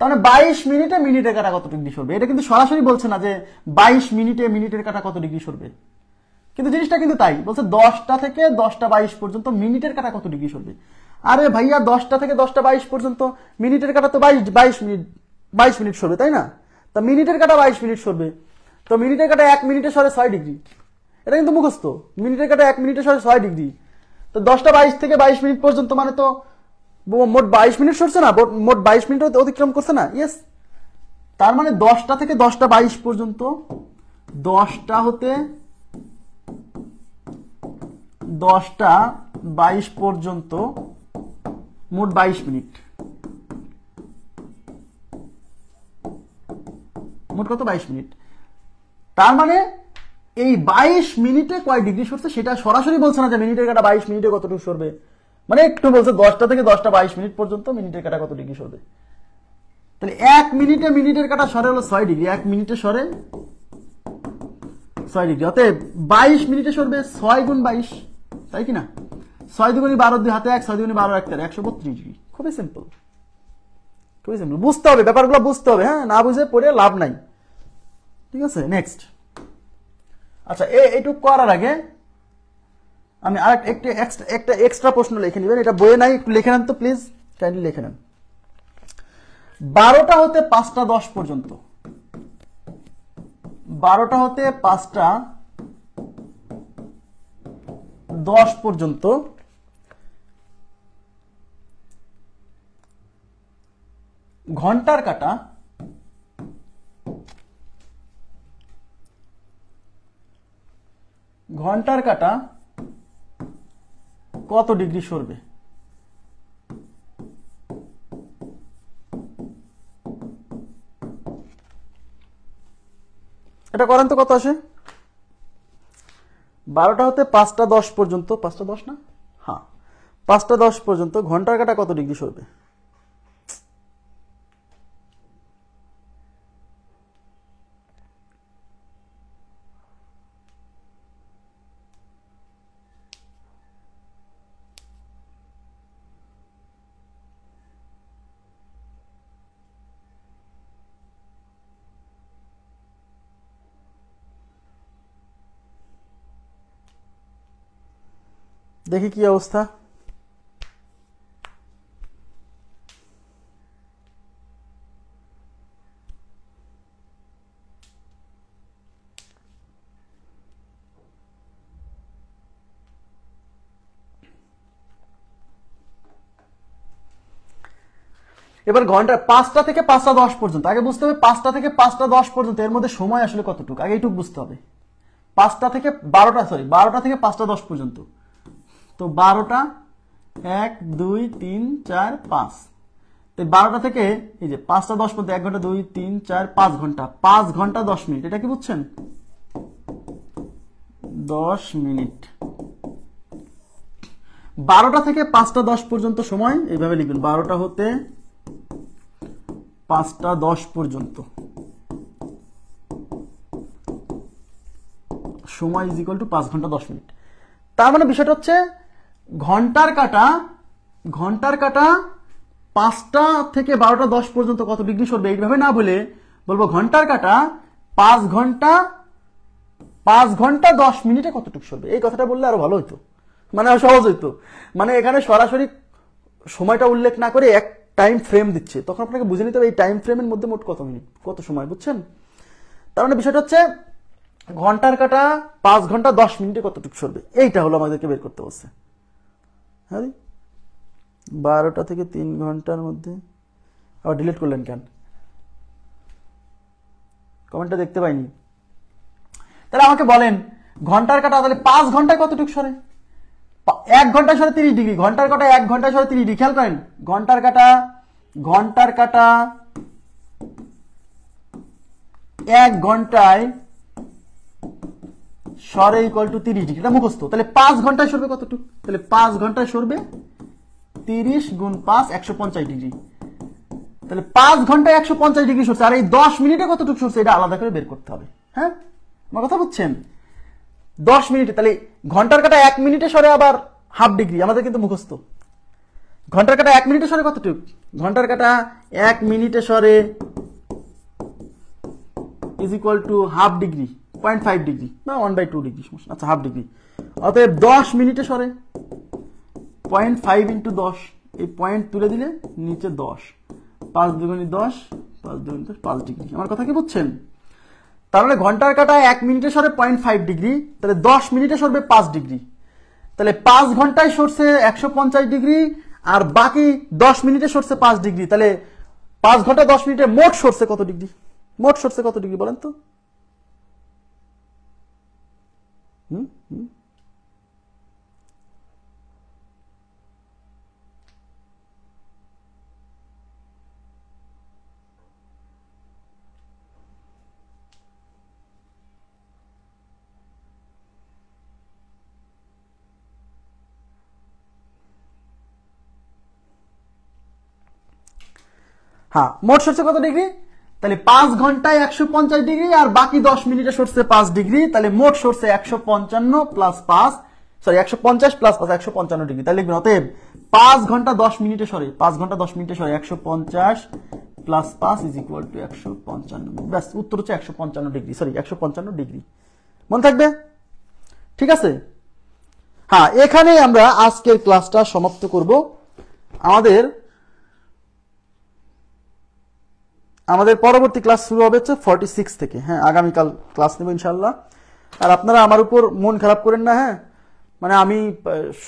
তাহলে 22 মিনিটে মিনিটের কাটা কত ডিগ্রি সরবে? এটা কিন্তু সরাসরি বলছে না যে 22 মিনিটে মিনিটের কাটা কত ডিগ্রি সরবে, কিন্তু জিনিসটা কিন্তু তাই বলছে, 10টা থেকে 10টা 22 পর্যন্ত মিনিটের কাটা কত ডিগ্রি সরবে। আরে ভাইয়া, 10টা থেকে 10টা 22 পর্যন্ত মিনিটের কাটা তো 22 মিনিট সরবে, তাই না? তা মিনিটের কাটা 22 মিনিট সরবে, তো মিনিটের কাটা 1 মিনিটে সরে 6 ডিগ্রি, এটা কিন্তু মুখস্থ। মিনিটের কাটা 1 মিনিটে সরে 6 ডিগ্রি, তো 10টা 22 থেকে 22 মিনিট পর্যন্ত মানে তো মোট 22 মিনিট সরছে না, মোট 22 মিনিট অতিক্রম করছে না। ইয়েস, তার মানে 10টা থেকে 10টা 22 পর্যন্ত, 10টা হতে 10টা 22 পর্যন্ত মোট 22 মিনিট, মোট কত 22 মিনিট। তার মানে এই 22 মিনিটে কয় ডিগ্রি সরছে সেটা সরাসরি বলছে না যে মিনিটের কাটা 22 মিনিটে কতটুকু সরবে, মানে একটু বলছে 10টা থেকে 10টা 22 মিনিট পর্যন্ত মিনিটের কাটা কত ডিগ্রি সরবে। তাহলে 1 মিনিটে মিনিটের কাটা সরে হলো 6 ডিগ্রি, 1 মিনিটে সরে 6 ডিগ্রি, অতএব 22 মিনিটে সরবে 6 গুণ 22, তাই কি না? 6 দুগুণী 12, 2 হাতে 1, 6 দুগুণী 12, 1 13, 132 ডিগ্রি। খুবই সিম্পল, খুবই সিম্পল, বুঝতে হবে ব্যাপারগুলো, বুঝতে হবে, হ্যাঁ, না বুঝে পড়ে লাভ নাই। ঠিক আছে, নেক্সট। আচ্ছা, এইটুকু করার আগে আমি আর একটা এক্সট্রা প্রশ্ন লিখে নেবেন, এটা বইয়ে নাই, একটু লিখে নেন তো প্লিজ, কাইন্ডলি লিখে নেন। 12টা হতে 5টা 10 পর্যন্ত, 12টা হতে 5টা 10 পর্যন্ত ঘন্টার কাটা কত ডিগ্রি সরবে? এটা করেন তো, কত আসে? 12টা হতে 5টা 10 পর্যন্ত, 5টা 10 না, হ্যাঁ, 5টা 10 পর্যন্ত ঘন্টার কাটা কত ডিগ্রি সরবে? দেখি কি অবস্থা। এবার ঘন্টা 5টা থেকে 5টা 10 পর্যন্ত, আগে বুঝতে হবে 5টা থেকে 5টা 10 পর্যন্ত এর মধ্যে সময় আসলে কতটুকু, আগে এইটুকু বুঝতে হবে। 5টা থেকে 12টা থেকে 5টা 10 পর্যন্ত, তো 12টা 1 2 3 4 5, তো 12টা থেকে এই যে 5টা 10 পর্যন্ত 1 ঘন্টা 2 3 4 5 ঘন্টা, 5 ঘন্টা 10 মিনিট, এটা কি বুঝছেন? 10 মিনিট। 12টা থেকে 5টা 10 পর্যন্ত সময় এইভাবে লিখবেন, 12টা হতে 5টা 10 পর্যন্ত সময় ইজ ইকুয়াল টু 5 ঘন্টা 10 মিনিট। তার মানে বিষয়টা হচ্ছে ঘন্টার কাটা 5টা থেকে 12টা 10 পর্যন্ত কত ডিগ্রি সরবে, এইভাবে না বলে বলবো ঘন্টার কাটা 5 ঘন্টা 10 মিনিটে কতটুকু সরবে। এই কথাটা বললে আরো ভালো হইতো, মানে আরো সহজ হইতো। মানে এখানে সরাসরি সময়টা উল্লেখ না করে এক টাইম ফ্রেম দিচ্ছে, তখন আপনাকে বুঝে নিতে হবে এই টাইম ফ্রেমের মধ্যে মোট কত মিনিট, কত সময়, বুঝছেন? তার মানে বিষয়টা হচ্ছে ঘন্টার কাটা 5 ঘন্টা 10 মিনিটে কতটুকু সরবে, এইটা হলো আমাদেরকে বের করতে বলছে। হ্যাঁ, 12টা থেকে 3 ঘন্টার মধ্যে, আবার ডিলিট করলেন কেন? কমেন্টটা দেখতে পাইনি। তাহলে আমাকে বলেন ঘন্টার কাটা তাহলে 5 ঘন্টায় কতটুকু সরে? 1 ঘন্টায় সরে 30 ডিগ্রি, ঘন্টার কাটা 1 ঘন্টায় সরে 30 ডিগ্রি। খেয়াল করেন, ঘন্টার কাটা 1 ঘন্টায় সরে ইকুয়াল টু 30 ডিগ্রি, এটা মুখস্থ। তাহলে 5 ঘন্টায় সরবে কতটুকু? তাহলে 5 ঘন্টায় সরবে 30 গুণ 5 150 ডিগ্রি। তাহলে 5 ঘন্টায় 150 ডিগ্রি সরছে, আর এই 10 মিনিটে কতটুকু সরছে এটা আলাদা করে বের করতে হবে। হ্যাঁ, আমার কথা বুঝছেন? 10 মিনিটে, তাহলে ঘন্টার কাটা 1 মিনিটে সরে আবার হাফ ডিগ্রি, আমাদের কিন্তু মুখস্থ। ঘন্টার কাটা 1 মিনিটে সরে কতটুকু? ঘন্টার কাটা 1 মিনিটে সরে is equal to half degree, 0.5 degree বা 1/2 ডিগ্রি, আচ্ছা হাফ ডিগ্রি। অতএব 10 মিনিটে সরে 0.5 ইন্টু 10, এই পয়েন্ট তুলে দিলে নিচে 10, 5 দুগুণী 10, 5 ডিগ্রি। আমার কথা কি বুঝছেন? তার মানে ঘন্টার কাঁটায় 1 মিনিটে সরে 0.5 ডিগ্রি, তাহলে 10 মিনিটে সরবে 5 ডিগ্রি। তাহলে 5 ঘন্টায় সরছে 150 ডিগ্রি, আর বাকি 10 মিনিটে সরছে 5 ডিগ্রি। তাহলে 5 ঘন্টা 10 মিনিটে মোট সরছে কত ডিগ্রি? মোট সরছে কত ডিগ্রি বলেন তো? হ্যাঁ, মোট সরছে কত ডিগ্রি? তাহলে 5 ঘন্টায় 150 ডিগ্রি, আর বাকি 10 মিনিটে সরছে 5 ডিগ্রি। তাহলে মোট সরছে 150 প্লাস 5, সরি 150 প্লাস 5, 155 ডিগ্রি। তাহলে লিখবেন অতএব 5 ঘন্টা 10 মিনিটে সরে 150 প্লাস 5 ইজ ইকুয়াল টু 155। ব্যাস, উত্তর হচ্ছে 155 ডিগ্রি, সরি 155 ডিগ্রি। মনে থাকবে? ঠিক আছে। হ্যাঁ, এখানে আমরা আজকের ক্লাসটা সমাপ্ত করব। আমাদের পরবর্তী ক্লাস শুরু হবে হচ্ছে 46 থেকে। হ্যাঁ, আগামীকাল ক্লাস নেব ইনশাল্লাহ। আর আপনারা আমার উপর মন খারাপ করেন না। হ্যাঁ, মানে আমি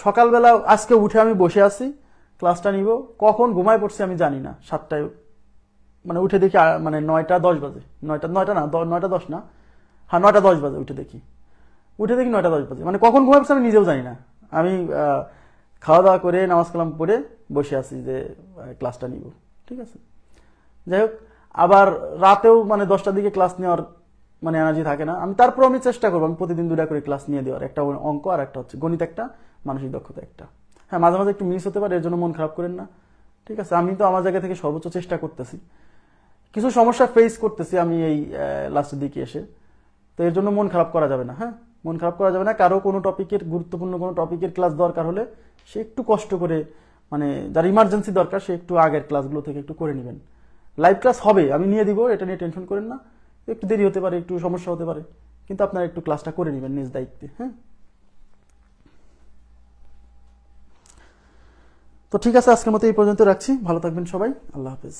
সকালবেলা আজকে উঠে আমি বসে আছি, ক্লাসটা নিব, কখন ঘুমায় পড়ছি আমি জানি না। 7টায় মানে উঠে দেখি, মানে 9টা 10 বাজে, 9টা না, 9টা 10 না, হ্যাঁ 9টা 10 বাজে উঠে দেখি 9টা 10 বাজে। মানে কখন ঘুমায় পড়ছি আমি নিজেও জানি না। আমি খাওয়া দাওয়া করে নামাজ কালাম পড়ে বসে আছি যে ক্লাসটা নিব। ঠিক আছে, যাই হোক। আবার রাতেও মানে 10টার দিকে ক্লাস নেওয়ার মানে এনার্জি থাকে না। তারপর আমি চেষ্টা করবো আমি প্রতিদিন 2টা করে ক্লাস নিয়ে দেওয়ার, একটা অঙ্ক আর একটা হচ্ছে গণিত, একটা মানসিক দক্ষতা একটা। হ্যাঁ, মাঝে মাঝে একটু মিস হতে পারে, এর জন্য মন খারাপ করেন না। ঠিক আছে, আমি তো আমার জায়গা থেকে সর্বোচ্চ চেষ্টা করতেছি। কিছু সমস্যা ফেস করতেছি আমি এই লাস্টের দিকে এসে, তো এর জন্য মন খারাপ করা যাবে না। হ্যাঁ, মন খারাপ করা যাবে না। কারো কোনো টপিকের, গুরুত্বপূর্ণ কোনো টপিকের ক্লাস দরকার হলে সে একটু কষ্ট করে, মানে যার ইমার্জেন্সি দরকার সে একটু আগের ক্লাসগুলো থেকে একটু করে নেবেন। লাইভ ক্লাস হবে, আমি নিয়ে দিব, এটা নিয়ে টেনশন করেন না। একটু দেরি হতে পারে, একটু সমস্যা হতে পারে, কিন্তু আপনারা একটু ক্লাসটা করে নেবেন নিজ দায়িত্বে। হ্যাঁ, তো ঠিক আছে, আজকের মতো এই পর্যন্ত রাখছি। ভালো থাকবেন সবাই, আল্লাহ হাফেজ।